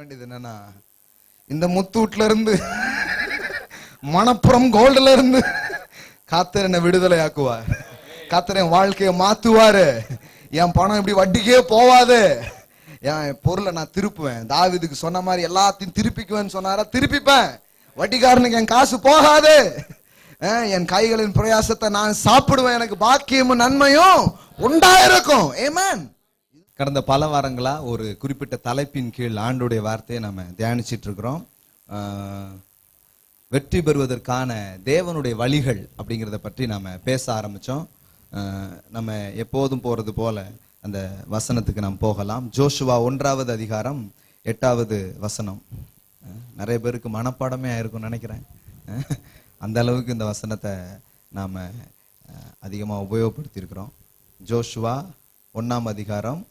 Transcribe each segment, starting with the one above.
வேண்டியது என்னன்னா, இந்த முத்தூட்ல இருந்து மணப்புறம் கோல்டுல இருந்து கர்த்தர் என்ன விடுதலை ஆக்குவார். கர்த்தர் என் வாழ்க்கையை மாத்துவாரு. என் பணம் இப்படி வட்டிக்கே போவாது. என் பொருளை நான் திருப்புவேன். தாவீதுக்கு சொன்ன மாதிரி எல்லாத்தையும் திருப்பிக்குவேன்னு சொன்னாரா, திருப்பிப்பேன். வட்டிக்காரனுக்கு என் காசு போகாது. என் கைகளின் பிரயாசத்தை நான் சாப்பிடுவேன். எனக்கு பாக்கியமும் நன்மையும் உண்டாயிருக்கும். ஆமென். கடந்த பல வாரங்களா ஒரு குறிப்பிட்ட தலைப்பின் கீழ் ஆண்டோடைய வார்த்தையை நம்ம தியானிச்சிட்டு இருக்கிறோம். வெற்றி பெறுவதற்கான தேவனுடைய வழிகள் அப்படிங்கிறத பற்றி நாம பேச ஆரம்பிச்சோம். நம்ம எப்போதும் போறது போல அந்த வசனத்துக்கு நாம் போகலாம். ஜோஷுவா 1வது அதிகாரம் 8வது வசனம். நிறைய பேருக்கு மனப்பாடமே ஆயிருக்கும்னு நினைக்கிறேன். அந்த அளவுக்கு இந்த வசனத்தை நாம அதிகமாக உபயோகப்படுத்தி இருக்கிறோம். ஜோஷுவா 1ஆம் அதிகாரம்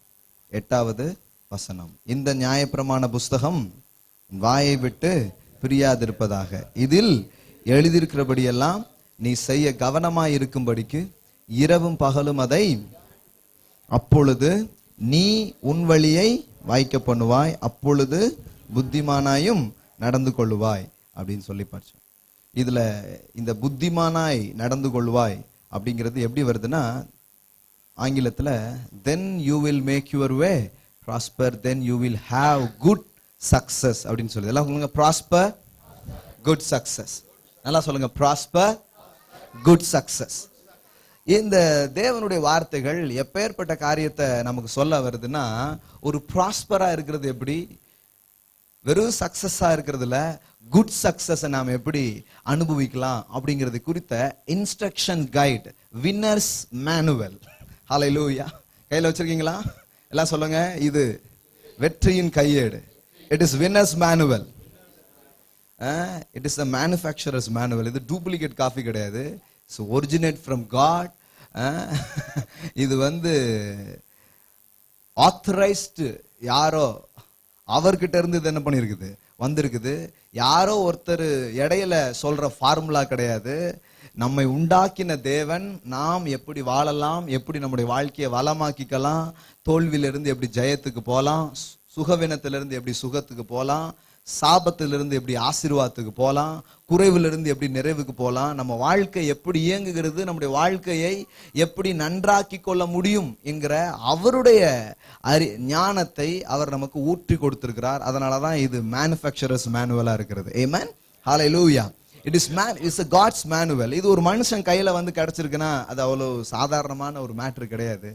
8வது வசனம். இந்த நியாயப்பிரமாண புஸ்தகம் வாயை விட்டு பிரியாதிருப்பதாக, இதில் எழுதியிருக்கிறபடியெல்லாம் நீ செய்ய கவனமாய் இருக்கும்படிக்கு இரவும் பகலும் அதை, அப்பொழுது நீ உன் வழியை வாய்க்க பண்ணுவாய், அப்பொழுது புத்திமானாயும் நடந்து கொள்ளுவாய் அப்படின்னு சொல்லி படிச்சோம். இதுல இந்த புத்திமானாய் நடந்து கொள்வாய் அப்படிங்கிறது எப்படி வருதுன்னா, ஆங்கிலத்துல then you will make your way prosper, then you will have good success அப்படின்னு சொல்லுது. எல்லாம் சொல்லுங்க, prosper good success. நல்லா சொல்லுங்க, prosper good success. இந்த தேவனுடைய வார்த்தைகள் எப்பேற்பட்ட காரியத்தை நமக்கு சொல்ல வருதுன்னா, ஒரு ப்ராஸ்பரா இருக்கிறது எப்படி, வெறும் சக்சஸா இருக்கிறதுல குட் சக்சஸ் நாம் எப்படி அனுபவிக்கலாம் அப்படிங்கிறது குறித்த instruction guide, winners manual. Hallelujah. கையில வச்சிருக்கீங்களா? எல்லாம் சொல்லுங்க, இது வெற்றியின் கையேடு. It is winners manual. It is the manufacturers manual. இது டூப்ளிகேட் காஃபி கிடையாது. It's originate from God. இது ஆத்தரைஸ்டு யாரோ அவர்கிட்ட இருந்து இது என்ன பண்ணிருக்குது, வந்திருக்குது. யாரோ ஒருத்தர் இடையில சொல்ற ஃபார்முலா கிடையாது. நம்மை உண்டாக்கின தேவன் நாம் எப்படி வாழலாம், எப்படி நம்முடைய வாழ்க்கையை வளமாக்கிக்கலாம், தோல்வியிலிருந்து எப்படி ஜெயத்துக்கு போகலாம், சுகவினத்திலிருந்து எப்படி சுகத்துக்கு போகலாம், சாபத்திலிருந்து எப்படி ஆசீர்வாதத்துக்கு போகலாம், குறைவிலிருந்து எப்படி நிறைவுக்கு போகலாம், நம்ம வாழ்க்கை எப்படி இயங்குகிறது, நம்முடைய வாழ்க்கையை எப்படி நன்றாக்கி கொள்ள முடியும் என்கிற அவருடைய ஞானத்தை அவர் நமக்கு ஊற்றி கொடுத்திருக்கிறார். அதனாலதான் இது மேனுஃபேக்சரர்ஸ் மேனுவலா இருக்கிறது. Amen. Hallelujah. It's a God's manual. இது ஒரு மனுஷன் கையில கிடைச்சிருக்குன்னா அது அவ்வளவு சாதாரணமான ஒரு மேட்ரு கிடையாது.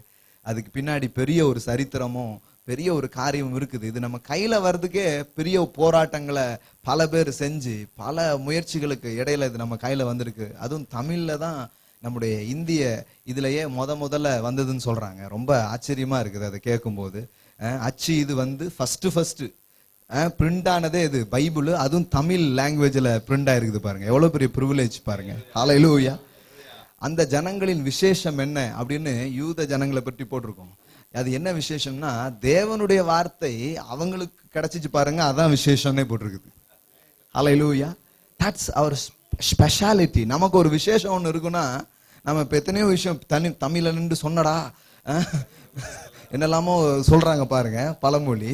அதுக்கு பின்னாடி பெரிய ஒரு சரித்திரமும் பெரிய ஒரு காரியம் இருக்குது. இது நம்ம கையில வர்றதுக்கே பெரிய போராட்டங்களை பல பேர் செஞ்சு பல முயற்சிகளுக்கு இடையில இது நம்ம கையில வந்திருக்கு. அதுவும் தமிழ்ல தான் நம்முடைய இந்திய இதுலயே முதல்ல வந்ததுன்னு சொல்றாங்க. ரொம்ப ஆச்சரியமா இருக்குது அதை கேட்கும்போது. அச்சு இது ஃபர்ஸ்ட் பிரிண்ட் ஆனதே இது பைபிள், அதுவும் தமிழ் லாங்குவேஜ்ல பிரிண்ட் ஆயிருக்குது. பாருங்க எவ்வளவு பெரிய பிரிவிலேஜ் பாருங்க. ஹல்லேலூயா. அந்த ஜனங்களின் விசேஷம் என்ன அப்படின்னு யூத ஜனங்களை பற்றி போட்டிருக்கோம். அது என்ன விசேஷம்னா, தேவனுடைய வார்த்தை அவங்களுக்கு கிடைச்சிச்சு பாருங்க, அதான் விசேஷம்னே போட்டிருக்குது. ஹல்லேலூயா. தட்ஸ் அவர் ஸ்பெஷாலிட்டி. நமக்கு ஒரு விசேஷம் ஒன்று இருக்குன்னா, நம்ம இப்போ எத்தனையோ விஷயம் தமிழ்ல நின்று சொன்னடா என்னெல்லாமோ சொல்றாங்க பாருங்க பழமொழி.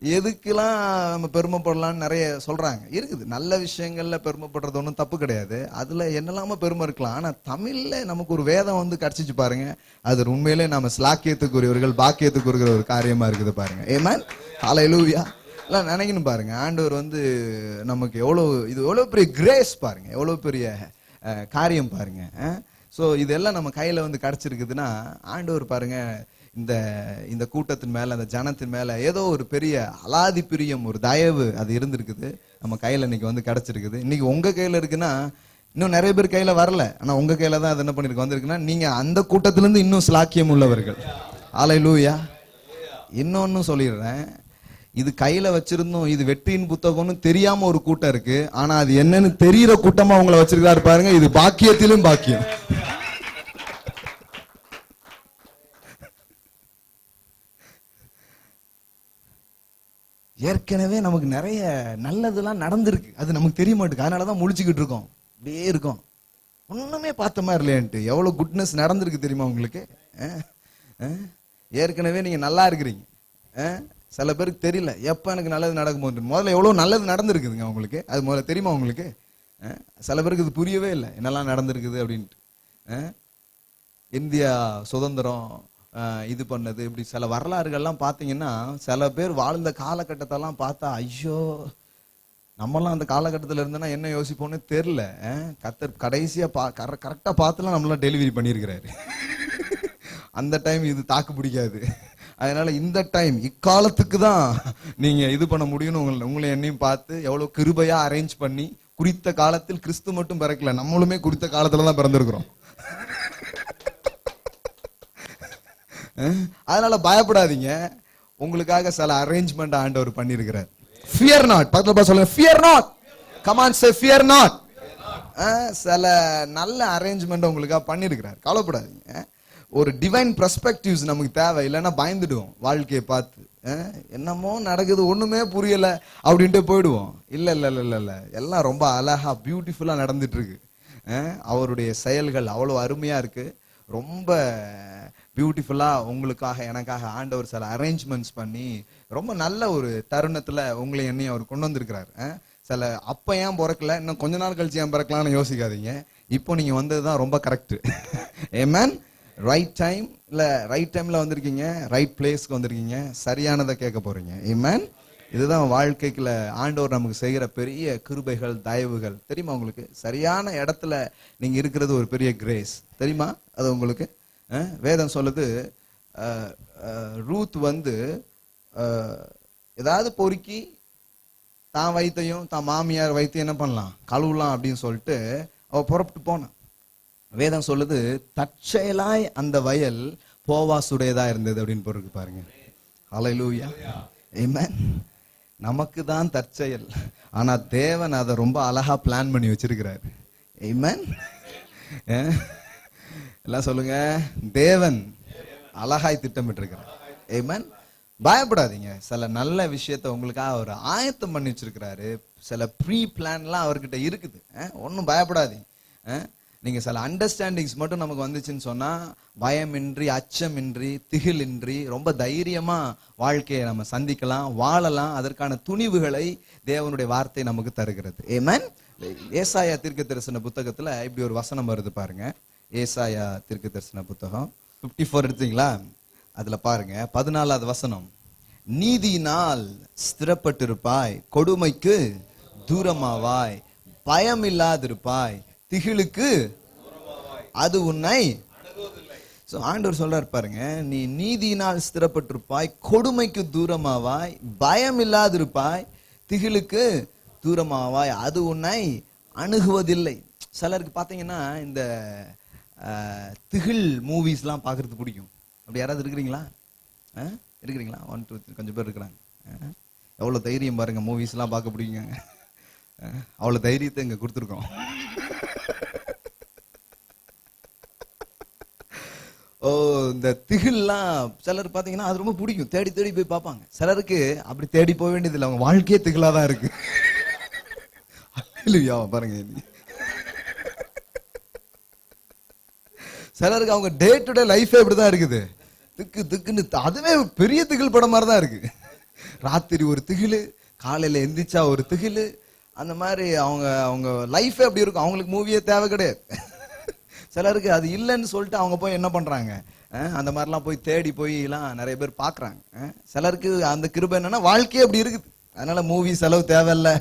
எதுக்கெல்லாம் நம்ம பெருமைப்படலாம்னு நிறைய சொல்றாங்க. இருக்குது நல்ல விஷயங்கள்ல பெருமைப்படுறது ஒன்றும் தப்பு கிடையாது. அதுல என்னெல்லாமோ பெருமை இருக்கலாம். ஆனா தமிழ்ல நமக்கு ஒரு வேதம் கிடைச்சிச்சு பாருங்க, அது உண்மையிலே நம்ம ஸ்லாக்கியத்துக்குரியவர்கள், பாக்கியத்துக்குரிய ஒரு காரியமா இருக்குது பாருங்க. ஆமென். ஹல்லேலூயா. எல்லாம் நினைக்கணும் பாருங்க, ஆண்டவர் நமக்கு எவ்வளவு பெரிய கிரேஸ் பாருங்க, எவ்வளவு பெரிய காரியம் பாருங்க. ஸோ இதெல்லாம் நம்ம கையில கிடைச்சிருக்குதுன்னா, ஆண்டவர் பாருங்க இந்த கூட்டத்தின் மேல, அந்த ஜனத்தின் மேல ஏதோ ஒரு பெரிய அலாதி பிரியம், ஒரு தயவு அது இருந்திருக்குது. நம்ம கையில இன்னைக்கு கிடைச்சிருக்குது. இன்னைக்கு உங்க கையில இருக்குன்னா, இன்னும் நிறைய பேர் கையில வரல, ஆனா உங்க கையில தான் அது என்ன பண்ணிருக்கு வந்திருக்குன்னா, நீங்க அந்த கூட்டத்திலிருந்து இன்னும் ஸ்லாக்கியம் உள்ளவர்கள். ஹல்லேலூயா. இன்னொன்னு சொல்லிடுறேன், இது கையில வச்சிருந்தோம், இது வெற்றியின் புத்தகம்னு தெரியாம ஒரு கூட்டம் இருக்கு. ஆனா அது என்னன்னு தெரியிற கூட்டமா உங்களை வச்சிருக்காரு பாருங்க. இது பாக்கியத்திலும் பாக்கியம். ஏற்கனவே நமக்கு நிறைய நல்லதெல்லாம் நடந்திருக்கு, அது நமக்கு தெரிய மாட்டேங்குது. அதனாலதான் முழிச்சுக்கிட்டு இருக்கோம், அப்படியே இருக்கோம், ஒண்ணுமே பார்த்த மாதிரி இல்லையான்ட்டு. எவ்வளவு குட்னஸ் நடந்திருக்கு தெரியுமா உங்களுக்கு? ஏற்கனவே நீங்க நல்லா இருக்கிறீங்க, சில பேருக்கு தெரியல எப்ப எனக்கு நல்லது நடக்கும் போது. முதல்ல எவ்வளவு நல்லது நடந்திருக்குதுங்க உங்களுக்கு, அது முதல்ல தெரியுமா உங்களுக்கு? சில பேருக்கு இது புரியவே இல்லை என்னெல்லாம் நடந்திருக்குது அப்படின்ட்டு. இந்தியா சுதந்திரம் இது பண்ணது இப்படி சில வரலாறுகள்லாம் பார்த்தீங்கன்னா, சில பேர் வாழ்ந்த காலகட்டத்தெல்லாம் பார்த்தா ஐயோ நம்மலாம் அந்த காலகட்டத்தில் இருந்தோன்னா என்ன யோசிப்போம்னு தெரியல. கர்த்தர் கடைசியா கரெக்டா பார்த்துலாம் நம்மளாம் டெலிவரி பண்ணியிருக்கிறாரு. அந்த டைம் இது தாக்கு பிடிக்காது. அதனால இந்த டைம் இக்காலத்துக்கு தான் நீங்க இது பண்ண முடியும்னு உங்களை என்னையும் பார்த்து எவ்வளவு கிருபையா அரேஞ்ச் பண்ணி, குறித்த காலத்தில் கிறிஸ்து மட்டும் பிறக்கல, நம்மளுமே குறித்த காலத்துல தான் பிறந்திருக்கிறோம். அதனால பயப்படாதீங்க, உங்களுக்காக சில அரேஞ்ச்மெண்ட் ஆண்டவர் பண்ணியிருக்கிறார். Fear not. பக்கத்துல சொல்லுங்க, fear not. Come on, say fear not. சில நல்ல அரேஞ்ச்மெண்ட் உங்களுக்காக பண்ணியிருக்கிறார், கவலைப்படாதீங்க. ஒரு டிவைன் பெர்ஸ்பெக்டிவ்ஸ் நமக்கு தேவை, இல்லைன்னா பயந்துடுவோம் வாழ்க்கையை பார்த்து. என்னமோ நடக்குது ஒண்ணுமே புரியல அப்படின்ட்டு போயிடுவோம். இல்ல இல்ல இல்ல இல்ல, எல்லாம் ரொம்ப அழகா பியூட்டிஃபுல்லா நடந்துட்டு இருக்கு. அவருடைய செயல்கள் அவ்வளவு அருமையா இருக்கு. ரொம்ப பியூட்டிஃபுல்லா உங்களுக்காக எனக்காக ஆண்டவர் சில அரேஞ்ச்மெண்ட்ஸ் பண்ணி ரொம்ப நல்ல ஒரு தருணத்துல உங்களை என்னையும் அவர் கொண்டு வந்திருக்கிறார். சில அப்ப ஏன் பிறக்கல, இன்னும் கொஞ்ச நாள் கழிச்சு ஏன் பிறக்கலாம்னு யோசிக்காதீங்க. இப்போ நீங்க வந்ததுதான் ரொம்ப கரெக்ட். ஆமென். ரைட் டைம் இல்ல, ரைட் டைம்ல வந்திருக்கீங்க, ரைட் பிளேஸ்க்கு வந்திருக்கீங்க, சரியானதை கேட்க போறீங்க. ஆமென். இதுதான் வாழ்க்கைக்குள்ள ஆண்டவர் நமக்கு செய்கிற பெரிய கிருபைகள், தயவுகள். தெரியுமா உங்களுக்கு? சரியான இடத்துல நீங்க இருக்கிறது ஒரு பெரிய கிரேஸ். தெரியுமா அது உங்களுக்கு? வேதம் சொல்லுது, ரூத் வந்து ஏதாவது பொறுக்கி தான் வைத்தையும் தான் மாமியார் வைத்தியம் என்ன பண்ணலாம், கழுவலாம் அப்படின்னு சொல்லிட்டு அவ புறப்பட்டு போனான். வேதம் சொல்லுது, தற்செயலாய் அந்த வயல் போவாசுடையதா இருந்தது அப்படின்னு போருக்கு பாருங்க. ஹல்லேலூயா. ஆமென். நமக்கு தான் தற்செயல், ஆனா தேவன் அதை ரொம்ப அழகா பிளான் பண்ணி வச்சிருக்கிறார். ஆமென். எல்லாம் சொல்லுங்க, தேவன் அழகாய் திட்டமிட்டிருக்கிறார். ஆமென். பயப்படாதீங்க, சில நல்ல விஷயத்த உங்களுக்காக அவர் ஆயத்தம் பண்ணி வச்சிருக்கிறாரு. சில ப்ரீ பிளான்லாம் அவர்கிட்ட இருக்குது. ஒன்றும் பயப்படாதீங்க. நீங்க சில அண்டர்ஸ்டாண்டிங்ஸ் மட்டும் நமக்கு வந்துச்சுன்னு சொன்னா, பயமின்றி, அச்சமின்றி, திகிலின்றி ரொம்ப தைரியமா வாழ்க்கையை நம்ம சந்திக்கலாம், வாழலாம். அதற்கான துணிவுகளை தேவனுடைய வார்த்தை நமக்கு தருகிறது. ஆமென். ஏசாயா தீர்க்க தரிசன புத்தகத்துல இப்படி ஒரு வசனம் வருது பாருங்க. ஏசாயா தீர்க்க தரிசன புத்தகம் 54 எடுத்தீங்களா? அதுல பாருங்க 14வது வசனம். நீதியினால் ஸ்திரப்பட்டிருப்பாய், கொடுமைக்கு தூரமாவாய், பயம் இல்லாதிருப்பாய், திகிலுக்கு அது உன்னை. ஆண்டவர் சொல்றாரு பாருங்க, நீ நீதியினால் ஸ்திரப்பட்டிருப்பாய், கொடுமைக்கு தூரமாவாய், பயம் இல்லாதிருப்பாய், திகிலுக்கு தூரமாவாய், அது உன்னை அணுகுவதில்லை. சிலருக்கு பாத்தீங்கன்னா இந்த திகில் மூவிஸ்லாம் பாக்குறது பிடிக்கும். அப்படி யாராவது இருக்கிறீங்களா? இருக்கிறீங்களா? 1 2 3 கொஞ்சம் பேர் இருக்கிறாங்க. எவ்வளவு தைரியம் பாருங்க, மூவிஸ் எல்லாம் பார்க்க பிடிக்குங்க. அவ்வளவு தைரியத்தை இங்க கொடுத்துருக்கோம். ஓ, இந்த திகில்லாம் சிலர் பாத்தீங்கன்னா அது ரொம்ப பிடிக்கும், தேடி தேடி போய் பார்ப்பாங்க. சிலருக்கு அப்படி தேடி போக வேண்டியது இல்லை, அவங்க வாழ்க்கையே திகிலாதான் இருக்கு. பாருங்க, சிலருக்கு அவங்க டே டு டே லைஃபே இப்படிதான் இருக்குது, திக்கு திக்குன்னு. அதுவே பெரிய திகில் படம் மாதிரி தான் இருக்கு. ராத்திரி ஒரு திகிலு, காலையில எந்திரிச்சா ஒரு திகிலு, அந்த மாதிரி அவங்க அவங்க லைஃபே அப்படி இருக்கும். அவங்களுக்கு மூவியே தேவை கிடையாது. சிலருக்கு அது இல்லைன்னு சொல்லிட்டு அவங்க போய் என்ன பண்றாங்க, அந்த மாதிரிலாம் போய் தேடி போய் எல்லாம் நிறைய பேர் பாக்குறாங்க. சிலருக்கு அந்த கிருபை என்னன்னா வாழ்க்கையே அப்படி இருக்குது, அதனால மூவி செலவு தேவையில்லை,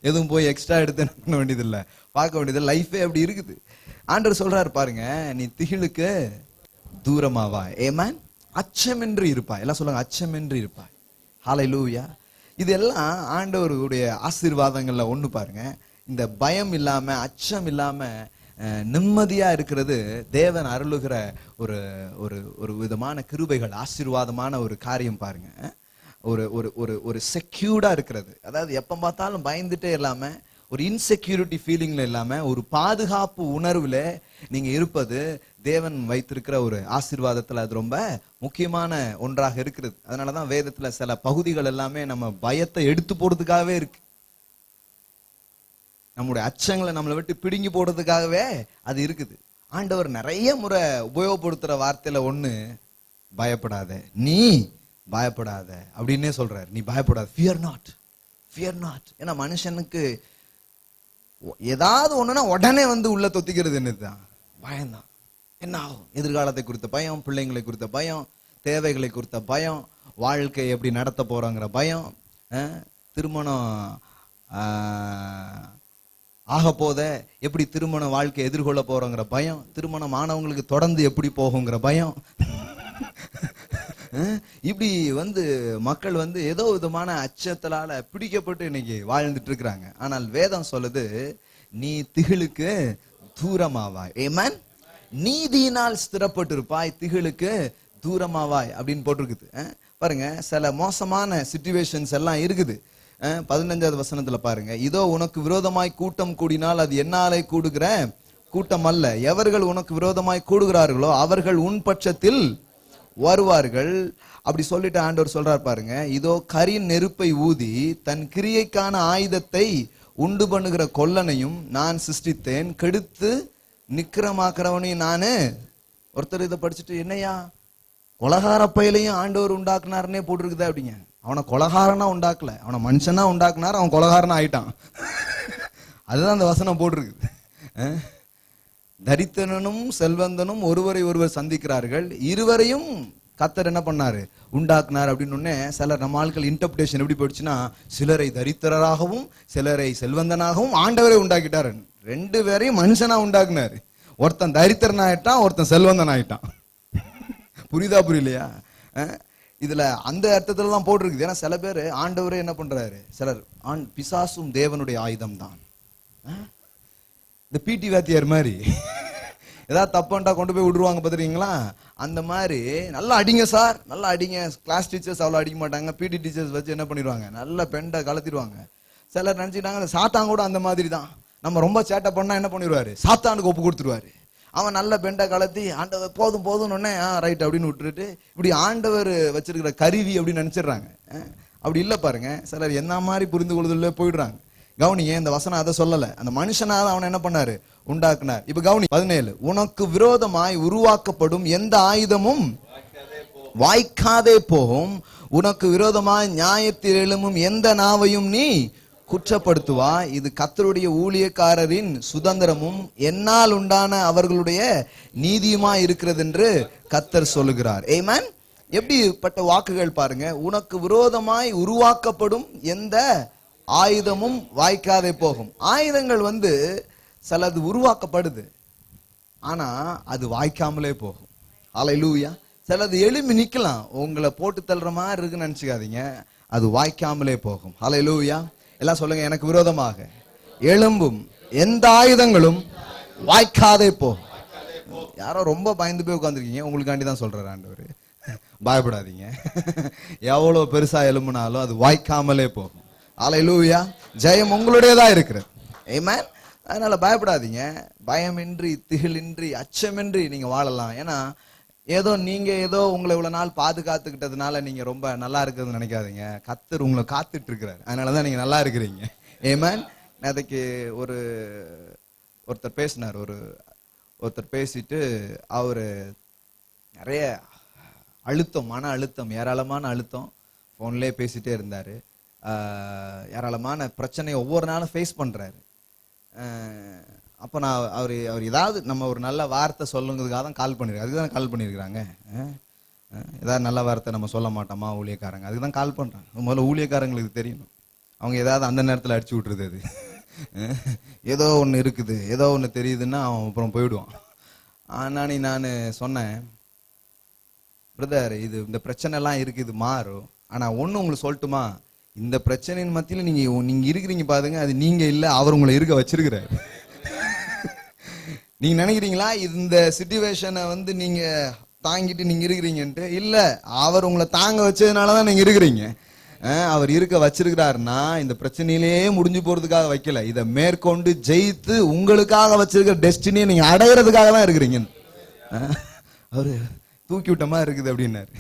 எதுவும் போய் எக்ஸ்ட்ரா எடுத்து பண்ண வேண்டியது இல்லை, பார்க்க வேண்டியது, லைஃபே அப்படி இருக்குது. ஆண்டவர் சொல்றாரு பாருங்க, நீ திகிலுக்கு தூரமாவாய், ஆமென், அச்சமின்றி இருப்பாய். எல்லாம் சொல்லுங்க, அச்சமின்றி இருப்பாய். ஹல்லேலூயா. இதெல்லாம் ஆண்டவருடைய ஆசீர்வாதங்கள்ல ஒண்ணு பாருங்க. இந்த பயம் இல்லாம, அச்சம் இல்லாம நிம்மதியா இருக்கிறது தேவன் அருளுகிற ஒரு ஒரு ஒரு விதமான கிருபைகள், ஆசீர்வாதமான ஒரு காரியம் பாருங்க. ஒரு ஒரு ஒரு ஒரு செக்யூர்டா இருக்கிறது, அதாவது எப்ப பார்த்தாலும் பயந்துட்டே இல்லாம, ஒரு இன்செக்யூரிட்டி ஃபீலிங்ல இல்லாம, ஒரு பாதுகாப்பு உணர்வுல நீங்க இருப்பது தேவன் வைத்திருக்கிற ஒரு ஆசீர்வாதத்துல அது ரொம்ப முக்கியமான ஒன்றாக இருக்கிறது. அதனாலதான் வேதத்துல சில பகுதிகள் எல்லாமே நம்ம பயத்தை எடுத்து போடுறதுக்காகவே இருக்கு. நம்முடைய அச்சங்களை நம்மளை விட்டு பிடுங்கி போடுறதுக்காகவே அது இருக்குது. ஆண்டவர் நிறைய முறை உபயோகப்படுத்துற வார்த்தையில ஒண்ணு, பயப்படாத, நீ பயப்படாத அப்படின்னே சொல்றாரு. நீ பயப்படாத, ஃபியர் நாட், ஃபியர் நாட். ஏன்னா மனுஷனுக்கு ஏதாவது ஒண்ணுன்னா உடனே வந்து உள்ள தொத்திக்கிறது என்னதுதான்? பயம்தான். என்ன ஆகும்? எதிர்காலத்தை குறித்த பயம், பிள்ளைங்களை குறித்த பயம், தேவைகளை குறித்த பயம், வாழ்க்கை எப்படி நடத்த போறோங்கிற பயம், திருமணம் ஆக போத எப்படி திருமண வாழ்க்கை எதிர்கொள்ள போறோங்கிற பயம், திருமணம் ஆனவங்களுக்கு தொடர்ந்து எப்படி போகுங்கிற பயம். இப்படி வந்து மக்கள் வந்து ஏதோ விதமான அச்சத்தால பிடிக்கப்பட்டு இன்னைக்கு வாழ்ந்துட்டு இருக்கிறாங்க. ஆனால் வேதம் சொல்லுது, நீ திகிலுக்கு தூரமாவாய். ஆமென். நீதியினால் ஸ்திரப்பட்டிருப்பாய், திகிலுக்கு தூரமாவாய் அப்படின்னு போட்டிருக்குது. பாருங்க, சில மோசமான சிச்சுவேஷன்ஸ் எல்லாம் இருக்குது. 15வது வசனத்துல பாருங்க, இதோ உனக்கு விரோதமாய் கூட்டம் கூடினால் அது என்னாலே கூடுகிற கூட்டம் அல்ல. எவர்கள் உனக்கு விரோதமாய் கூடுகிறார்களோ அவர்கள் உன் பட்சத்தில் வருவார்கள். அப்படி சொல்லிட்டு ஆண்டவர் சொல்றார் பாருங்க, இதோ கரின் நெருப்பை ஊதி தன் கிரியைக்கான ஆயுதத்தை உண்டு பண்ணுகிற கொல்லனையும் நான் சிருஷ்டித்தேன், கெடுத்து நிக்கிரமாக்குறவனையும் நானு. ஒருத்தர் இதை படிச்சுட்டு, என்னையா கொலகார பயிலையும் ஆண்டவர் உண்டாக்குனாருன்னே போட்டிருக்குதா அப்படிங்க. அவனை கொலகாரனா உண்டாக்கல, அவனை மனுஷனா உண்டாக்குனார், அவன் கொலகாரனா ஆயிட்டான். அதுதான் அந்த வசனம் போட்டிருக்குது. தரித்திரனும் செல்வந்தனும் ஒருவரை ஒருவர் சந்திக்கிறார்கள், இருவரையும் கர்த்தர் என்ன பண்ணாரு? உண்டாக்குனார் அப்படின்னு. சிலர் நம்ம ஆட்கள் இன்டர்பிரேஷன் எப்படி போயிடுச்சுன்னா, சிலரை தரித்திரராகவும் சிலரை செல்வந்தனாகவும் ஆண்டவரை உண்டாக்கிட்டாரு. 2 பேரையும் மனுஷனா உண்டாக்குனாரு. ஒருத்தன் தரித்திரன் ஆயிட்டான், ஒருத்தன் செல்வந்தன் ஆயிட்டான். புரியுதா புரியலையா? இதுல அந்த அர்த்தத்துல தான் போட்டிருக்குது. ஏன்னா சில பேர் ஆண்டவரே என்ன பண்றாரு, சிலர் பிசாசும் தேவனுடைய ஆயுதம் தான். இந்த பிடி வாத்தியார் மாதிரி ஏதாவது தப்புண்டா கொண்டு போய் விடுருவாங்க பாத்துறீங்களா? அந்த மாதிரி நல்லா அடிங்க சார், நல்லா அடிங்க. கிளாஸ் டீச்சர்ஸ் அவ்வளவு அடிக்க மாட்டாங்க, பிடி டீச்சர்ஸ் வச்சு என்ன பண்ணிடுவாங்க, நல்ல பெண்டை கலத்திடுவாங்க. சிலர் நினைச்சுட்டாங்க சாத்தான் கூட அந்த மாதிரி தான். நம்ம ரொம்ப சேட்டை பண்ணா என்ன பண்ணிடுவாரு, சாத்தானுக்கு ஒப்பு கொடுத்துருவாரு. அவன் நல்ல பெண்டை கலத்தி ஆண்டவர் போதும் போதும்னு ரைட் அப்படின்னு விட்டுட்டு இப்படி ஆண்டவர் வச்சிருக்கிற கருவி அப்படின்னு நினைச்சிடுறாங்க. அப்படி இல்லை பாருங்க, சிலர் என்ன மாதிரி புரிந்து கொள்வதில்ல போயிடுறாங்க. கவுனிங்க, இந்த வசனம் அதை சொல்லல, அந்த மனுஷனால அவனை என்ன பண்ணாரு, உண்டாக்குனார். இப்ப கவுனி 17, உனக்கு விரோதமாய் உருவாக்கப்படும் எந்த ஆயுதமும் வாய்க்காதே போகும், உனக்கு விரோதமாய் நியாயத்தில் எழும்பும் எந்த நாவையும் நீ குற்றப்படுத்துவா. இது கர்த்தருடைய ஊழியக்காரரின் சுதந்திரமும் என்னால் உண்டான அவர்களுடைய நீதியுமா இருக்கிறது என்று கர்த்தர் சொல்லுகிறார். ஆமென். எப்படிப்பட்ட வாக்குகள் பாருங்க. உனக்கு விரோதமாய் உருவாக்கப்படும் எந்த ஆயுதமும் வாய்க்காதே போகும். ஆயுதங்கள் வந்து சிலது உருவாக்கப்படுது, ஆனா அது வாய்க்காமலே போகும். ஹல்லேலூயா. சிலது எழும்பி நிக்கலாம், உங்களை போட்டு தள்ளுற மாதிரி இருக்குன்னு நினைச்சுக்காதீங்க, அது வாய்க்காமலே போகும். ஹல்லேலூயா. எல்லாம் சொல்லுங்க, எனக்கு விரோதமாக எழும்பும் எந்த ஆயுதங்களும் வாய்க்காதே போகும். யாரோ ரொம்ப பயந்து போய் உட்காந்துருக்கீங்க, உங்களுக்காண்டி தான் சொல்றாரு ஆண்டவர். பயப்படாதீங்க, எவ்வளவு பெருசா எழும்புனாலும் அது வாய்க்காமலே போகும். ஹல்லேலூயா. ஜெயம் உங்களுடையதா இருக்கிறது. ஆமென். அதனால பயப்படாதீங்க. பயமின்றி, திகிலின்றி, அச்சமின்றி நீங்க வாழலாம். ஏன்னா நீங்க ஏதோ உங்களை இவ்வளவு நாள் பாதுகாத்துக்கிட்டதுனால நீங்க ரொம்ப நல்லா இருக்கிறதுன்னு நினைக்காதீங்க. கர்த்தர் உங்களை காத்துட்டு இருக்கிறாரு, அதனாலதான் நீங்க நல்லா இருக்கிறீங்க. ஆமென். அதுக்கு ஒருத்தர் பேசினார். ஒருத்தர் பேசிட்டு அவரு நிறைய அழுத்தம், மன அழுத்தம், ஏராளமான அழுத்தம், போன்லயே பேசிட்டே இருந்தாரு. ஏராளமான பிரச்சனையை ஒவ்வொரு நாளும் ஃபேஸ் பண்றாரு. அப்போ நான் அவர் ஏதாவது நம்ம ஒரு நல்ல வார்த்தை சொல்லுங்கிறதுக்காக தான் கால் பண்ணிருக்காரு. அதுக்கு தான் கால் பண்ணியிருக்கிறாங்க. ஏதாவது நல்ல வார்த்தை நம்ம சொல்ல மாட்டோமா ஊழியக்காரங்க, அதுக்கு தான் கால் பண்றாங்க. முதல்ல ஊழியக்காரங்களுக்கு தெரியணும், அவங்க ஏதாவது அந்த நேரத்தில் அடிச்சு விட்டுருது. அது ஏதோ ஒன்று இருக்குது, ஏதோ ஒன்று தெரியுதுன்னா அவன் அப்புறம் போயிடுவான். ஆனால் நான் சொன்னேன், பிரதர் இது இந்த பிரச்சனை எல்லாம் இருக்கு, இது மாறும். ஆனா ஒண்ணு உங்களுக்கு சொல்லட்டுமா, இந்த பிரச்சனையின் மத்தியில நீங்க இருக்கிறீங்க பாருங்க, அது நீங்க இல்ல, அவர் உங்களை இருக்க வச்சிருக்கிறாரு. நீங்க நினைக்கிறீங்களா இந்த சிச்சுவேஷனை வந்து நீங்க தாங்கிட்டு நீங்க இருக்கிறீங்கன்ட்டு? இல்ல, அவர் உங்களை தாங்க வச்சதுனாலதான் நீங்க இருக்கிறீங்க. அவர் இருக்க வச்சிருக்கிறாருன்னா இந்த பிரச்சனையிலேயே முடிஞ்சு போறதுக்காக வைக்கல, இதை மேற்கொண்டு ஜெயித்து உங்களுக்காக வச்சிருக்கிற டெஸ்டினியை நீங்க அடையிறதுக்காக தான் இருக்கிறீங்க. அவரு தூக்கி விட்ட மாதிரி இருக்குது அப்படின்னாரு.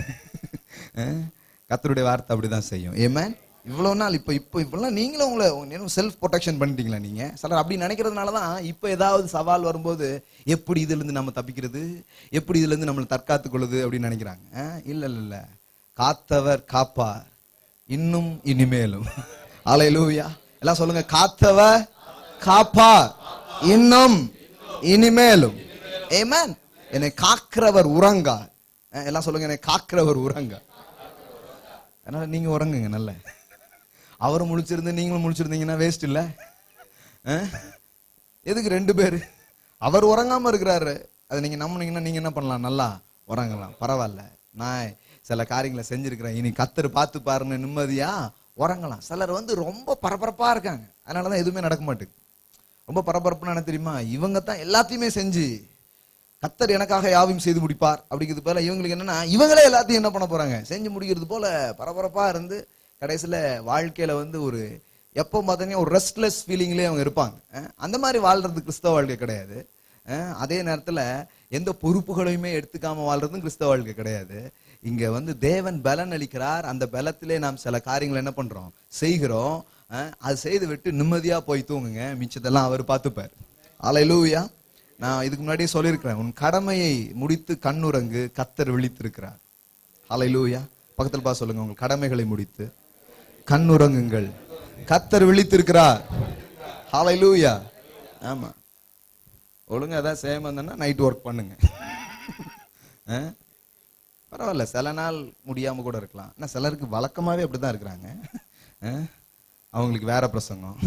கர்த்தருடைய வார்த்தை அப்படிதான் செய்யும். ஆமென். இவ்வளவு நாள் இப்போ இப்பெல்லாம் நீங்களும் உங்களை செல்ஃப் ப்ரொடெக்ஷன் பண்ணிட்டீங்களா? நீங்க சிலர் அப்படி நினைக்கிறதுனாலதான் இப்ப ஏதாவது சவால் வரும்போது எப்படி இதுல இருந்து நம்ம தப்பிக்கிறது, எப்படி இதுல இருந்து நம்மளை தற்காத்துக் கொள்ளுது அப்படின்னு நினைக்கிறாங்க. இல்ல இல்ல இல்ல, காத்தவர் காப்பார் இன்னும் இனிமேலும். அல்லேலூயா. எல்லாம் சொல்லுங்க, காத்தவர் காப்பார் இன்னும் இனிமேலும். ஆமென். என்னை காக்கிறவர் உறங்கார். எல்லாம் சொல்லுங்க, என்னை காக்கிறவர் உறங்கார். அதனால நீங்க உறங்குங்க நல்ல. அவரும் முழிச்சிருந்து நீங்களும் முழிச்சிருந்தீங்கன்னா வேஸ்ட் இல்ல. எதுக்கு 2 பேரு? அவர் உறங்காம இருக்கிறாரு, அதை நீங்க நம்பினீங்கன்னா நீங்க என்ன பண்ணலாம்? நல்லா உறங்கலாம். பரவாயில்ல, நான் சில காரியங்களை செஞ்சிருக்கிறேன், இனி கர்த்தர் பார்த்து பாருன்னு நிம்மதியா உறங்கலாம். சிலர் ரொம்ப பரபரப்பா இருக்காங்க, அதனாலதான் எதுவுமே நடக்க மாட்டேங்குது. ரொம்ப பரபரப்புன்னு என்ன தெரியுமா? இவங்க தான் எல்லாத்தையுமே செஞ்சு கர்த்தர் எனக்காக யாவையும் செய்து முடிப்பார் அப்படிங்கிறது போல இவங்களுக்கு என்னன்னா, இவங்களே எல்லாத்தையும் என்ன பண்ண போறாங்க? செஞ்சு முடிக்கிறது போல பரபரப்பா இருந்து கடைசியில வாழ்க்கையில ஒரு எப்போ பார்த்தீங்கன்னா ஒரு ரெஸ்ட்லெஸ் ஃபீலிங்லேயே அவங்க இருப்பாங்க. அந்த மாதிரி வாழ்றது கிறிஸ்தவ வாழ்க்கை கிடையாது. அதே நேரத்துல எந்த பொறுப்புகளையுமே எடுத்துக்காம வாழ்றதும் கிறிஸ்தவ வாழ்க்கை கிடையாது. இங்க தேவன் பலன் அளிக்கிறார், அந்த பலத்திலே நாம் சில காரியங்களை என்ன பண்றோம்? செய்கிறோம். அது செய்து விட்டு நிம்மதியா போய் தூங்குங்க, மிச்சத்தெல்லாம் அவர் பார்த்துப்பார். அல்லேலூயா. நான் இதுக்கு முன்னாடியே சொல்லியிருக்கிறேன், உன் கடமையை முடித்து கண்ணுறங்கு, கர்த்தர் விழித்திருக்கிறார். அல்லேலூயா. பக்கத்துல பார்த்து சொல்லுங்க, உங்கள் கடமைகளை முடித்து கண்ணுறங்குங்கள், கர்த்தர் விழித்திருக்கிறார். அல்லேலூயா. ஆமா, ஒழுங்கா அதான் சேம் வந்தா நைட் ஒர்க் பண்ணுங்க. பரவாயில்ல, சில நாள் முடியாம கூட இருக்கலாம். ஆனா சிலருக்கு வழக்கமாவே அப்படிதான் இருக்கிறாங்க. அவங்களுக்கு வேற பிரசங்கம்.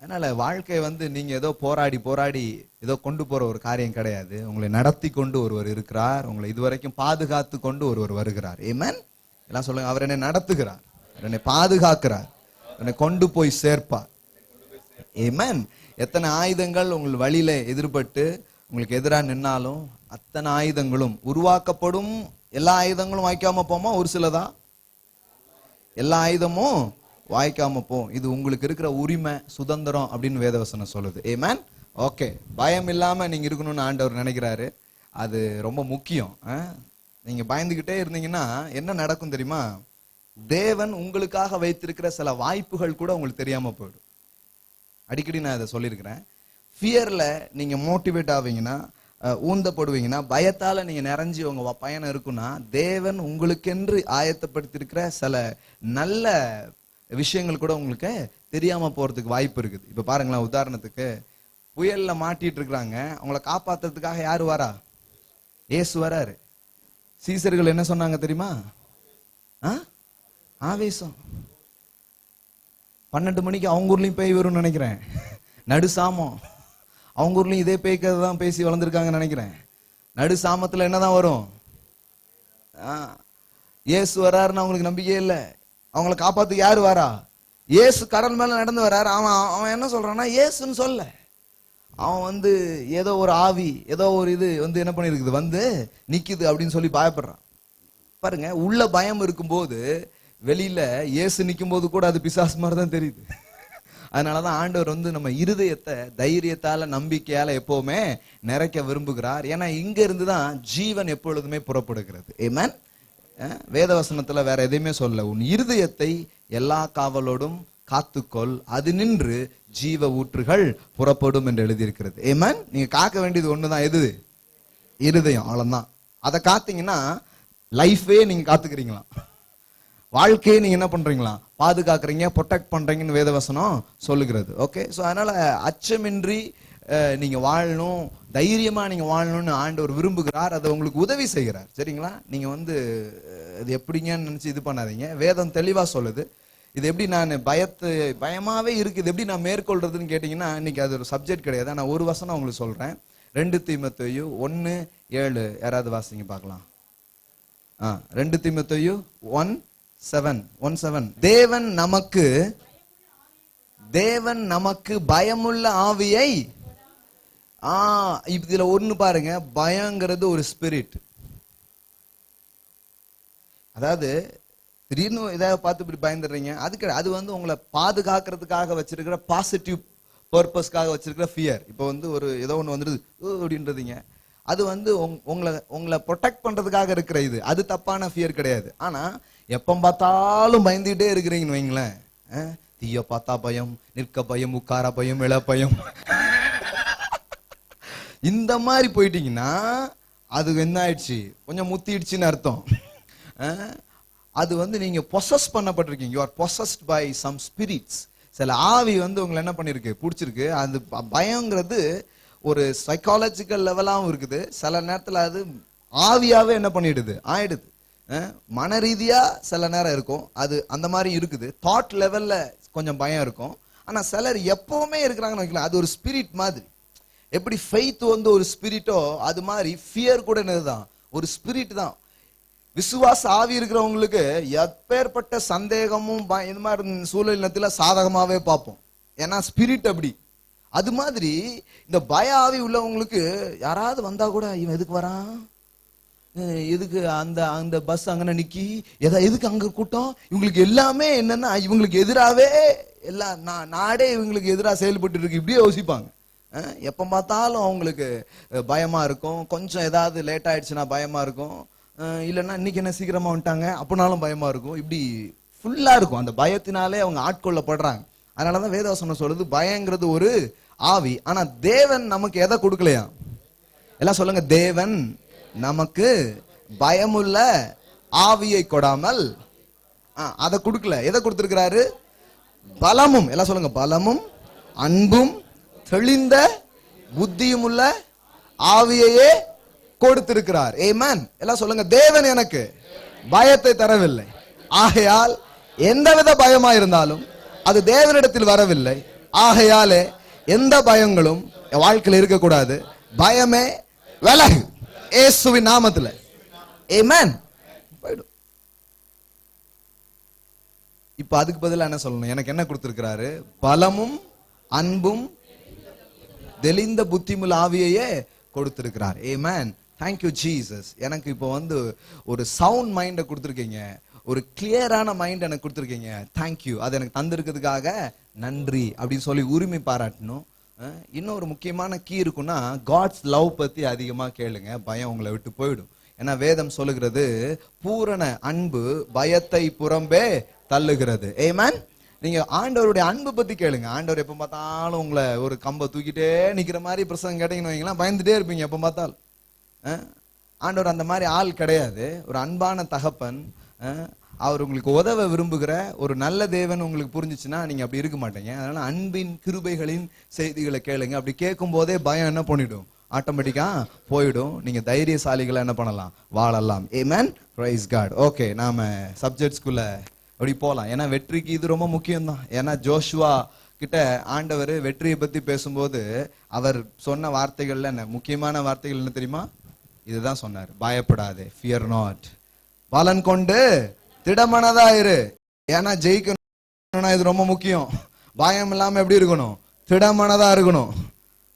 அதனால வாழ்க்கை நீங்க ஏதோ போராடி போராடி ஏதோ கொண்டு போற ஒரு காரியம் கிடையாது. உங்களை நடத்தி கொண்டு ஒருவர் இருக்கிறார், உங்களை இதுவரைக்கும் பாதுகாத்து கொண்டு ஒருவர் வருகிறார். ஆமென். எல்லாம் சொல்லுங்க, அவர் என்னை நடத்துகிறார், என்னை பாதுகாக்கிறார், என்னை கொண்டு போய் சேர்ப்பார். ஆமென். எத்தனை ஆயுதங்கள் உங்கள் வழியில எதிர்பட்டு உங்களுக்கு எதிராக நின்னாலும் அத்தனை ஆயுதங்களும் உருவாக்கப்படும். எல்லா ஆயுதங்களும் வாய்க்காம போமா? ஒரு சிலதான். எல்லா ஆயுதமும் வாய்க்காம போம். இது உங்களுக்கு இருக்கிற உரிமை, சுதந்திரம் அப்படின்னு வேதவசனம் சொல்லுது. ஆமென். ஓகே, பயம் இல்லாம நீங்க இருக்கணும்னு ஆண்டவர் நினைக்கிறாரு. அது ரொம்ப முக்கியம். நீங்க பயந்துகிட்டே இருந்தீங்கன்னா என்ன நடக்கும் தெரியுமா? தேவன் உங்களுக்காக வைத்திருக்கிற சில வாய்ப்புகள் கூட உங்களுக்கு தெரியாம போயிடும். அடிக்கடி நான் இதை சொல்லியிருக்கிறேன். ஃபியர்ல நீங்க மோட்டிவேட் ஆவீங்கன்னா, ஊந்தப்படுவீங்கன்னா, பயத்தால நீங்க நிறைஞ்சி உங்க பயணம் இருக்குன்னா, தேவன் உங்களுக்கென்று ஆயத்தப்படுத்தியிருக்கிற சில நல்ல விஷயங்கள் கூட உங்களுக்கு தெரியாம போறதுக்கு வாய்ப்பு இருக்குது. இப்ப பாருங்களேன், உதாரணத்துக்கு புயல்ல மாட்டிட்டு இருக்கிறாங்க, அவங்கள காப்பாத்துறதுக்காக யாரு வரா? இயேசு வராரு. சீசர்கள் என்ன சொன்னாங்க தெரியுமா? ஆவேசம். 12 மணிக்கு அவங்க ஊர்லயும் பேய் வரும்னு நினைக்கிறேன். நடுசாமம். அவங்க ஊர்லயும் இதே பேய்க்கதை தான் பேசி வளர்ந்துருக்காங்கன்னு நினைக்கிறேன். நடுசாமத்துல என்னதான் வரும்? இயேசு வராருன்னு அவங்களுக்கு நம்பிக்கையே இல்லை. அவங்கள காப்பாத்து யாரு வரா? இயேசு கடல் மேல நடந்து வர்றாரு. அவன் என்ன சொல்றான்னா, இயேசுன்னு சொல்ல, அவன் ஏதோ ஒரு ஆவி, ஏதோ ஒரு இது என்ன பண்ணிருக்குது, நிக்குது அப்படின்னு சொல்லி பயப்படுறான். பாருங்க, உள்ள பயம் இருக்கும்போது வெளியில இயேசு நிக்கும் போது கூட அது பிசாசு மாதிரி தான் தெரியுது. அதனாலதான் ஆண்டவர் நம்ம இருதயத்தை தைரியத்தால நம்பிக்கையால எப்பவுமே நிறைக்க விரும்புகிறார். ஏன்னா இங்க இருந்துதான் ஜீவன் எப்பொழுதுமே புறப்படுகிறது. ஆமென். வேதவசனத்துல வேற எதையுமே சொல்ல, உன் இருதயத்தை எல்லா காவலோடும் காத்துக்கொள், அது நின்று ஜீவ ஊற்றுகள் புறப்படும் என்று எழுதியிருக்கிறது. ஆமென். நீங்க காக்க வேண்டியது ஒண்ணுதான். எது? இருதயம். அவ்வளவுதான். அதை காத்தீங்கன்னா லைஃபே நீங்க காத்துக்கிறீங்களா, வாழ்க்கையை நீங்க என்ன பண்றீங்களா, பாதுகாக்கிறீங்க, ப்ரொடெக்ட் பண்றீங்கன்னு வேதவசனம் சொல்லுகிறது. ஓகே, சோ அதனால அச்சமின்றி நீங்க வாழணும், தைரியமா நீங்க வாழணும்னு ஆண்டவர் விரும்புகிறார். அதை உங்களுக்கு உதவி செய்கிறார். சரிங்களா? நீங்க இது எப்படிங்கன்னு நினைச்சு இது பண்ணாதீங்க. வேதம் தெளிவா சொல்லுது. இது எப்படி நான் பயமாவே இருக்கு, இது எப்படி நான் மேற்கொள்றதுன்னு கேட்டீங்கன்னா, இன்னைக்கு அது ஒரு சப்ஜெக்ட் கிடையாது. நான் ஒரு வசனம் உங்களுக்கு சொல்றேன். 2 தீமோத்தேயு 1:7 யாராவது வாசிங்க பார்க்கலாம். 2 தீமோத்தேயு 1:7 தேவன் நமக்கு பயமுள்ள ஆவியை, இதுல ஒண்ணு பாருங்க, பயங்கிறது ஒரு ஸ்பிரிட். அதாவது திடீர்னு ஏதாவது பார்த்து இப்படி பயந்துடுறீங்க, அதுக்கு அது உங்களை பாதுகாக்கிறதுக்காக வச்சிருக்கிற பாசிட்டிவ் பர்பஸ்க்காக வச்சிருக்கிற ஃபியர். இப்போ ஒரு ஏதோ ஒண்ணு வந்துடுது அப்படின்றதுங்க, அது உங்களை ப்ரொடெக்ட் பண்றதுக்காக இருக்கிற இது, அது தப்பான ஃபியர் கிடையாது. ஆனா எப்ப பார்த்தாலும் பயந்துகிட்டே இருக்கிறீங்கன்னு வைங்களேன், தீய பார்த்தா பயம், நிற்க பயம், உட்கார பயம், இள பயம், இந்த மாதிரி போயிட்டீங்கன்னா அது என்ன ஆயிடுச்சு, கொஞ்சம் முத்திடுச்சுன்னு அர்த்தம். அது வந்து நீங்க பொசஸ் பண்ணப்பட்டிருக்கீங்க. You are possessed by some spirits. சில ஆவி வந்து உங்களை என்ன பண்ணிருக்கு, பிடிச்சிருக்கு. அது பயங்கிறது ஒரு சைக்காலஜிக்கல் லெவலாகவும் இருக்குது. சில நேரத்தில் அது ஆவியாவே என்ன பண்ணிடுது, ஆயிடுது. மன ரீதியா சில நேரம் இருக்கும், அது அந்த மாதிரி இருக்குது. தாட் லெவல்ல கொஞ்சம் பயம் இருக்கும். ஆனா சிலர் எப்பவுமே இருக்கிறாங்கன்னு வைக்கலாம், அது ஒரு ஸ்பிரிட் மாதிரி. எப்படி ஃபெய்த் வந்து ஒரு ஸ்பிரிட்டோ, அது மாதிரி ஃபியர் கூட என்னதுதான், ஒரு ஸ்பிரிட் தான். விசுவாச ஆவி இருக்கிறவங்களுக்கு எப்பேற்பட்ட சந்தேகமும் இந்த மாதிரி சூழ்நிலை சாதகமாவே பார்ப்போம். ஏன்னா ஸ்பிரிட் அப்படி. அது மாதிரி இந்த பய ஆவி உள்ளவங்களுக்கு யாராவது வந்தா கூட, இவன் எதுக்கு வரான், எதுக்கு அந்த அந்த பஸ் அங்க நிக்கி, எதுக்கு அங்க கூட்டம், இவங்களுக்கு எல்லாமே என்னன்னா இவங்களுக்கு எதிராவே எல்லாம் நாடே இவங்களுக்கு எதிராக செயல்பட்டு இருக்கு, இப்படியே யோசிப்பாங்க. எப்ப பார்த்தாலும் அவங்களுக்கு பயமா இருக்கும். கொஞ்சம் ஏதாவது லேட் ஆயிடுச்சுன்னா பயமா இருக்கும். இல்லைன்னா இன்னைக்கு என்ன சீக்கிரமா வந்துட்டாங்க அப்படின்னாலும் பயமா இருக்கும். இப்படி ஃபுல்லா இருக்கும். அந்த பயத்தினாலே அவங்க ஆட்கொள்ளப்படுறாங்க. அதனாலதான் வேதவசனம் சொல்லுது, பயங்கிறது ஒரு ஆவி. ஆனா தேவன் நமக்கு எதை கொடுக்கலையா? எல்லாம் சொல்லுங்க, தேவன் நமக்கு பயமுள்ள ஆவியை கொடாமல் அதை கொடுக்கல. எதை கொடுத்திருக்கிறாரு? பலமும், எல்லாம் சொல்லுங்க, பலமும் அன்பும் தெளிந்த புத்தியும் உள்ள ஆவியையே கொடுத்திருக்கிறார். ஆமென். எல்லாம் சொல்லுங்க, தேவன் எனக்கு பயத்தை தரவில்லை. ஆகையால் எந்தவித பயமா இருந்தாலும் அது தேவனிடத்தில் வரவில்லை. ஆகையாலே எந்த பயங்களும் வாழ்க்கையில் இருக்கக்கூடாது. பயமே விலகு இயேசுவின் நாமத்தில். ஆமென். இப்ப அதுக்கு பதிலா என்ன சொல்லணும்? எனக்கு என்ன கொடுத்திருக்கிறாரு? பலமும் அன்பும் தெளிந்த புத்திமுள்ள ஆவியையே கொடுத்திருக்கிறார். ஆமென். Thank you Jesus. எனக்கு இப்போ வந்து ஒரு சவுண்ட் மைண்டை கொடுத்துருக்கீங்க, ஒரு கிளியரான மைண்ட் எனக்கு கொடுத்துருக்கீங்க. தேங்க்யூ. அது எனக்கு தந்திருக்கிறதுக்காக நன்றி அப்படின்னு சொல்லி உரிமை பாராட்டணும். இன்னொரு முக்கியமான கீ இருக்குன்னா, காட்ஸ் லவ் பத்தி அதிகமா கேளுங்க, பயம் உங்களை விட்டு போயிடும். ஏன்னா வேதம் சொல்லுகிறது, பூரண அன்பு பயத்தை புறம்பே தள்ளுகிறது. ஆமென். நீங்க ஆண்டவருடைய அன்பு பத்தி கேளுங்க. ஆண்டவர் எப்ப பார்த்தாலும் உங்களை ஒரு கம்பை தூக்கிட்டே நிக்கிற மாதிரி பிரசங்கம் கேட்டீங்கன்னு வைங்களா, பயந்துட்டே இருப்பீங்க எப்ப பார்த்தாலும். ஆண்டவர் அந்த மாதிரி ஆள் கிடையாது. ஒரு அன்பான தகப்பன். அவர் உங்களுக்கு உதவ விரும்புகிற ஒரு நல்ல தேவன் உங்களுக்கு புரிஞ்சிச்சுன்னா நீங்க அப்படி இருக்க மாட்டீங்க. அதனால அன்பின் கிருபைகளின் செய்திகளை கேளுங்க. அப்படி கேட்கும் போதே பயம் என்ன பண்ணிடும், ஆட்டோமேட்டிக்கா போயிடும். நீங்க தைரியசாலிகளை என்ன பண்ணலாம், வாழலாம். ஆமென். Praise God. ஓகே, நாம சப்ஜெக்ட்ஸ்குள்ள அப்படி போலாம். ஏன்னா வெற்றிக்கு இது ரொம்ப முக்கியம் தான். ஏன்னா ஜோஷுவா கிட்ட ஆண்டவர் வெற்றியை பத்தி பேசும்போது அவர் சொன்ன வார்த்தைகள்ல என்ன முக்கியமான வார்த்தைகள் என்ன தெரியுமா? இதுதான் சொன்னார், பயப்படாதே, ஃபியர் நாட், பலன் கொண்டு திடமனதா இரு. ஏன்னா ஜெயிக்கணும்னா இது ரொம்ப முக்கியம். பயம் இல்லாம எப்படி இருக்கணும், திடமனதா இருக்கணும்.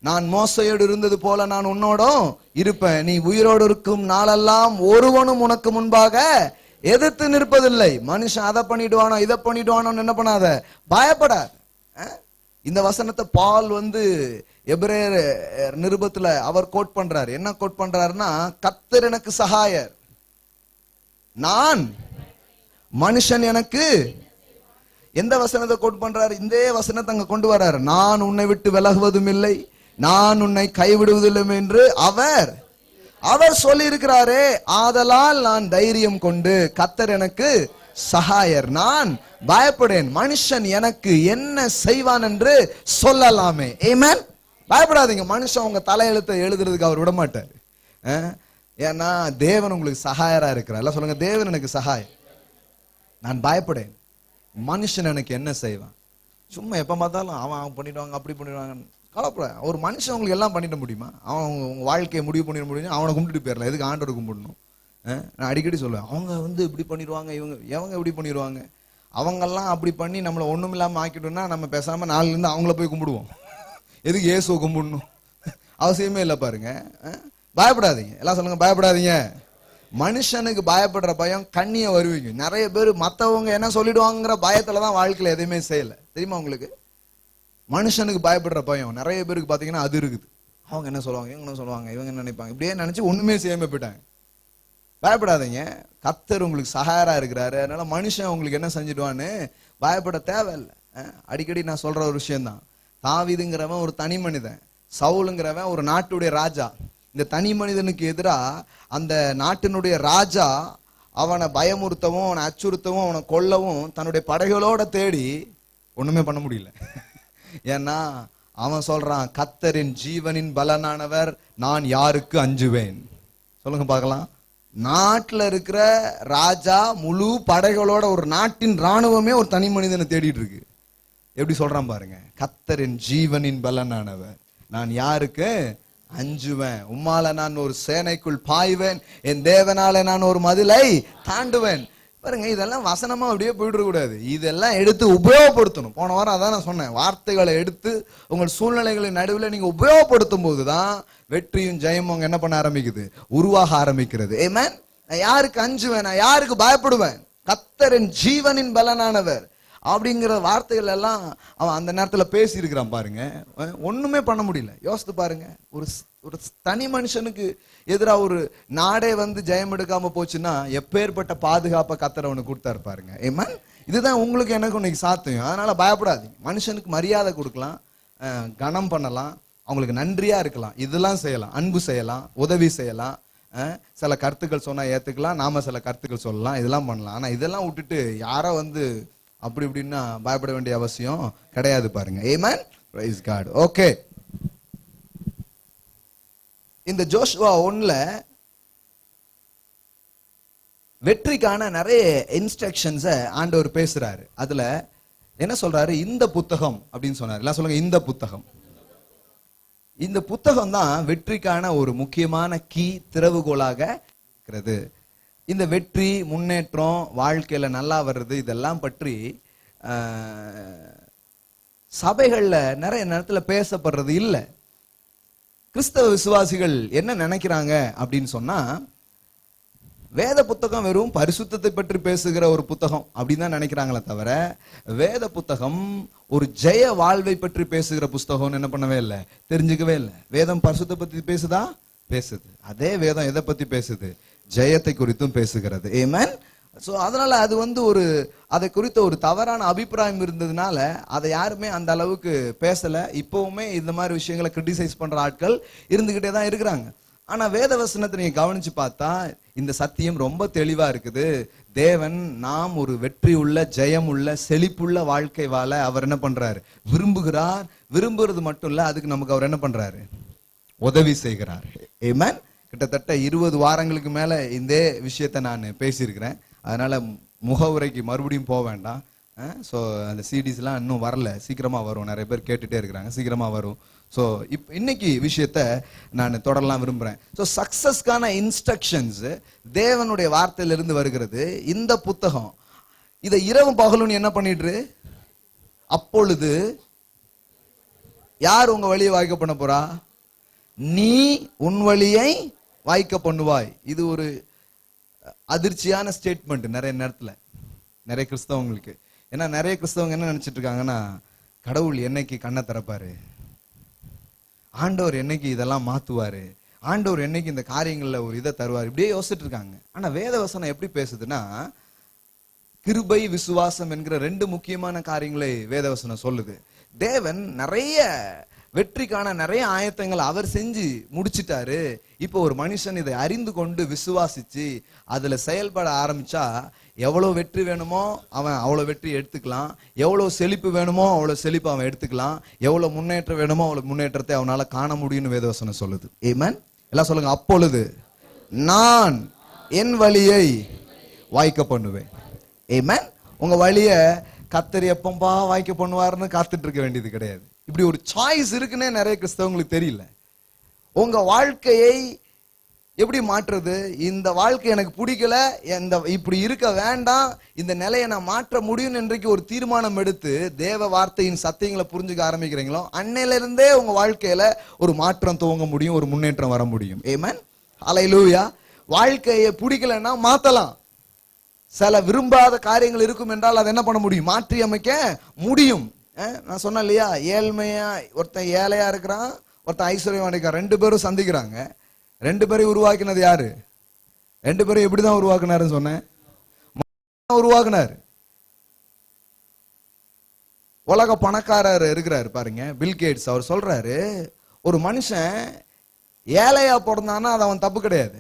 நான் மோசையோடு இருந்தது போல நான் உன்னோடும் இருப்பேன். நீ உயிரோடு இருக்கும் நாளெல்லாம் ஒருவனும் உனக்கு முன்பாக எதிர்த்து நிற்பதில்லை. மனுஷன் அதை பண்ணிடுவானோ இதை பண்ணிடுவானோன்னு என்ன பண்ணாத, பயப்படாத. இந்த வசனத்தை பால் வந்து எபிரேயர் நிருபத்துல அவர் கோட் பண்றாரு. என்ன கோட் பண்றாருன்னா, கர்த்தர் எனக்கு சகாயர், நான் மனுஷன் எனக்கு. எந்த வசனத்தை கோட் பண்றாரு? இந்த வசனத்தை அங்க கொண்டு வர்றாரு. நான் உன்னை விட்டு விலகுவதும் இல்லை, நான் உன்னை கைவிடுவதில்லை என்று அவர் சொல்லி இருக்கிறாரே. ஆதலால் நான் தைரியம் கொண்டு, கர்த்தர் எனக்கு சகாயர், நான் பயப்படேன், மனுஷன் எனக்கு என்ன செய்வான் என்று சொல்லலாமே. ஆமென். பயப்படாதீங்க. மனுஷன் உங்க தலையெழுத்தை எழுதுறதுக்கு அவர் விட மாட்டார். ஏன்னா தேவன் உங்களுக்கு சகாயரா இருக்கிறார். எல்லாம் சொல்லுங்க, தேவன் எனக்கு சகாயம், நான் பயப்படேன், மனுஷன் எனக்கு என்ன செய்வான். சும்மா எப்ப பார்த்தாலும் அவன் பண்ணிடுவாங்க அப்படி பண்ணிடுவாங்க கலப்பட. ஒரு மனுஷன் உங்களுக்கு எல்லாம் பண்ணிட முடியுமா? அவன் உங்க வாழ்க்கையை முடிவு பண்ணிட முடியும். அவனை கும்பிட்டுட்டு போயிடலாம். எதுக்கு ஆண்டவர் கும்பிடணும்? நான் அடிக்கடி சொல்லுவேன், அவங்க வந்து இப்படி பண்ணிடுவாங்க, இவங்க எப்படி பண்ணிடுவாங்க, அவங்கெல்லாம் அப்படி பண்ணி நம்மளை ஒண்ணும் இல்லாம ஆக்கிட்டோம்னா நம்ம பேசாம நாளில இருந்து அவங்கள போய் கும்பிடுவோம். எதுக்கு இயேசுவை கும்பிடணும்? அவசியமே இல்லை. பாருங்க, பயப்படாதீங்க. எல்லாம் சொல்லுங்க, பயப்படாதீங்க. மனுஷனுக்கு பயப்படுற பயம் கண்ணிய வருவீங்க. நிறைய பேர் மத்தவங்க என்ன சொல்லிடுவாங்கிற பயத்துலதான் வாழ்க்கையில எதையுமே செய்யல. தெரியுமா உங்களுக்கு? மனுஷனுக்கு பயப்படுற பயம் நிறைய பேருக்கு பாத்தீங்கன்னா அது இருக்குது. அவங்க என்ன சொல்லுவாங்க, இவங்க என்ன சொல்லுவாங்க, இவங்க என்ன நினைப்பாங்க, இப்படியே நினைச்சு ஒண்ணுமே செய்யாம போயிட்டாங்க. பயப்படாதீங்க, கர்த்தர் உங்களுக்கு சகாயரா இருக்கிறாரு. அதனால மனுஷன் உங்களுக்கு என்ன செஞ்சிடுவான்னு பயப்பட தேவையில்லை. அடிக்கடி நான் சொல்ற ஒரு விஷயம்தான். தாவீதுங்கிறவன் ஒரு தனி மனிதன், சவுலுங்கிறவன் ஒரு நாட்டுடைய ராஜா. இந்த தனி மனிதனுக்கு எதிரா அந்த நாட்டினுடைய ராஜா அவனை பயமுறுத்தவும், அவனை அச்சுறுத்தவும், அவனை கொல்லவும் தன்னுடைய படைகளோட தேடி ஒண்ணுமே பண்ண முடியல. ஏன்னா அவன் சொல்றான், கர்த்தரின் ஜீவனின் பலனானவர், நான் யாருக்கு அஞ்சுவேன்? சொல்லுங்க பார்க்கலாம். நாட்டுல இருக்கிற ராஜா முழு படைகளோட, ஒரு நாட்டின் ராணுவமே ஒரு தனி மனிதனை தேடிட்டு இருக்கு. எப்படி சொல்றான் பாருங்க, கர்த்தரின் ஜீவனின் பலனானவர், நான் யாருக்கு அஞ்சுவேன்? உம்மால நான் ஒரு சேனைக்குள் பாய்வேன், என் தேவனால நான் ஒரு மதிலை தாண்டுவேன். பாருங்க, இதெல்லாம் வசனமா அப்படியே போயிட கூடாது, இதெல்லாம் எடுத்து உபயோகப்படுத்தணும். போன வாரம் அதான் நான் சொன்னேன், வார்த்தைகளை எடுத்து உங்கள் சூழ்நிலைகளின் நடுவில் நீங்க உபயோகப்படுத்தும் போதுதான் வெற்றியும் ஜெயமும் அங்க என்ன பண்ண ஆரம்பிக்குது, உருவாக ஆரம்பிக்கிறது. ஆமென். நான் யாருக்கு அஞ்சுவேன்? நான் யாருக்கு பயப்படுவேன்? கர்த்தரின் ஜீவனின் பலனானவர் அப்படிங்கிற வார்த்தைகள் எல்லாம் அவன் அந்த நேரத்துல பேசி இருக்கிறான் பாருங்க. ஒண்ணுமே பண்ண முடியல. யோசித்து பாருங்க, ஒரு தனி மனுஷனுக்கு எதிராக ஒரு நாடே வந்து ஜெயம் எடுக்காம போச்சுன்னா எப்பேற்பட்ட பாதுகாப்பை கர்த்தர் அவனுக்கு கொடுத்தாரு பாருங்க. ஆமென். இதுதான் உங்களுக்கு எனக்கு இன்னைக்கு சாத்தியம். அதனால பயப்படாதீங்க. மனுஷனுக்கு மரியாதை கொடுக்கலாம், கனம் பண்ணலாம், அவங்களுக்கு நன்றியா இருக்கலாம், இதெல்லாம் செய்யலாம், அன்பு செய்யலாம், உதவி செய்யலாம், சில கருத்துக்கள் சொன்னா ஏத்துக்கலாம், நாம சில கருத்துக்கள் சொல்லலாம், இதெல்லாம் பண்ணலாம். ஆனா இதெல்லாம் விட்டுட்டு யாரோ வந்து அப்படி இப்படின்னா பயப்பட வேண்டிய அவசியம் கிடையாது பாருங்க. ஆமென். Praise God. ஓகே, இந்த ஜோஷுவா 1ல வெற்றிக்கான நிறைய இன்ஸ்ட்ரக்ஷன்ஸ ஆண்டவர் பேசுறாரு. அதுல என்ன சொல்றாரு? இந்த புத்தகம் அப்படின்னு சொன்னாரு. எல்லாம் சொல்லுங்க, இந்த புத்தகம். இந்த புத்தகம் தான் வெற்றிக்கான ஒரு முக்கியமான கீ, திறவுகோலாக இருக்கிறது. இந்த வெற்றி, முன்னேற்றம், வாழ்க்கையில நல்லா வர்றது, இதெல்லாம் பற்றி சபைகள்ல நிறைய நேரத்துல பேசப்படுறது இல்ல. கிறிஸ்தவ விசுவாசிகள் என்ன நினைக்கிறாங்க அப்படின்னு சொன்னா, வேத புத்தகம் வெறும் பரிசுத்தத்தை பற்றி பேசுகிற ஒரு புத்தகம் அப்படின்னு தான் நினைக்கிறாங்களே தவிர, வேத புத்தகம் ஒரு ஜெய வாழ்வை பற்றி பேசுகிற புத்தகம் என்ன பண்ணவே இல்லை, தெரிஞ்சுக்கவே இல்லை. வேதம் பரிசுத்தை பத்தி பேசுதா? பேசுது. அதே வேதம் எதை பத்தி பேசுது? ஜெயத்தை குறித்தும் பேசுகிறது. ஆமென். சோ அதனால அது வந்து ஒரு அதை குறித்த ஒரு தவறான அபிப்பிராயம் இருந்ததுனால அதை யாருமே அந்த அளவுக்கு பேசல. இப்பவுமே இந்த மாதிரி விஷயங்களை கிரிட்டிசைஸ் பண்ற ஆட்கள் இருந்துகிட்டே தான் இருக்கிறாங்க. ஆனா வேத வசனத்தை நீங்க கவனிச்சு பார்த்தா இந்த சத்தியம் ரொம்ப தெளிவா இருக்குது. தேவன் நாம் ஒரு வெற்றி உள்ள, ஜெயம் உள்ள, செழிப்புள்ள வாழ்க்கை வாழ அவர் என்ன பண்றாரு? விரும்புகிறார். விரும்புறது மட்டும் இல்ல, அதுக்கு நமக்கு அவர் என்ன பண்றாரு? உதவி செய்கிறார். ஆமென். கிட்டத்தட்ட 20 வாரங்களுக்கு மேல இந்த விஷயத்தை நான் பேசியிருக்கிறேன். அதனால முகவுரைக்கு மறுபடியும் போக வேண்டாம். ஸோ அந்த சிடிஸ்லாம் இன்னும் வரல, சீக்கிரமா வரும். நிறைய பேர் கேட்டுட்டே இருக்கிறாங்க, சீக்கிரமா வரும். ஸோ இன்னைக்கு விஷயத்த நான் தொடரலாம் விரும்புறேன். ஸோ சக்சஸ்க்கான இன்ஸ்ட்ரக்ஷன்ஸ் தேவனுடைய வார்த்தையிலிருந்து வருகிறது. இந்த புத்தகம் இதை இரவும் பகலும் என்ன பண்ணிட்டு, அப்பொழுது யார் உங்க வழியை வாய்க்க பண்ண போறா? நீ உன் வழியை வாய்க்க பண்ணுவாய். இது ஒரு அதிர்ச்சியான ஸ்டேட்மெண்ட் நிறைய நேரத்துல, நிறைய கிறிஸ்தவங்களுக்கு. ஏன்னா நிறைய கிறிஸ்தவங்க என்ன நினைச்சிட்டு இருக்காங்கன்னா, கடவுள் என்னைக்கு கண்ணை திறப்பாரு, ஆண்டவர் என்னைக்கு இதெல்லாம் மாத்துவாரு, ஆண்டவர் என்னைக்கு இந்த காரியங்கள்ல ஒரு இதை தருவார், இப்படியே யோசிச்சுட்டு இருக்காங்க. ஆனா வேத வசனம் எப்படி பேசுதுன்னா, கிருபை, விசுவாசம் என்கிற 2 முக்கியமான காரியங்களை வேத வசனம் சொல்லுது. தேவன் நிறைய வெற்றிக்கான நிறைய ஆயத்தங்கள் அவர் செஞ்சு முடிச்சிட்டாரு. இப்போ ஒரு மனுஷன் இதை அறிந்து கொண்டு விசுவாசிச்சு அதுல செயல்பட ஆரம்பிச்சா எவ்வளவு வெற்றி வேணுமோ அவன் அவ்வளவு வெற்றி எடுத்துக்கலாம், எவ்வளவு செழிப்பு வேணுமோ அவ்வளவு செழிப்பு அவன் எடுத்துக்கலாம், எவ்வளவு முன்னேற்றம் வேணுமோ அவ்வளவு முன்னேற்றத்தை அவனால காண முடியும்னு வேதவசனம் சொல்லுது. ஆமென். எல்லாம் சொல்லுங்க, அப்பொழுது நான் என் வழியை வாய்க்க பண்ணுவேன். ஆமென். உங்க வழிய கர்த்தர் எப்பம்பா வாய்க்க பண்ணுவாருன்னு காத்துட்டு இருக்க வேண்டியது கிடையாது. இப்படி ஒரு சாய்ஸ் இருக்குன்னே நிறைய கிறிஸ்தவங்களுக்கு தெரியல. உங்க வாழ்க்கையை எப்படி மாற்றுறது? இந்த வாழ்க்கை எனக்கு பிடிக்கல, இப்படி இருக்க வேண்டாம், இந்த நிலையை நான் மாற்ற முடியும் இன்றைக்கு ஒரு தீர்மானம் எடுத்து தேவ வார்த்தையின் சத்தியங்களை புரிஞ்சுக்க ஆரம்பிக்கிறீங்களோ, அன்னையில இருந்தே உங்க வாழ்க்கையில ஒரு மாற்றம் துவங்க முடியும், ஒரு முன்னேற்றம் வர முடியும். ஆமென். ஹல்லேலூயா. வாழ்க்கையை பிடிக்கலன்னா மாத்தலாம். சில விரும்பாத காரியங்கள் இருக்கும் என்றால் அதை என்ன பண்ண முடியும்? மாற்றி அமைக்க முடியும். நான் சொன்னேன் இல்லையா, ஏழ்மையா ஒருத்தன் ஏழையா இருக்கிறான், ஒருத்தன் ஐஸ்வர்யமா இருக்கான், 2 பேரும் சந்திக்கிறாங்க. 2 பேரையும் உருவாக்கினது யாரு? 2 பேரும் எப்படிதான் உருவாக்குனாருன்னு சொன்னேன், உருவாக்குனாரு. உலக பணக்காரர் இருக்கிறாரு பாருங்க, பில் கேட்ஸ். அவர் சொல்றாரு, ஒரு மனுஷன் ஏழையா பிறந்தான்னா அது அவன் தப்பு கிடையாது.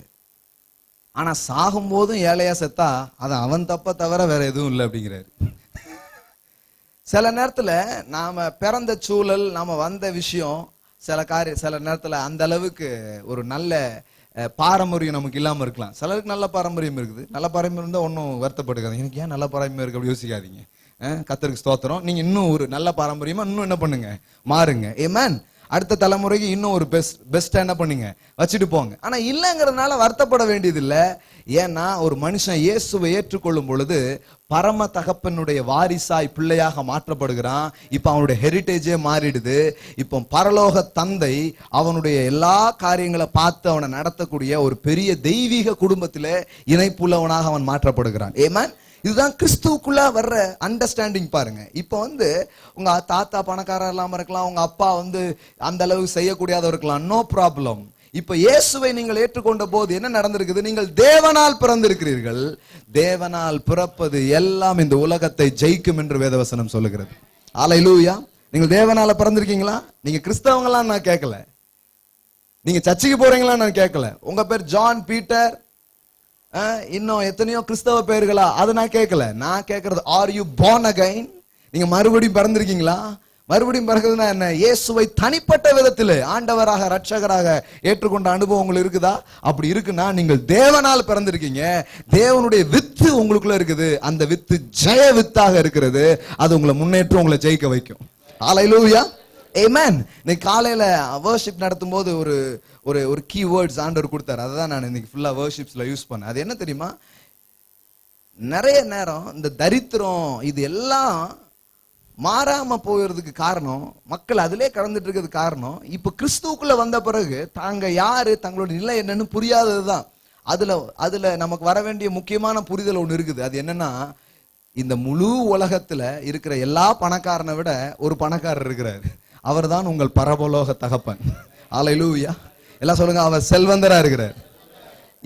ஆனா சாகும் போதும் ஏழையா செத்தா அது அவன் தப்ப தவிர வேற எதுவும் இல்லை அப்படிங்கிறாரு. சில நேரத்துல நாம பிறந்த சூழல், நாம வந்த விஷயம், சில நேரத்துல அந்த அளவுக்கு ஒரு நல்ல பாரம்பரியம் நமக்கு இல்லாம இருக்கலாம். சிலருக்கு நல்ல பாரம்பரியம் இருக்குது. நல்ல பாரம்பரியம் இருந்தா ஒன்னும் வருத்தப்படுக்காதீங்க. எனக்கு ஏன் நல்ல பாரம்பரியம் இருக்கு அப்படி யோசிக்காதீங்க. கர்த்தருக்கு ஸ்தோத்திரம். நீங்க இன்னும் ஒரு நல்ல பாரம்பரியமா இன்னும் என்ன பண்ணுங்க, மாறுங்க. ஆமென். அடுத்த தலைமுறைக்கு இன்னும் ஒரு பெஸ்டா என்ன பண்ணுங்க, வச்சுட்டு போங்க. ஆனா இல்லைங்கிறதுனால வருத்தப்பட வேண்டியது இல்லை. ஏன்னா ஒரு மனுஷன் இயேசுவை ஏற்றுக்கொள்ளும் பொழுது பரம தகப்பனுடைய வாரிசாய் பிள்ளையாக மாற்றப்படுகிறான். இப்ப அவனுடைய ஹெரிட்டேஜே மாறிடுது. இப்போ பரலோக தந்தை அவனுடைய எல்லா காரியங்களை பார்த்து அவனை நடத்தக்கூடிய ஒரு பெரிய தெய்வீக குடும்பத்திலே இணைப்புள்ளவனாக அவன் மாற்றப்படுகிறான். ஆமென். இதுதான் கிறிஸ்துவுக்குள்ள வர்ற அண்டர்ஸ்டாண்டிங். பாருங்க, இப்ப உங்க தாத்தா பணக்காரர் இல்லாம இருக்கலாம், உங்க அப்பா அந்த அளவு செய்யக்கூடியதா இருக்கலாம், நோ ப்ராப்ளம். இப்ப இயேசுவை நீங்கள் ஏற்றுக்கொண்ட போது என்ன நடந்திருக்குது? நீங்கள் தேவனால் பிறந்திருக்கிறீர்கள். தேவனால் பிறப்பது எல்லாம் இந்த உலகத்தை ஜெயிக்கும் என்று வேதவசனம் சொல்லுகிறது. அல்லேலூயா. நீங்கள் தேவனால பிறந்திருக்கீங்களா? நீங்க கிறிஸ்தவங்களா நான் கேட்கல, நீங்க சர்ச்சுக்கு போறீங்களா நான் கேட்கல. உங்க பேர் ஜான், பீட்டர், இன்னும் எத்தனையோ கிறிஸ்தவ பெயர்களா, அது நான் கேட்கல. நான் கேட்கறது, ஆர் யூ born again? நீங்க மறுபடியும் பிறந்திருக்கீங்களா? மறுபடியும் பிறகுதுன்னா என்ன? இயேசுவை தனிப்பட்ட விதத்தில் ஆண்டவராக ரட்சகராக ஏற்றுக்கொண்ட அனுபவம் உங்களுக்கு இருக்குதா? அப்படி இருக்குன்னா நீங்கள் தேவனால் பிறந்திருக்கீங்க. தேவனுடைய வித்து உங்களுக்குள்ள இருக்குது. அந்த வித்து ஜெய வித்தாக இருக்கிறது. அது உங்களை முன்னேற்றம், உங்களை ஜெயிக்க வைக்கும். ஹல்லேலூயா. ஆமென். இன்னைக்கு காலையில வர்ஷிப் நடத்தும் போது ஒரு ஒரு கீ வேர்ட்ஸ் ஆண்டவர் கொடுத்தாரு. அதுதான் நான் இன்னைக்கு ஃபுல்லா வர்ஷிப்ஸ்ல யூஸ் பண்ணேன். அது என்ன தெரியுமா? நிறைய நேரம் இந்த தரித்திரம் இது எல்லாம் மாறாம போகிறதுக்கு காரணம், மக்கள் அதிலே கடந்துட்டு இருக்கிறது காரணம், இப்ப கிறிஸ்துவுக்குள்ள வந்த பிறகு தாங்க யாரு, தங்களோட நிலை என்னன்னு புரியாததுதான். அதுல நமக்கு வர வேண்டிய முக்கியமான புரிதல் ஒண்ணு இருக்குது. அது என்னன்னா, இந்த முழு உலகத்துல இருக்கிற எல்லா பணக்காரனை விட ஒரு பணக்காரர் இருக்கிறார். அவர் தான் உங்கள் பரலோக தகப்பன். அல்லேலூயா. எல்லாம் சொல்லுங்க, அவர் செல்வந்தரா இருக்கிறார்.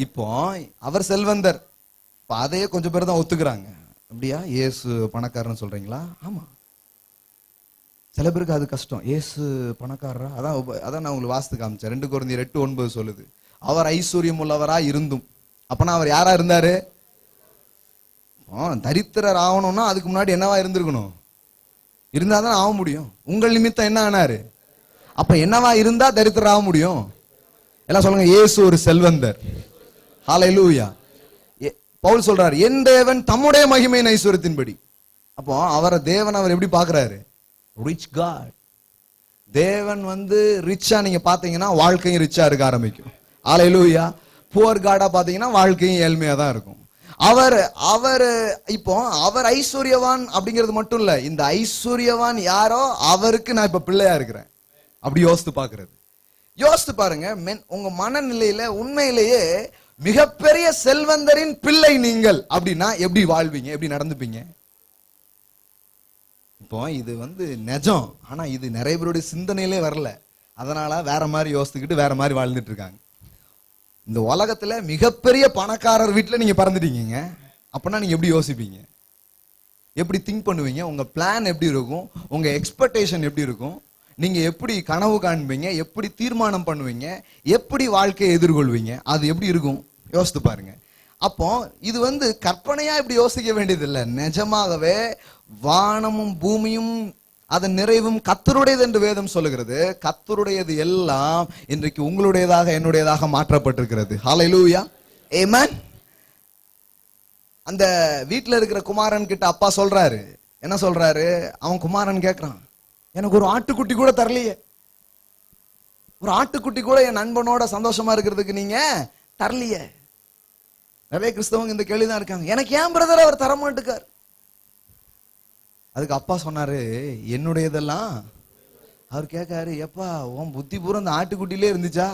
இப்போ அவர் செல்வந்தர். அதையே கொஞ்சம் பேர் தான் ஒத்துக்கிறாங்க. அப்படியா, இயேசு பணக்காரன்னு சொல்றீங்களா? ஆமா. சில பேருக்கு அது கஷ்டம். இயேசு பணக்காரரா? அதான் நான் உங்களுக்கு வாஸ்து காமிச்சேன். 2 கொரிந்தியர் 8:9 சொல்லுது, அவர் ஐஸ்வர்யம் உள்ளவரா இருந்தும். அப்பனா அவர் யாரா இருந்தாரு? தரித்திரர் ஆகணும்னா அதுக்கு முன்னாடி என்னவா இருந்திருக்கணும்? இருந்தாதான் ஆக முடியும். உங்கள் நிமித்தம் என்ன ஆனாரு? அப்ப என்னவா இருந்தா தரித்திரர் ஆக முடியும்? எல்லாம் சொல்லுங்க, இயேசு ஒரு செல்வந்தர். ஹல்லேலூயா. பவுல் சொல்றாரு, என் தேவன் தம்முடைய மகிமையின் ஐஸ்வர்யத்தின்படி. அப்போ அவரை தேவன் அவர் எப்படி பாக்குறாரு? Rich God. தேவன் ரிச்சா நீங்க பாத்தீங்கன்னா வாழ்க்கையும் ரிச்சா இருக்க ஆரம்பிக்கும். ஹல்லேலூயா. புவர் காடா பாத்தீங்கன்னா வாழ்க்கையும் ஏழ்மையா தான் இருக்கும். இப்போ அவர் ஐஸ்வர்யவான் அப்படிங்கிறது மட்டும் இல்ல, இந்த ஐஸ்வர்யவான் யாரோ அவருக்கு நான் இப்ப பிள்ளையா இருக்கிறேன். அப்படி யோசித்து பாருங்க. உங்க மனநிலையில உண்மையிலேயே மிகப்பெரிய செல்வந்தரின் பிள்ளை நீங்கள் அப்படின்னா எப்படி வாழ்வீங்க, எப்படி நடந்துப்பீங்க? இப்போ இது நிஜம். ஆனா இது நிறைய பேருடைய சிந்தனையிலே வரல. அதனால வேற மாதிரி யோசித்துக்கிட்டு வேற மாதிரி வாழ்ந்துட்டு இருக்காங்க. இந்த உலகத்துல மிகப்பெரிய பணக்காரர் வீட்டுல நீங்க பிறந்துட்டீங்க அப்படின்னா நீங்க எப்படி யோசிப்பீங்க, எப்படி திங்க் பண்ணுவீங்க, உங்க பிளான் எப்படி இருக்கும், உங்க எக்ஸ்பெக்டேஷன் எப்படி இருக்கும், நீங்க எப்படி கனவு காண்பீங்க, எப்படி தீர்மானம் பண்ணுவீங்க, எப்படி வாழ்க்கையை எதிர்கொள்வீங்க, அது எப்படி இருக்கும் யோசித்து பாருங்க. அப்போ இது கற்பனையா இப்படி யோசிக்க வேண்டியது இல்லை. நிஜமாகவே வானமும் பூமியும் அதன் நிறைவும் கர்த்தருடையது என்று வேதம் சொல்லுகிறது. கர்த்தருடையது எல்லாம் இன்றைக்கு உங்களுடையதாக என்னுடையதாக மாற்றப்பட்டிருக்கிறது. ஹல்லேலூயா. ஆமென். அந்த வீட்டுல இருக்கிற குமாரன் கிட்ட அப்பா சொல்றாரு, என்ன சொல்றாரு? அவன் குமாரன் கேட்கிறான், எனக்கு ஒரு ஆட்டுக்குட்டி கூட தரலையே, ஒரு ஆட்டுக்குட்டி கூட என் நண்பனோட சந்தோஷமா இருக்கிறதுக்கு நீங்க தரலையே. நிறைய கிறிஸ்தவங்க இந்த கேள்விதான் இருக்காங்க, எனக்கு ஏன் பிரதர் அவர் தரமாட்டுக்கார்? அதுக்கு அப்பா சொன்னாரு, என்னுடையதெல்லாம். அவர் கேட்காரு, எப்பா உன் புத்தி பூரா அந்த ஆட்டுக்குட்டிலே இருந்துச்சா?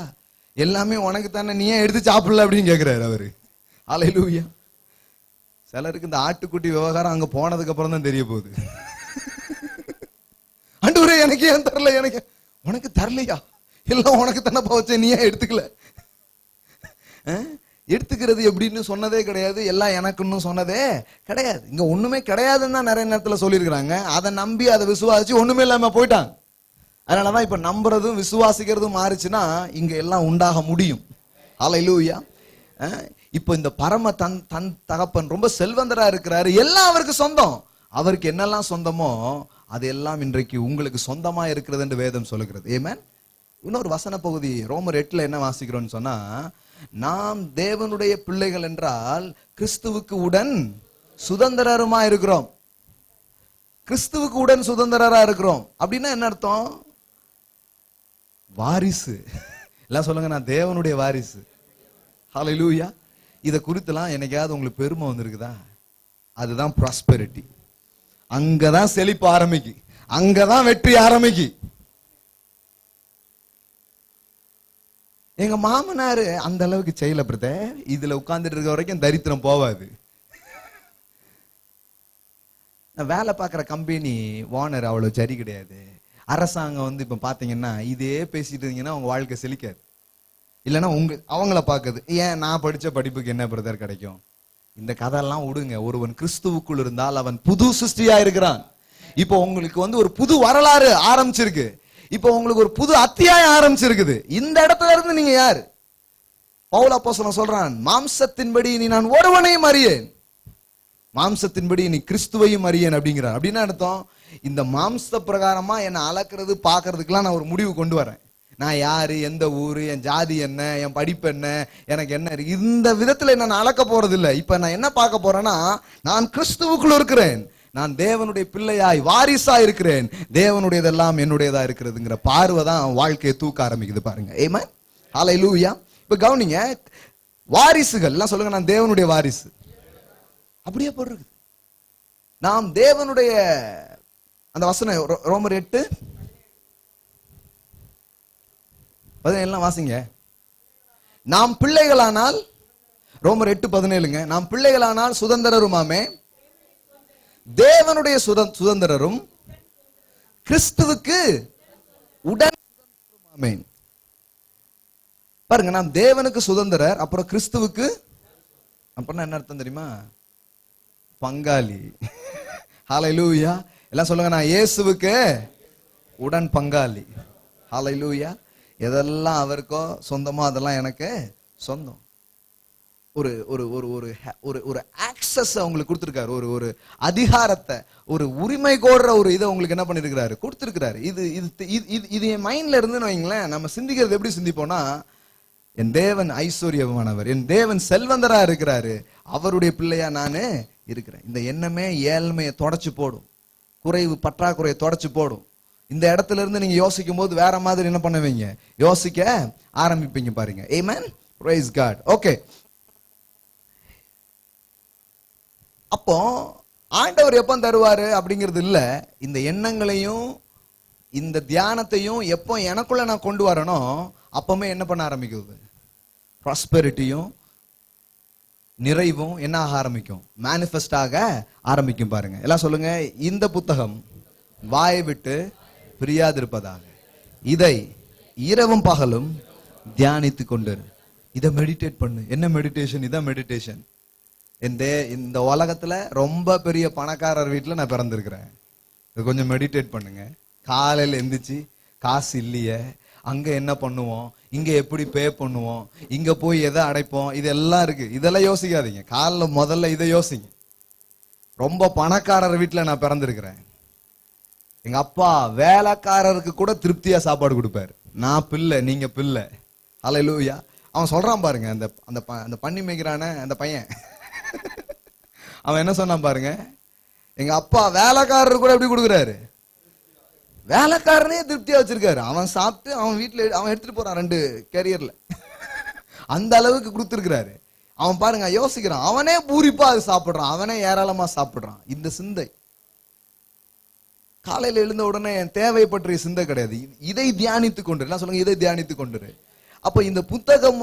எல்லாமே உனக்கு தானே, நீ ஏன் எடுத்து சாப்பிடல அப்படின்னு கேட்கிறாரு அவரு. ஹல்லேலூயா. சிலருக்கு இந்த ஆட்டுக்குட்டி விவகாரம் அங்க போனதுக்கு அப்புறம் தான் தெரிய போகுது. ஆண்டவரே எனக்கு ஏன் தரல, எனக்கு உனக்கு தரலையா? எல்லாம் உனக்கு தானே போச்சு, நீ ஏன் எடுத்துக்கல? எடுத்துக்கிறது எப்படின்னு சொன்னதே கிடையாது, எல்லாம் எனக்குன்னு சொன்னதே கிடையாது. இங்க ஒண்ணுமே கிடையாதுன்னு தான் நிறைய நேரத்துல சொல்லியிருக்கிறாங்க. அதை நம்பி அதை விசுவாசிச்சு ஒண்ணுமே இல்லாம போயிட்டாங்க. அதனாலதான் இப்ப நம்புறதும் விசுவாசிக்கிறதும் மாறிச்சுன்னா இங்க எல்லாம் உண்டாக முடியும். ஹல்லேலூயா. இப்போ இந்த பரம தன் தகப்பன் ரொம்ப செல்வந்தரா இருக்கிறாரு, எல்லாம் அவருக்கு சொந்தம். அவருக்கு என்னெல்லாம் சொந்தமோ அது எல்லாம் இன்றைக்கு உங்களுக்கு சொந்தமா இருக்கிறது என்று வேதம் சொல்லுகிறது. ஆமென். இன்னொரு வசன பகுதி ரோமர் 8 என்ன வாசிக்கிறோம்னு சொன்னா, நாம் தேவனுடைய பிள்ளைகள் என்றால் கிறிஸ்துவுக்கு உடன் சுதந்திரருமா இருக்கிறோம். கிறிஸ்துவுக்கு உடன் சுதந்திரரா இருக்கிறோம் அப்படின்னா என்ன அர்த்தம்? வாரிசு. எல்லாம் சொல்லுங்க, நான் தேவனுடைய வாரிசு. ஹல்லேலூயா. இத குறித்துலாம் என்னைக்காவது உங்களுக்கு பெருமை வந்திருக்குதா? அதுதான் ப்ராஸ்பெரிட்டி. அங்கதான் செழிப்பு ஆரம்பிக்கு, அங்கதான் வெற்றி ஆரம்பிக்கு. எங்க மாமனாரு அந்த அளவுக்கு செய்யல பிரதர், இதுல உட்கார்ந்துட்டு இருக்க வரைக்கும் தரித்திரம் போவாது. வேலை பார்க்குற கம்பெனி ஓனர் அவ்வளவு சரி கிடையாது. அரசாங்கம் இப்ப பாத்தீங்கன்னா இதே பேசிட்டு இருந்தீங்கன்னா உங்க வாழ்க்கை செழிக்காது. இல்லைன்னா அவங்கள பார்க்குது, ஏன் நான் படிச்ச படிப்புக்கு என்ன பிரதர் கிடைக்கும்? இந்த கதையெல்லாம் விடுங்க. ஒருவன் கிறிஸ்துவுக்குள் இருந்தால் அவன் புது சிருஷ்டியா இருக்கிறான். இப்போ உங்களுக்கு ஒரு புது வரலாறு ஆரம்பிச்சிருக்கு. இப்போ உங்களுக்கு ஒரு புது அத்தியாயம் ஆரம்பிச்சிருக்குது. இந்த இடத்துல இருந்து நீங்க யாரு? பவுல் அப்போஸ்தலன் சொல்றான், மாம்சத்தின்படி நீ நான் ஒருவனையும் அறியேன், மாம்சத்தின்படி நீ கிறிஸ்துவையும் அறியேன் அப்படிங்கிறான். அப்படின்னா அர்த்தம், இந்த மாம்ச பிரகாரமா என்னை அளக்கிறது பாக்குறதுக்கெல்லாம் நான் ஒரு முடிவு கொண்டு வரேன். நான் யாரு, எந்த ஊரு, என் ஜாதி என்ன, என் படிப்பு என்ன, எனக்கு என்ன இருக்கு, இந்த விதத்துல என்ன நான் அளக்க போறது இல்லை. இப்ப நான் என்ன பார்க்க போறேன்னா, நான் கிறிஸ்துவுக்குள் இருக்கிறேன், நான் தேவனுடைய பிள்ளையாய் வாரிசா இருக்கிறேன், தேவனுடையதெல்லாம் என்னுடையதா இருக்கிறதுங்கிற பார்வை தான் வாழ்க்கையை தூக்க ஆரம்பிக்குது பாருங்க. ஆமென். ஹல்லேலூயா. இப்ப கவனிங்க, வாரிசுகள் எல்லாம் சொல்லுங்க, நான் தேவனுடைய வாரிசு. அப்படியே போடுறது நாம் தேவனுடைய அந்த வசனம் ரோமர் 8:17 வாசிங்க. நாம் பிள்ளைகளானால், ரோமர் 8:17, நாம் பிள்ளைகளானால் சுதந்திரருமாமே, தேவனுடைய சுதந்திரரும் கிறிஸ்துவுக்கு உடன் சுதந்திரருமாமே. பாருங்க, நாம் தேவனுக்கு சுதந்திரர், அப்புறம் கிறிஸ்துவுக்கு அப்படின்னா என்ன அர்த்தம் தெரியுமா? பங்காளி. ஹல்லேலூயா. எல்லாம் சொல்லுங்க, நான் இயேசுவுக்கு உடன் பங்காளி. ஹல்லேலூயா. எதெல்லாம் அவருக்கோ சொந்தமோ அதெல்லாம் எனக்கு சொந்தம். ஒரு ஒரு ஒரு ஒரு ஒரு ஆக்சஸ் உங்களுக்கு கொடுத்திருக்காரு, ஒரு அதிகாரத்தை, ஒரு உரிமை கோடுற ஒரு இதை உங்களுக்கு என்ன பண்ணிருக்கிறாரு, கொடுத்திருக்கிறாரு. இது இது இது என் மைண்ட்ல இருந்து வைங்களேன், நம்ம சிந்திக்கிறது எப்படி சிந்திப்போம்னா, என் தேவன் ஐஸ்வர்யமானவர், என் தேவன் செல்வந்தரா இருக்கிறாரு, அவருடைய பிள்ளையா நானு இருக்கிறேன். இந்த எண்ணமே ஏழ்மையை தொடச்சு போடும், குறைவு பற்றாக்குறையை தொடச்சு போடும். இந்த இடத்துல இருந்து நீங்க யோசிக்கும் போது வேற மாதிரி என்ன பண்ணுவீங்க, யோசிக்க ஆரம்பிப்பீங்க பாருங்க. ஆமென். Praise God. ஓகே. அப்போ ஆண்டவர் எப்போ தருவாரு அப்படிங்கிறது இல்ல, இந்த எண்ணங்களையும் இந்த தியானத்தையும் எப்போ எனக்குள்ள நான் கொண்டு வரணும், அப்பவுமே என்ன பண்ண ஆரம்பிக்குது, ப்ராஸ்பெரிட்டியும் நிறைவும் என்ன ஆக ஆரம்பிக்கும், மேனிஃபெஸ்ட் ஆக ஆரம்பிக்கும் பாருங்க. எல்லாம் சொல்லுங்க, இந்த புத்தகம் வாயை விட்டு பிரியாதிருப்பதாக, இதை இரவும் பகலும் தியானித்து கொண்டு இதை மெடிடேட் பண்ணு. என்ன மெடிடேஷன்? இதான் மெடிடேஷன். இந்த உலகத்துல ரொம்ப பெரிய பணக்காரர் வீட்டுல நான் பிறந்திருக்கிறேன். இது கொஞ்சம் மெடிடேட் பண்ணுங்க. காலையில எந்திரிச்சு, காசு இல்லையே, அங்க என்ன பண்ணுவோம், இங்க எப்படி பே பண்ணுவோம், இங்க போய் எதை அடைப்போம், இதெல்லாம் இருக்கு. இதெல்லாம் யோசிக்காதீங்க. காலைல முதல்ல இதை யோசிங்க. ரொம்ப பணக்காரர் வீட்டுல நான் பிறந்திருக்கிறேன். எங்க அப்பா வேலைக்காரருக்கு கூட திருப்தியா சாப்பாடு கொடுப்பாரு. நான் பிள்ளை, நீங்க பிள்ளை. ஹல்லேலூயா. அவன் சொல்றான் பாருங்க, அந்த அந்த பண்ணி மேய்க்கிறான அந்த பையன், அவன் என்ன சொன்னான் பாருங்க, எங்க அப்பா வேலைக்காரர் கூட எப்படி கொடுக்குறாரு, வேலைக்காரனே திருப்தியா வச்சிருக்காரு. அவன் சாப்பிட்டு அவன் வீட்டுல அவன் எடுத்துட்டு போறான் 2 கேரியர்ல. அந்த அளவுக்கு கொடுத்துருக்கிறாரு. அவன் பாருங்க யோசிக்கிறான், அவனே பூரிப்பா அது சாப்பிடுறான், அவனே ஏராளமா சாப்பிடுறான். இந்த சிந்தை காலையில எழுந்த உடனே என் தேவை பற்றிய சிந்தை கிடையாது. இதை தியானித்து கொண்டு எல்லாம் சொல்லுங்க, இதை தியானித்து கொண்டு. அப்ப இந்த புத்தகம்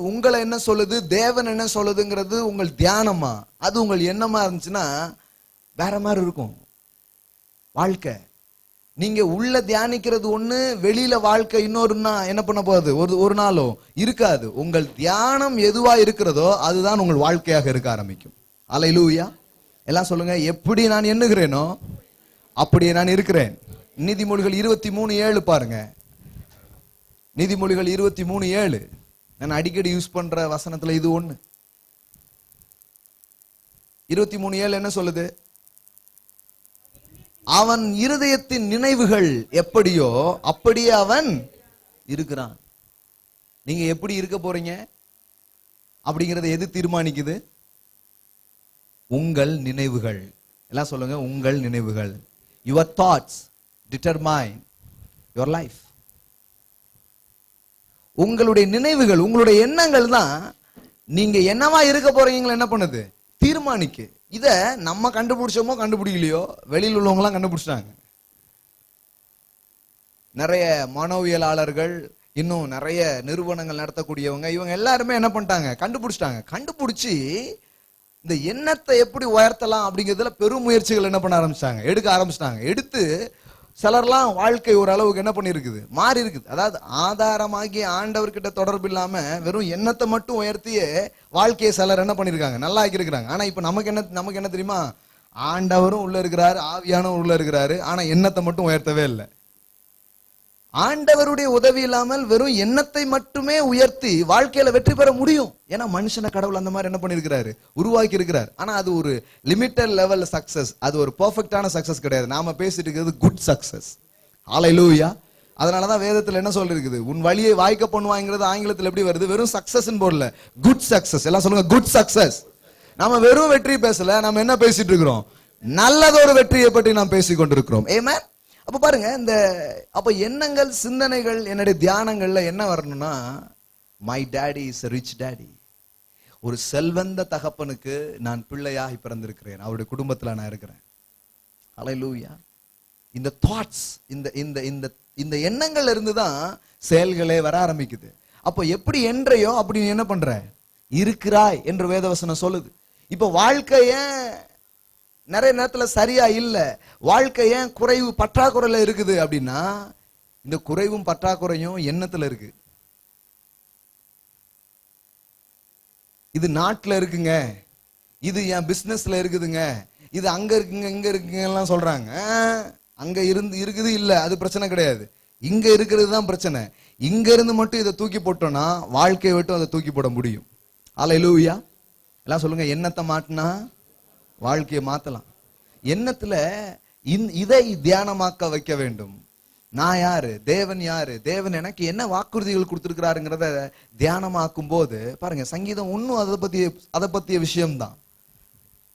உங்களை என்ன சொல்லுது, தேவன் என்ன சொல்லுதுங்கிறது உங்கள் தியானமா, அது உங்கள் எண்ணமா இருந்துச்சுன்னா வேற மாதிரி இருக்கும் வாழ்க்கை. நீங்க உள்ள தியானிக்கிறது ஒண்ணு, வெளியில வாழ்க்கை இன்னொருன்னா என்ன பண்ண போகுது, ஒரு நாளும் இருக்காது. உங்கள் தியானம் எதுவா இருக்கிறதோ அதுதான் உங்கள் வாழ்க்கையாக இருக்க ஆரம்பிக்கும். அல்லேலூயா. எல்லாம் சொல்லுங்க, எப்படி நான் எண்ணுகிறேனோ அப்படியே நான் இருக்கிறேன். நீதிமொழிகள் 23:7 பாருங்க. நீதிமொழிகள் 23:7 நான் அடிக்கடி யூஸ் பண்ற வசனத்துல இது ஒண்ணு. 23:7 என்ன சொல்லுது? அவன் இருதயத்தின் நினைவுகள் எப்படியோ அப்படியே அவன் இருக்கிறான். நீங்க எப்படி இருக்க போறீங்க அப்படிங்கறத எது தீர்மானிக்குது? உங்கள் நினைவுகள். எல்லாம் சொல்லுங்க, உங்கள் நினைவுகள். Your thoughts determine your life. உங்களுடைய நினைவுகள், உங்களுடைய எண்ணங்கள் தான் நீங்க என்னவா இருக்க போறீங்களா என்ன பண்ணுது? தீர்மானிக்கு. இத நம்ம கண்டுபிடிச்சோமோ கண்டுபிடிக்கலையோ, வெளியில் உள்ளவங்க எல்லாம் கண்டுபிடிச்சாங்க. நிறைய மனோவியலாளர்கள், இன்னும் நிறைய நிறுவனங்கள் நடத்தக்கூடியவங்க, இவங்க எல்லாருமே என்ன பண்ணிட்டாங்க? கண்டுபிடிச்சிட்டாங்க. கண்டுபிடிச்சி இந்த எண்ணத்தை எப்படி உயர்த்தலாம் அப்படிங்கிறதுல பெரும் முயற்சிகள் என்ன பண்ண ஆரம்பிச்சாங்க? எடுக்க ஆரம்பிச்சிட்டாங்க. எடுத்து சிலர்லாம் வாழ்க்கை ஒரு அளவுக்கு என்ன பண்ணிருக்குது? மாறி இருக்குது. அதாவது ஆதாரமாகி ஆண்டவர்கிட்ட தொடர்பு இல்லாம வெறும் எண்ணத்தை மட்டும் உயர்த்தியே வாழ்க்கையை சிலர் என்ன பண்ணிருக்காங்க? நல்லா ஆக்கி இருக்கிறாங்க. ஆனா இப்ப நமக்கு என்ன தெரியுமா? ஆண்டவரும் உள்ள இருக்கிறாரு, ஆவியானவரும் உள்ள இருக்கிறாரு. ஆனா எண்ணத்தை மட்டும் உயர்த்தவே இல்லை. ஆண்டவருடைய உதவி இல்லாமல் வெறும் எண்ணத்தை மட்டுமே உயர்த்தி வாழ்க்கையில வெற்றி பெற முடியும். ஏன்னா மனுஷனை கடவுள் அந்த மாதிரி என்ன பண்ணிருக்கிறாரு? உருவாக்கி இருக்கிறார். ஆனா அது ஒரு லிமிட்டட் லெவல் சக்சஸ். அது ஒரு பெர்ஃபெக்ட்டான சக்சஸ் கிடையாது. நாம பேசிட்டு இருக்கிறது குட் சக்சஸ். ஹல்லேலூயா. அதனாலதான் வேதத்துல என்ன சொல்லிருக்குது? உன் வழியை வாய்க்க பண்ணுவாங்கிறது ஆங்கிலத்தில் எப்படி வருது? வெறும் சக்சஸ் போடல, குட் சக்சஸ். எல்லாம் சொல்லுங்க, குட் சக்சஸ். நாம வெறும் வெற்றி பேசல, நம்ம என்ன பேசிட்டு இருக்கிறோம்? நல்லதொரு வெற்றியை பற்றி நாம் பேசிக் கொண்டிருக்கிறோம். ஆமென். அப்ப பாருங்க, அப்ப எண்ணங்கள், சிந்தனைகள், என்னுடைய தியானங்கள்ல என்ன வரணும்னா, my daddy is a rich daddy. ஒரு செல்வந்த தகப்பனுக்கு நான் பிள்ளையாகி பிறந்திருக்கிறேன். அவருடைய குடும்பத்துல நான் இருக்கிறேன். ஹல்லேலூயா. இந்த தாட்ஸ், இந்த எண்ணங்கள்ல இருந்துதான் செயல்களே வர ஆரம்பிக்குது. அப்ப எப்படி என்றையோ அப்படி நீ என்ன பண்ற? இருக்கிறாய் என்று வேதவசனம் சொல்லுது. இப்ப வாழ்க்கைய நிறைய நேரத்துல சரியா இல்ல, வாழ்க்கை ஏன் குறைவு பற்றாக்குறையில இருக்குது அப்படின்னா, இந்த குறைவும் பற்றாக்குறையும் எண்ணத்துல இருக்கு. இது நாட்டுல இருக்குங்க, இது என் பிசினஸ்ல இருக்குதுங்க, இது அங்க இருக்குங்க, இங்க இருக்குங்க எல்லாம் சொல்றாங்க. அங்க இருக்குது இல்ல, அது பிரச்சனை கிடையாது. இங்க இருக்கிறது தான் பிரச்சனை. இங்க இருந்து மட்டும் இதை தூக்கி போட்டோம்னா வாழ்க்கையை விட்டு அதை தூக்கி போட முடியும். ஹல்லேலூயா. எல்லாம் சொல்லுங்க, எண்ணத்தை மாட்டினா வாழ்க்கையை மாத்தலாம். எண்ணத்துல இதை தியானமாக்க வைக்க வேண்டும். நான் யாரு? தேவன் யாரு? தேவன் எனக்கு என்ன வாக்குறுதிகள் கொடுத்திருக்கிறாருங்கிறத தியானமாக்கும் போது பாருங்க, சங்கீதம் ஒன்னும் அதை பத்திய விஷயம்தான்.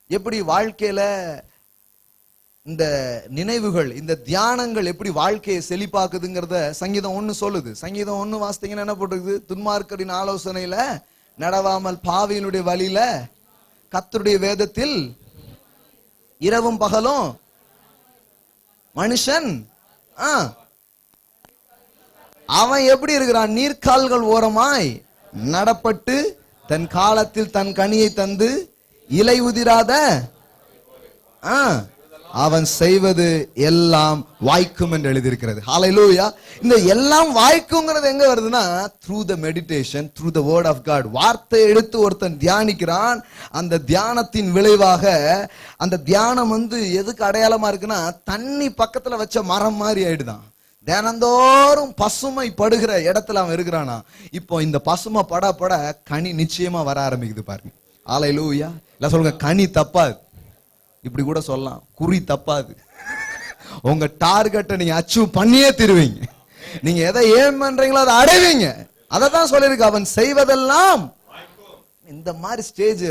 எப்படி வாழ்க்கையில இந்த நினைவுகள், இந்த தியானங்கள் எப்படி வாழ்க்கையை செழிப்பாக்குதுங்கிறத சங்கீதம் 1 சொல்லுது. சங்கீதம் 1 வாசித்தீங்கன்னா என்ன போட்டுருக்குது? துன்மார்க்கரின் ஆலோசனையில நடவாமல் பாவியினுடைய வழியில கர்த்தருடைய வேதத்தில் இரவும் பகலும் மனுஷன் அவன் எப்படி இருக்கிறான்? நீர்க்கால்கள் ஓரமாய் நடப்பட்டு தன் காலத்தில் தன் கனியை தந்து இலை உதிராத அவன் செய்வது எல்லாம் வாய்க்கும் என்று எழுதியிருக்கிறது. ஹல்லேலூயா. இந்த எல்லாம் வாய்க்குங்கிறது எங்க வருதுன்னா, through the meditation, through the word of God. வார்த்தை எடுத்து ஒருத்தன் தியானிக்கிறான். அந்த தியானத்தின் விளைவாக, அந்த தியானம் எதுக்கு அடையாளமா இருக்குன்னா, தண்ணி பக்கத்துல வச்ச மரம் மாதிரி ஆயிடுதான். தினந்தோறும் பசுமை படுகிற இடத்துல அவன் இருக்கிறானா. இப்போ இந்த பசுமை பட பட கனி நிச்சயமா வர ஆரம்பிக்குது பாருங்க. ஹல்லேலூயா. இல்ல சொல்லுங்க, கனி தப்பாது. இப்படி கூட சொல்லலாம், குறி தப்பாது. உங்க டார்கெட்டை நீங்க அச்சீவ் பண்ணியே தருவீங்க. நீங்க எதை ஏம் பண்றீங்களோ அதை அடைவீங்க. அதை தான் சொல்லிருக்கு, அவன் செய்வதெல்லாம். இந்த மாதிரி ஸ்டேஜ்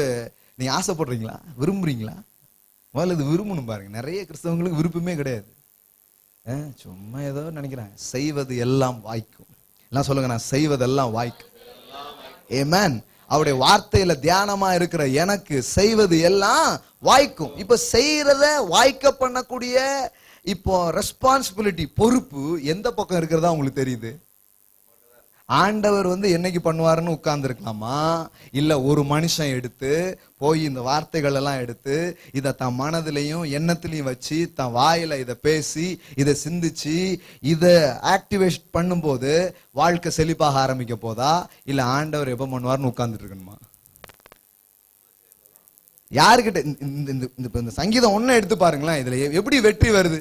நீங்க ஆசைப்படுறீங்களா? விரும்புறீங்களா? முதல்ல இது விரும்பணும் பாருங்க. நிறைய கிறிஸ்தவங்களுக்கு விருப்பமே கிடையாது. சும்மா ஏதோ நினைக்கிறேன். செய்வது எல்லாம் வாய்க்கும். எல்லாம் சொல்லுங்க, நான் செய்வதெல்லாம் வாய்க்கும். ஆமென். அவருடைய வார்த்தையில தியானமா இருக்கிற எனக்கு செய்வது எல்லாம் வாய்க்கும். இப்ப செய்யறத வாய்க்க பண்ணக்கூடிய இப்போ ரெஸ்பான்சிபிலிட்டி, பொறுப்பு எந்த பக்கம் இருக்கிறதா உங்களுக்கு தெரியுது? ஆண்டவர் என்னைக்கு பண்ணுவாருன்னு உட்கார்ந்து இருக்கலாமா? இல்ல ஒரு மனுஷன் எடுத்து போய் இந்த வார்த்தைகள் எல்லாம் எடுத்து இதை தன் மனதிலையும் எண்ணத்திலையும் வச்சு தன் வாயில இதை பேசி இதை சிந்திச்சு இதை ஆக்டிவேட் பண்ணும்போது வாழ்க்கை செழிப்பாக ஆரம்பிக்க போதா? இல்ல ஆண்டவர் எப்ப பண்ணுவாருன்னு உட்கார்ந்துட்டு இருக்கணுமா? யாருக்கிட்ட? இந்த சங்கீதம் 1 எடுத்து பாருங்களேன். இதுல எப்படி வெற்றி வருது?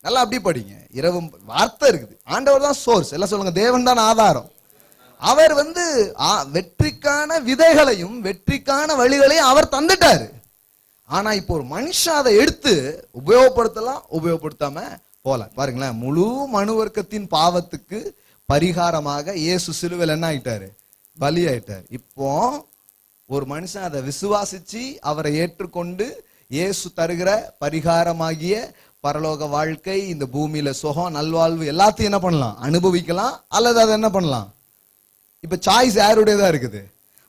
நல்லா அப்படி படிங்க. இரவு வார்த்தை இருக்குது. ஆண்டவர் தான் சோர்ஸ். எல்லாம் சொல்லுங்க, தேவன் தான் ஆதாரம். அவர் வெற்றிக்கான விதைகளையும் வெற்றிக்கான வழிகளையும் அவர் தந்துட்டாரு. ஆனா இப்போ ஒரு மனுஷன் அதை எடுத்து உபயோகப்படுத்தலாம், உபயோகப்படுத்தாம போலாம். பாருங்களேன், முழு மனு வர்க்கத்தின் பாவத்துக்கு பரிகாரமாக இயேசு சிலுவையில் என்ன ஆயிட்டாரு? பலி ஆயிட்டார். இப்போ ஒரு மனுஷன் அதை விசுவாசிச்சு அவரை ஏற்றுக்கொண்டு இயேசு தருகிற பரிகாரமாகிய பரலோக வாழ்க்கை, இந்த பூமியில சுகம், நல்வாழ்வு எல்லாத்தையும் என்ன பண்ணலாம்? அனுபவிக்கலாம். அல்லது அதை என்ன பண்ணலாம்? இப்ப சாய்ஸ் யாருடையதா இருக்குது?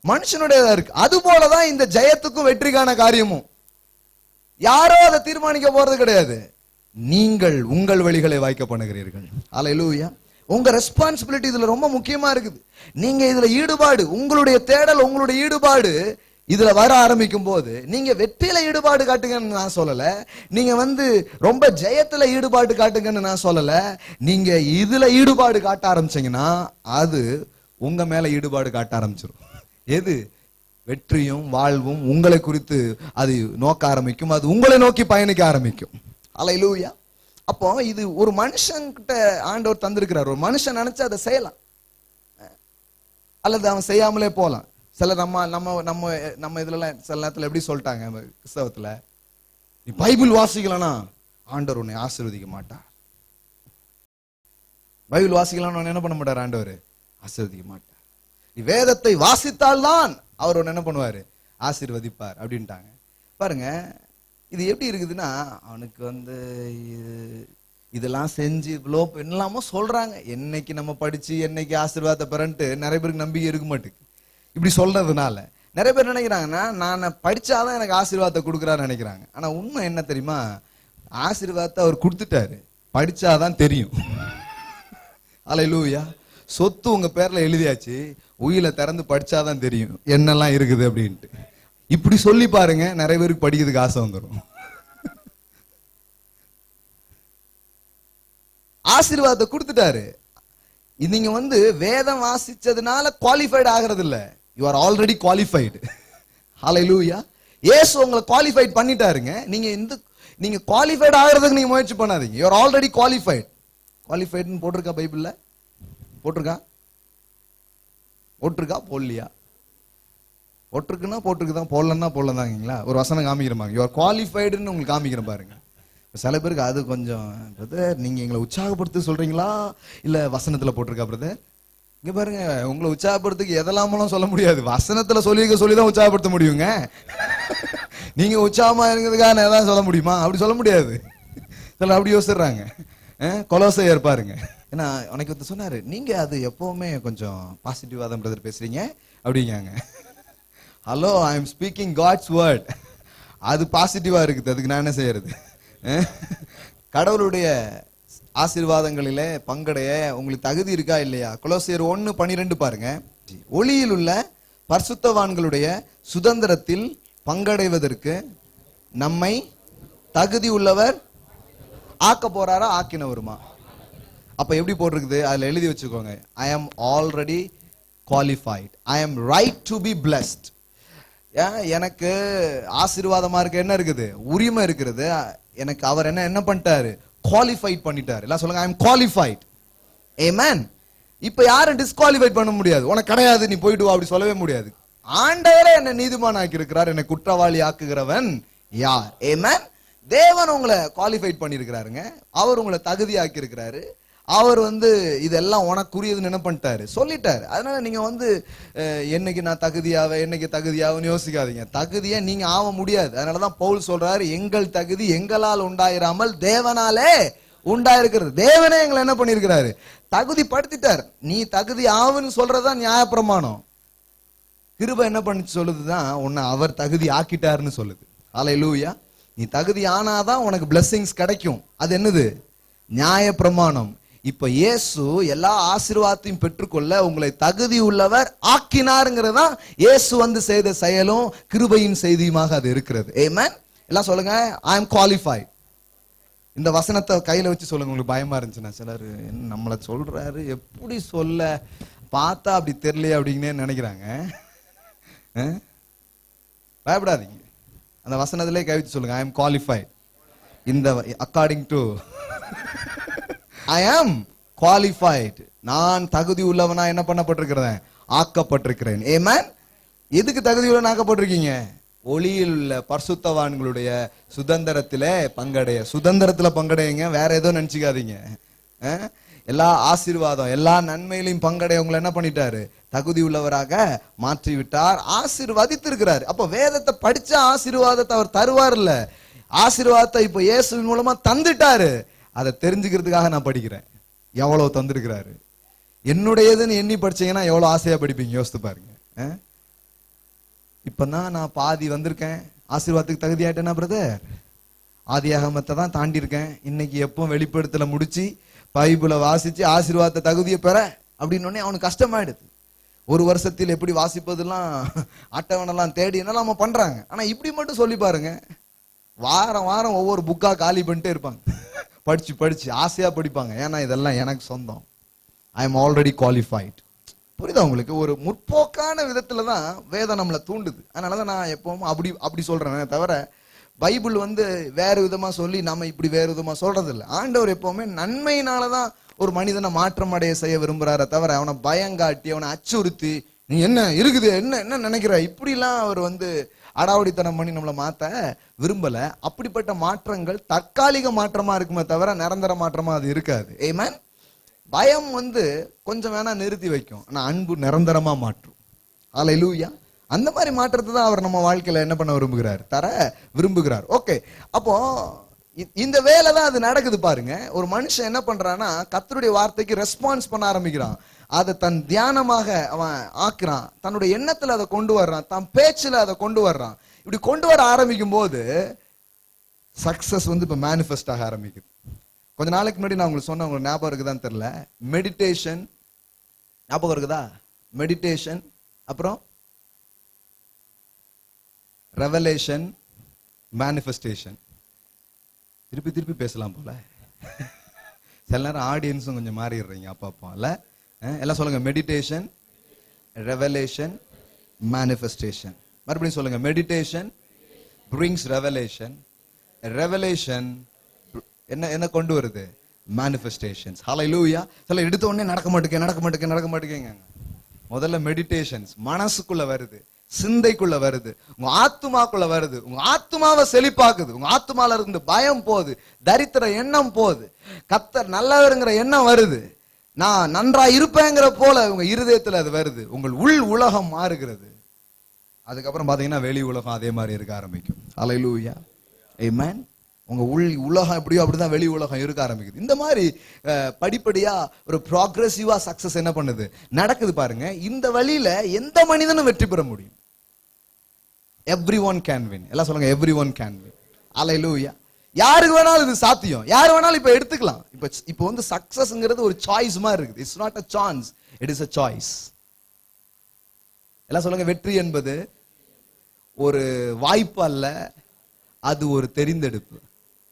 மனுஷனுடையதா இருக்கு. அது போலதான் இந்த ஜெயத்துக்கும் வெற்றிக்கான காரியமும். யாரோ அதை தீர்மானிக்க போறது கிடையாது. நீங்கள் உங்கள் வழிகளை வாய்க்க பண்ணுகிறீர்கள். அல்லேலூயா. உங்க ரெஸ்பான்சிபிலிட்டி இதுல ரொம்ப முக்கியமா இருக்குது. நீங்க இதுல ஈடுபாடு, உங்களுடைய தேடல், உங்களுடைய ஈடுபாடு இதுல வர ஆரம்பிக்கும் போது, நீங்க வெற்றியில ஈடுபாடு காட்டுங்கன்னு நான் சொல்லல, நீங்க ரொம்ப ஜெயத்துல ஈடுபாடு காட்டுங்கன்னு நான் சொல்லல. நீங்க இதுல ஈடுபாடு காட்ட ஆரம்பிச்சீங்கன்னா அது உங்க மேல ஈடுபாடு காட்ட ஆரம்பிச்சிடும். எது? வெற்றியும் வாழ்வும் உங்களை குறித்து அது நோக்க ஆரம்பிக்கும். அது உங்களை நோக்கி பயணிக்க ஆரம்பிக்கும். அல்லேலூயா. அப்போ இது ஒரு மனுஷன் கிட்ட ஆண்டவர் தந்திருக்கிறார். ஒரு மனுஷன் நினைச்சு அதை செய்யலாம், அல்லது அவன் செய்யாமலே போலாம். சில நம்ம நம்ம நம்ம நம்ம இதுல சில நேரத்துல எப்படி சொல்லிட்டாங்க கிறிஸ்தவத்துல, நீ பைபிள் வாசிக்கலனா ஆண்டவர் உன்னை ஆசீர்வதிக்க மாட்டார். பைபிள் வாசிக்கலாம் என்ன பண்ண மாட்டார்? ஆண்டவர் ஆசீர்வதிக்க மாட்டார். நீ வேதத்தை வாசித்தால்தான் அவர் ஒன்னு என்ன பண்ணுவாரு? ஆசீர்வதிப்பார் அப்படின்ட்டாங்க. பாருங்க, இது எப்படி இருக்குதுன்னா, அவனுக்கு இதெல்லாம் செஞ்சு இவ்வளோ என்னலாமோ சொல்றாங்க. என்னைக்கு நம்ம படிச்சு என்னைக்கு ஆசீர்வாதத்தை பெறன்ட்டு நிறைய பேருக்கு நம்பிக்கை இருக்க மாட்டேங்குது. இப்படி சொல்றதுனால நிறைய பேர் நினைக்கிறாங்கன்னா, நான் படிச்சாதான் எனக்கு ஆசீர்வாதத்தை கொடுக்குறான்னு நினைக்கிறாங்க. ஆனா உண்மை என்ன தெரியுமா? ஆசீர்வாதத்தை அவர் கொடுத்துட்டாரு, படிச்சாதான் தெரியும். அல்லேலூயா. சொத்து உங்க பேர்ல எழுதியாச்சு, உயில திறந்து படிச்சாதான் தெரியும் என்னெல்லாம் இருக்குது அப்படின்ட்டு. இப்படி சொல்லி பாருங்க, நிறைய பேருக்கு படிக்கிறதுக்கு ஆசை வந்துடும். ஆசீர்வாதத்தை கொடுத்துட்டாரு. நீங்க வேதம் வாசிச்சதுனால குவாலிஃபைட் ஆகிறது இல்ல, யூ ஆர் ஆல்ரெடி குவாலிஃபைடு. ஹல்லேலூயா. இயேசு உங்களை குவாலிஃபைட் பண்ணிட்டாருங்க. நீங்க குவாலிஃபைட் ஆகிறதுக்கு நீங்க முயற்சி பண்ணாதீங்க. You are already qualified. குவாலிஃபைட்னு போட்டிருக்கா பைபிள்ல? போட்டிருக்கா? போட்டிருக்கா? போடலையா? போட்டிருக்குன்னா போட்டிருக்குதான், போடலன்னா போடலதாங்களா? ஒரு வசனம் காமிக்கிறேன், யூ ஆர் குவாலிஃபைடுன்னு உங்களுக்கு காமிக்கிறேன் பாருங்க. சில பேருக்கு அது கொஞ்சம், பிரதர் நீங்க எங்களை உற்சாகப்படுத்த சொல்றீங்களா இல்ல வசனத்துல போட்டிருக்கா பிரதர்? இங்க பாருங்க, உங்களை உற்சாகப்படுத்துக்கு எதெல்லாமலாம் சொல்ல முடியாது. வசனத்துல சொல்லிதான் உற்சாகப்படுத்த முடியுங்க. நீங்க உற்சாகமா இருக்கிறதுக்காக எதாவது சொல்ல முடியுமா? அப்படி சொல்ல முடியாது. சில அப்படி யோசிடுறாங்க. கொலோசையர் பாருங்க, ஏன்னா உனக்கு சொன்னாரு, நீங்க அது எப்பவுமே கொஞ்சம் பாசிட்டிவா தான் பிரதர் பேசுறீங்க அப்படிங்காங்க. Hello, I am speaking God's word. அது பாசிட்டிவா இருக்குது, அதுக்கு நான் என்ன செய்யறது? கடவுளுடைய ஆசீர்வாதங்களிலே பங்கடைய உங்களுக்கு தகுதி இருக்கா இல்லையா? கொலோசியர் 1:12 பாருங்க. ஒளியில் உள்ள பரிசுத்தவான்களுடைய சுதந்திரத்தில் பங்கடைவதற்கு நம்மை தகுதி உள்ளவர் ஆக்க போறாரா, ஆக்கினவருமா? அப்ப எப்படி போட்டிருக்குது? அதுல எழுதி வச்சுக்கோங்க, ஐ ஆம் ஆல்ரெடி குவாலிஃபைட், ஐ ஆம் ரைட் டு பி பிளஸ்ட். எனக்கு ஆசீர்வாதமா இருக்க என்ன இருக்குது? உரிமை இருக்கிறது. எனக்கு அவர் என்ன பண்ணிட்டாரு? குவாலிஃபைட் பண்ணிட்டாரு. எல்லாம் சொல்லுங்க, ஐ அம் குவாலிஃபைட். ஆமென். இப்ப யாரும் டிஸ்குவாலிஃபைட் பண்ண முடியாது. உனக்கு கிடையாது, நீ போயிட்டு வா அப்படி சொல்லவே முடியாது. ஆண்டவரே என்ன நீதிமான் ஆக்கி இருக்கிறார், என்னை குற்றவாளி ஆக்குகிறவன் யார்? ஆமென். தேவன் உங்களை குவாலிஃபைட் பண்ணிருக்கிறாருங்க. அவர் உங்களை தகுதி ஆக்கி இருக்கிறாரு. அவர் இதெல்லாம் உனக்குரியதுன்னு என்ன பண்ணிட்டாரு? சொல்லிட்டாரு. அதனால நீங்க என்னைக்கு நான் தகுதியாவன்னு யோசிக்காதீங்க. தகுதியை நீங்க ஆக முடியாது. அதனாலதான் பவுல் சொல்றாரு, எங்கள் தகுதி எங்களால் உண்டாயிராமல் தேவனாலே உண்டாயிருக்கிறது. தேவனே எங்களை என்ன பண்ணிருக்கிறாரு? தகுதி படுத்திட்டார். நீ தகுதி ஆவுன்னு சொல்றதுதான் நியாயப்பிரமாணம். கிருபை என்ன பண்ணி சொல்லுதுதான், உன்னை அவர் தகுதி ஆக்கிட்டாருன்னு சொல்லுது. அல்லேலூயா. நீ தகுதி ஆனாதான் உனக்கு பிளெஸிங்ஸ் கிடைக்கும். அது என்னது? நியாயப்பிரமாணம். இப்ப இயேசு எல்லா ஆசீர்வாதத்தையும் பெற்றுக்கொள்ள உங்களை தகுதி உள்ளவர் ஆக்கினாருங்கிறதா இயேசு செய்த செயலும் கிருபையின் செய்தியுமாக அது இருக்கிறது. ஆமென். எல்லாம் சொல்லுங்க, ஐ அம் குவாலிஃபைட். இந்த வசனத்தை கையில வச்சு சொல்லுங்க. உங்களுக்கு பயமா இருந்துச்சுன்னா, சிலர் நம்மளை சொல்றாரு, எப்படி சொல்ல பார்த்தா அப்படி தெரியலையே அப்படின்னே நினைக்கிறாங்க. பயப்படாதீங்க. அந்த வசனத்திலே கை வச்சு சொல்லுங்க, ஐ அம் குவாலிஃபைட் இந்த அக்கார்டிங் டு ஐ ஆம் குவாலிஃபைட். நான் தகுதி உள்ளவனா என்ன பண்ணப்பட்டிருக்கிறேன்? ஆக்கப்பட்டிருக்கிறேன். ஆமென். எதுக்கு தகுதி உள்ளவன் ஆக்கப்பட்டிருக்கீங்க? ஒளியில் உள்ள பரிசுத்தவான்களுடைய சுதந்திரத்திலே பங்கடைய. சுதந்திரத்துல பங்கடையுங்க, வேற ஏதோ நினைச்சுக்காதீங்க. எல்லா ஆசீர்வாதம் எல்லா நன்மையிலையும் பங்கடைய உங்களை என்ன பண்ணிட்டாரு? தகுதி உள்ளவராக மாற்றி விட்டார், ஆசீர்வதித்திருக்கிறார். அப்ப வேதத்தை படிச்ச ஆசீர்வாதத்தை அவர் தருவார் இல்ல, ஆசீர்வாதத்தை இப்ப இயேசுவின் மூலமா தந்துட்டாரு. அதை தெரிஞ்சுக்கிறதுக்காக நான் படிக்கிறேன். எவ்வளவு தந்திருக்கிறாரு. என்னுடையதுன்னு எண்ணி படிச்சீங்கன்னா எவ்வளவு ஆசையா படிப்பீங்க, யோசித்து பாருங்க. இப்பதான் நான் பாதி வந்திருக்கேன், ஆசீர்வாதத்துக்கு தகுதி ஆயிட்டேனா பிரதர்? ஆதியாகமத்தை தான் தாண்டி இருக்கேன். இன்னைக்கு எப்போ வெளிப்படுத்தல முடிச்சு பைபிளை வாசிச்சு ஆசீர்வாதத்தை தகுதியை பெற அப்படின்னு அவனுக்கு கஷ்டமாயிடுது. ஒரு வருஷத்தில் எப்படி வாசிப்பதெல்லாம் அட்டவணெல்லாம் தேடி என்னெல்லாம் நம்ம பண்றாங்க. ஆனா இப்படி மட்டும் சொல்லி பாருங்க, வாரம் வாரம் ஒவ்வொரு புக்கா காலி பண்ணிட்டே இருப்பாங்க. படிச்சு படிச்சு ஆசையா படிப்பாங்க. ஏன்னா இதெல்லாம் எனக்கு சொந்தம். I am already qualified. புரியுதா உங்களுக்கு? ஒரு முற்போக்கான விதத்துல தான் வேதம் நம்மளை தூண்டுது. அதனாலதான் நான் எப்பவும் அப்படி சொல்றேன் தவிர பைபிள் வேற விதமா சொல்லி நம்ம இப்படி வேற விதமா சொல்றது இல்லை. ஆண்டவர் எப்பவுமே நன்மையினாலதான் ஒரு மனிதனை மாற்றம் அடைய செய்ய விரும்புறார தவிர அவனை பயங்காட்டி அவனை அச்சுறுத்தி நீ என்ன இருக்குது என்ன என்ன நினைக்கிற இப்படிலாம் அவர் அடாவடித்தனம் பண்ணி நம்மளை மாத்த விரும்பல. அப்படிப்பட்ட மாற்றங்கள் தற்காலிக மாற்றமா இருக்குமே தவிர நிரந்தர மாற்றமா அது இருக்காது. ஆமென். பயம் கொஞ்சம் வேணா நிறுத்தி வைக்கும், ஆனா அன்பு நிரந்தரமா மாற்றும். ஹல்லேலூயா. அந்த மாதிரி மாற்றத்தை தான் அவர் நம்ம வாழ்க்கையில என்ன பண்ண விரும்புகிறார்? தர விரும்புகிறார். ஓகே, அப்போ இந்த வேலை தான் அது நடக்குது பாருங்க. ஒரு மனுஷன் என்ன பண்றான்னா கர்த்தருடைய வார்த்தைக்கு ரெஸ்பான்ஸ் பண்ண ஆரம்பிக்கிறான். அதை தன் தியானமாக அவன் ஆக்குறான், தன்னுடைய எண்ணத்துல அதை கொண்டு வர்றான், தன் பேச்சுல அதை கொண்டு வர்றான். இப்படி கொண்டு வர ஆரம்பிக்கும் போது சக்சஸ் இப்ப மேனிஃபெஸ்ட் ஆக ஆரம்பிக்குது. கொஞ்ச நாளைக்கு முன்னாடி நான் உங்களுக்கு சொன்ன, உங்களுக்கு ஞாபகம் இருக்குதான்னு தெரியல, மெடிடேஷன் ஞாபகம் இருக்குதா? மெடிடேஷன், அப்புறம் ரெவலேஷன், மேனிஃபெஸ்டேஷன். திருப்பி திருப்பி பேசலாம் போல. சில நேரம் ஆடியன்ஸும் கொஞ்சம் மாறிடுறீங்க அப்பா இல்ல. எல்லாம் சொல்லுங்க, மெடிடேஷன், ரெவலேஷன், மேனிஃபெஸ்டேஷன். மறுபடியும் சொல்லுங்க, மெடிடேஷன் brings revelation, ரெவலேஷன் என்ன கொண்டு வருது? மேனிஃபெஸ்டேஷன்ஸ். ஹல்லேலூயா. சில எடுத்த உடனே நடக்க மாட்டேங்க. முதல்ல மெடிடேஷன்ஸ் மனசுக்குள்ள வருது, சிந்தைக்குள்ள வருது, உங்க ஆத்துமாக்குள்ள வருது, உங்க ஆத்துமாவை செழிப்பாக்குது. உங்க ஆத்துமால இருந்து பயம் போகுது, தரித்திர எண்ணம் போகுது, கர்த்தர் நல்லவருங்கிற எண்ணம் வருது, நான் நன்றா இருப்பேங்கிற போல உங்க இருதயத்துல அது வருது. உங்கள் உள் உலகம் மாறுகிறது. அதுக்கப்புறம் பாத்தீங்கன்னா வெளி உலகம் அதே மாதிரி இருக்க ஆரம்பிக்கும். ஹல்லேலூயா. ஆமென். உங்க உள் உலகம் எப்படியோ அப்படிதான் வெளி உலகம் இருக்க ஆரம்பிக்குது. இந்த மாதிரி படிப்படியா ஒரு ப்ராக்ரெசிவா சக்சஸ் என்ன பண்ணுது, நடக்குது பாருங்க. இந்த வழியில எந்த மனிதனும் வெற்றி பெற முடியும். everyone can win. எல்லாம் சொல்லுங்க, everyone can win. ஹல்லேலூயா. யாருக்கு வேணாலும் இது சாத்தியம், யார் வேணாலும் இப்ப எடுத்துக்கலாம். இப்ப சக்சஸ்ங்கிறது ஒரு சாய்ஸ் மாதிரி இருக்குது. It's not a chance, it is a choice. எல்லாம் சொல்லுங்க, வெற்றி என்பது ஒரு வாய்ப்பு அல்ல, அது ஒரு தெரிந்தெடுப்பு.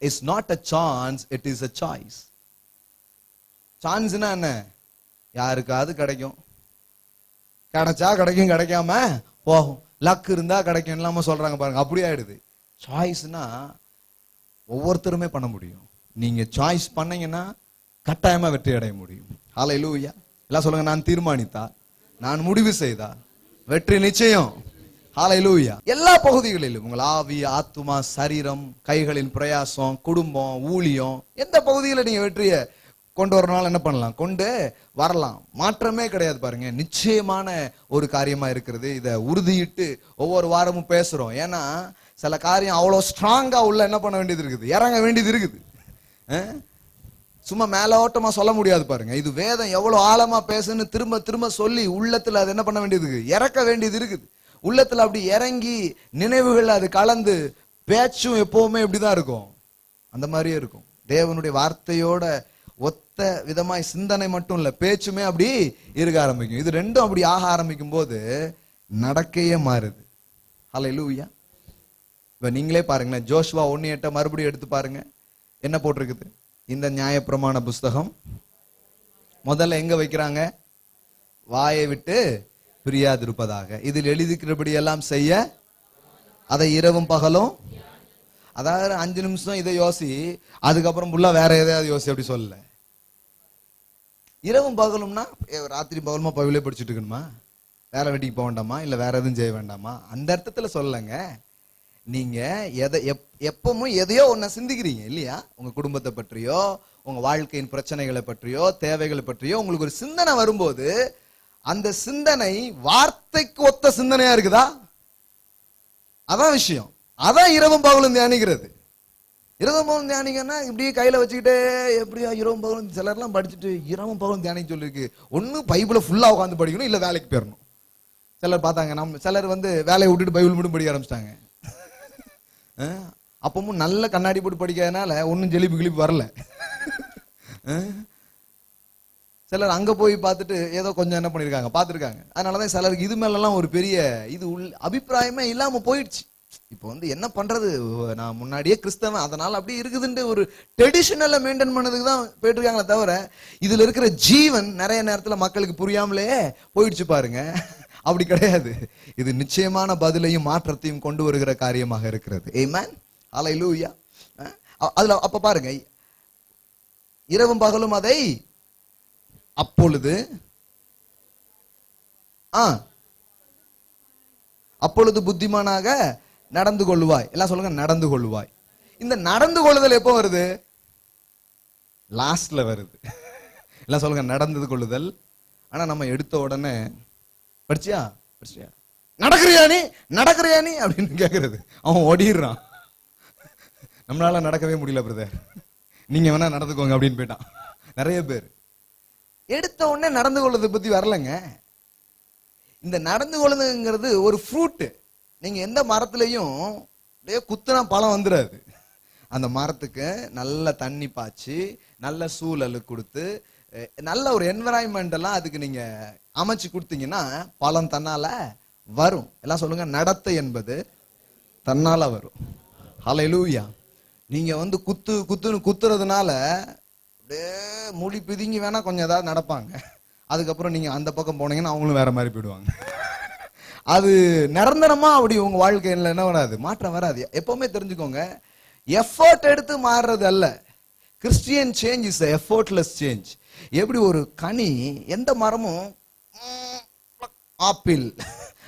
It's not a chance, it is a choice. சான்ஸ்னா என்ன? யாருக்காவது கிடைக்கும், கிடைச்சா கிடைக்கும், கிடைக்காம போகும். லக் இருந்தா கிடைக்கும் இல்லாம சொல்றாங்க பாருங்க, அப்படியே ஆயிடுது. சாய்ஸ்னா ஒவ்வொருத்தருமே பண்ண முடியும். நீங்க சாய்ஸ் பண்ணீங்கன்னா கட்டாயமா வெற்றி அடைய முடியும். ஹல்லேலூயா. எல்லாம் சொல்லுங்க, நான் தீர்மானித்தா, நான் முடிவு செய்தா வெற்றி நிச்சயம். ஹல்லேலூயா. எல்லா பகுதிகளிலும் உங்கள் ஆவி, ஆத்துமா, சரீரம், கைகளின் பிரயாசம், குடும்பம், ஊழியம், எந்த பகுதியில் நீங்க வெற்றியை கொண்டு வரனாலும் என்ன பண்ணலாம், கொண்டு வரலாம். மாற்றமே கிடையாது பாருங்க. நிச்சயமான ஒரு காரியமா இருக்கிறது. இதை உறுதியிட்டு ஒவ்வொரு வாரமும் பேசுறோம். ஏன்னா சில காரியம் அவ்வளவு ஸ்ட்ராங்கா உள்ள என்ன பண்ண வேண்டியது இருக்குது, இறங்க வேண்டியது இருக்குது. சும்மா மேலோட்டமா சொல்ல முடியாது பாருங்க. இது வேதம் எவ்வளவு ஆழமா பேசுன்னு திரும்ப திரும்ப சொல்லி உள்ளத்துல அது என்ன பண்ண வேண்டியது, இறக்க வேண்டியது இருக்குது. உள்ளத்துல அப்படி இறங்கி நினைவுகள் அது கலந்து பேச்சும் எப்பவுமே இப்படிதான் இருக்கும், அந்த மாதிரியே இருக்கும். தேவனுடைய வார்த்தையோட ஒத்த விதமாய் சிந்தனை மட்டும் இல்ல, பேச்சுமே அப்படி இருக்க ஆரம்பிக்கும். இது ரெண்டும் அப்படி ஆக ஆரம்பிக்கும் போது நடக்கையே மாறுது. ஹல்லேலூயா. இப்ப நீங்களே பாருங்களேன், ஜோஷுவா 1:8 மறுபடியும் எடுத்து பாருங்க. என்ன போட்டிருக்குது? இந்த நியாயப்பிரமாண புஸ்தகம் முதல்ல எங்க வைக்கிறாங்க? வாயை விட்டு பிரியாதிருப்பதாக, இதில் எழுதிக்கிறபடி எல்லாம் செய்ய, அதை இரவும் பகலும். அதாவது 5 நிமிஷம் இதை யோசி, அதுக்கப்புறம் ஃபுல்லா வேற எதையாவது யோசி, அப்படி சொல்லல. இரவும் பகலும்னா ராத்திரி பகலுமா பகலே படிச்சுட்டு இருக்கணுமா? வேற வீட்டுக்கு போக வேண்டாமா? இல்ல வேற எதுவும் செய்ய வேண்டாமா? அந்த அர்த்தத்துல சொல்லங்க. நீங்க எப்பவும் எதையோ ஒன்ன சிந்திக்கிறீங்க இல்லையா? உங்க குடும்பத்தை பற்றியோ, உங்க வாழ்க்கையின் பிரச்சனைகளை பற்றியோ, தேவைகளை பற்றியோ உங்களுக்கு ஒரு சிந்தனை வரும்போது, அந்த சிந்தனை வார்த்தைக்கு ஒத்த சிந்தனையா இருக்குதா? அதான் விஷயம். அதான் இரவும் பகலும் தியானிக்கிறது. இரவும் பகலும் தியானிங்கன்னா இப்படியே கையில வச்சுக்கிட்டே எப்படியா இரவும் பகலும், சிலர்லாம் படிச்சுட்டு இரவும் பகலும் தியானிக்க சொல்லிருக்கு. ஒண்ணு பைபிளை ஃபுல்லா உட்காந்து படிக்கணும், இல்ல வேலைக்கு போயிடணும். சிலர் பார்த்தாங்க, சிலர் வேலையை விட்டுட்டு பைபிள் மட்டும் படிக்க ஆரம்பிச்சிட்டாங்க. அப்பவும் நல்ல கண்ணாடி போட்டு படிக்கிறதுனால ஒன்னும் ஜெலிப்பு கிளிப்பு வரல. சிலர் அங்க போய் பார்த்துட்டு ஏதோ கொஞ்சம் என்ன பண்ணிருக்காங்க பார்த்துருக்காங்க. அதனாலதான் சிலருக்கு இது மேலாம் ஒரு பெரிய இது அபிப்பிராயமே இல்லாம போயிடுச்சு. இப்போ என்ன பண்றது, நான் முன்னாடியே கிறிஸ்தவன் அதனால அப்படி இருக்குதுன்னு ஒரு ட்ரெடிஷனலை மெயின்டைன் பண்ணதுக்கு தான் போயிட்டு இருக்காங்களே தவிர, இதுல இருக்கிற ஜீவன் நிறைய நேரத்துல மக்களுக்கு புரியாமலே போயிடுச்சு பாருங்க. அப்படி கிடையாது. இது நிச்சயமான பதிலையும் மாற்றத்தையும் கொண்டு வருகிற காரியமாக இருக்கிறது. ஆமென், ஹல்லேலூயா. அதுல அப்ப பாருங்க, இரவும் பகலும் அதை அப்பொழுது அப்பொழுது புத்திமானாக நடந்து கொள்வாய். எல்லாம் சொல்லுங்க, நடந்து கொள்வாய். இந்த நடந்து கொள்ளுதல் எப்போ வருது? லாஸ்ட்ல வருது. எல்லாம் சொல்லுங்க, நடந்து கொள்ளுதல். ஆனா நம்ம எடுத்த உடனே படிச்சியா படிச்சியா நடக்கிறியா நீ அப்படின்னு கேக்குறது. அவன் ஓடிடுறான். நம்மளால நடக்கவே முடியல பிரதர், நீங்க வேணா நடந்துக்கோங்க அப்படின்னு போயிட்டான். நிறைய பேர் எடுத்த உடனே நடந்து கொள்வதை பத்தி வரலங்க. இந்த நடந்து கொள்ளுங்கிறது ஒரு ஃப்ரூட். நீங்க எந்த மரத்திலையும் குத்துனா பழம் வந்துடாது. அந்த மரத்துக்கு நல்ல தண்ணி பாய்ச்சி, நல்ல சூழல் கொடுத்து, நல்ல ஒரு என்விரான்மெண்ட் எல்லாம் அதுக்கு நீங்க அமைச்சு கொடுத்தீங்கன்னா பழம் தன்னால வரும். எல்லாம் சொல்லுங்க, நடத்தை என்பது தன்னால வரும். ஹல்லேலூயா. நீங்க குத்துறதுனால அப்படியே மொழி பிதுங்கி வேணா கொஞ்சம் ஏதாவது நடப்பாங்க. அதுக்கப்புறம் நீங்க அந்த பக்கம் போனீங்கன்னா அவங்களும் வேற மாதிரி போயிடுவாங்க. அது நிரந்தரமா அப்படி உங்க வாழ்க்கையில என்ன வராது, மாற்றம் வராது. எப்பவுமே தெரிஞ்சுக்கோங்க, எஃபர்ட் எடுத்து மாறுறது அல்ல. Christian change is effortless change. எப்படி ஒரு கனி, எந்த மரமும் ஆப்பிள்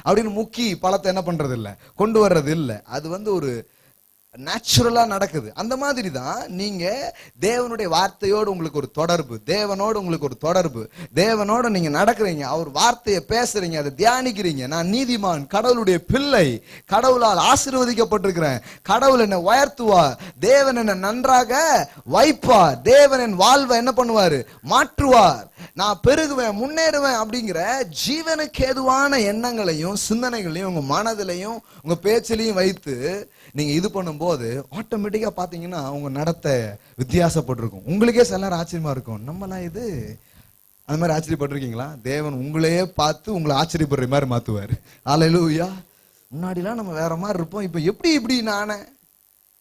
அப்படின்னு முக்கி பழத்தை என்ன பண்றது இல்ல, கொண்டு வர்றது இல்ல. அது ஒரு நேச்சுரலா நடக்குது. அந்த மாதிரி தான் நீங்க தேவனுடைய வார்த்தையோடு உங்களுக்கு ஒரு தொடர்பு, தேவனோடு உங்களுக்கு ஒரு தொடர்பு, தேவனோட நீங்க நடக்கிறீங்க, அவர் வார்த்தையை பேசுறீங்க, அதை தியானிக்கிறீங்க. நான் நீதிமான், கடவுளுடைய பிள்ளை, கடவுளால் ஆசீர்வதிக்கப்பட்டிருக்கிறேன், கடவுள் என்னை உயர்த்துவார், தேவன் என்னை நன்றாக வைப்பார், தேவன் என் வாழ்வை என்ன பண்ணுவாரு, மாற்றுவார், நான் பெருகுவேன், முன்னேறுவேன் அப்படிங்கிற ஜீவனுக்கு ஏதுவான எண்ணங்களையும் சிந்தனைகளையும் உங்க மனதிலையும் உங்க பேச்சிலையும் வைத்து நீங்க இது பண்ணும்போது ஆட்டோமேட்டிக்கா பாத்தீங்கன்னா உங்க நடத்தை வித்தியாசப்பட்டிருக்கும். உங்களுக்கே சில ஆச்சரியமா இருக்கும், நம்மளா இது அந்த மாதிரி ஆச்சரியப்பட்டிருக்கீங்களா? தேவன் உங்களையே பார்த்து உங்களை ஆச்சரியப்படுற மாதிரி மாத்துவாரு. ஹல்லேலூயா. முன்னாடிலாம் நம்ம வேற மாதிரி இருப்போம், இப்ப எப்படி நானே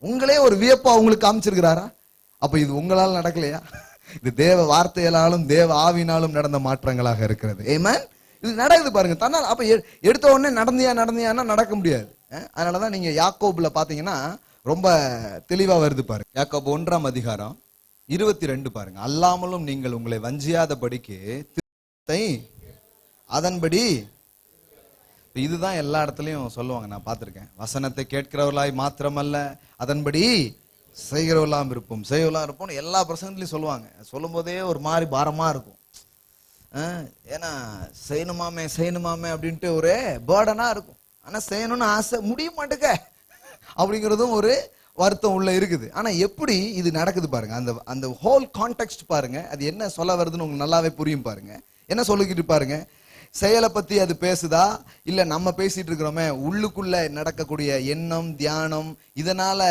உங்களே ஒரு வியப்பா உங்களுக்கு காமிச்சிருக்கிறாரா? அப்ப இது உங்களால் நடக்கலையா? இது தேவ வார்த்தையாலும் தேவ ஆவினாலும் நடந்த மாற்றங்களாக இருக்கிறது. ஆமென். இது நடக்குது பாருங்க தன்னால். அப்ப எடுத்த உடனே நடந்தியான்னா நடக்க முடியாது. அதனாலதான் நீங்க யாக்கோபுல பாத்தீங்கன்னா ரொம்ப தெளிவா வருது பாருங்க. யாக்கோபு 1ஆம் அதிகாரம் 22 பாருங்க. அல்லாமலும் நீங்கள் உங்களை வஞ்சியாதபடிக்கு அதன்படி, இதுதான் எல்லா இடத்துலயும் சொல்லுவாங்க, நான் பார்த்திருக்கேன். வசனத்தை கேட்கிறவர்களாய் மாத்திரமல்ல, அதன்படி செய்கிறவெல்லாம் இருப்போம், செய்யலாம் இருப்போம், எல்லா பிரசங்கத்திலையும் சொல்லுவாங்க. சொல்லும் போதே ஒரு மாதிரி பாரமா இருக்கும். ஏன்னா செய்யணுமாமே அப்படின்ட்டு ஒரே பேர்டனா இருக்கும். ஆனா செய்யணும்னு ஆசை, முடிய மாட்டேங்க அப்படிங்கிறதும் ஒரு வருத்தம் உள்ள இருக்குது. ஆனா எப்படி இது நடக்குது பாருங்க, அந்த ஹோல் கான்டெக்ஸ்ட் பாருங்க, அது என்ன சொல்ல வருதுன்னு உங்களுக்கு நல்லாவே புரியும் பாருங்க. என்ன சொல்லிக்கிட்டு பாருங்க, செயலை பத்தி அது பேசுதா, இல்ல நம்ம பேசிட்டு இருக்கிறோமே உள்ளுக்குள்ள நடக்கக்கூடிய எண்ணம் தியானம் இதனால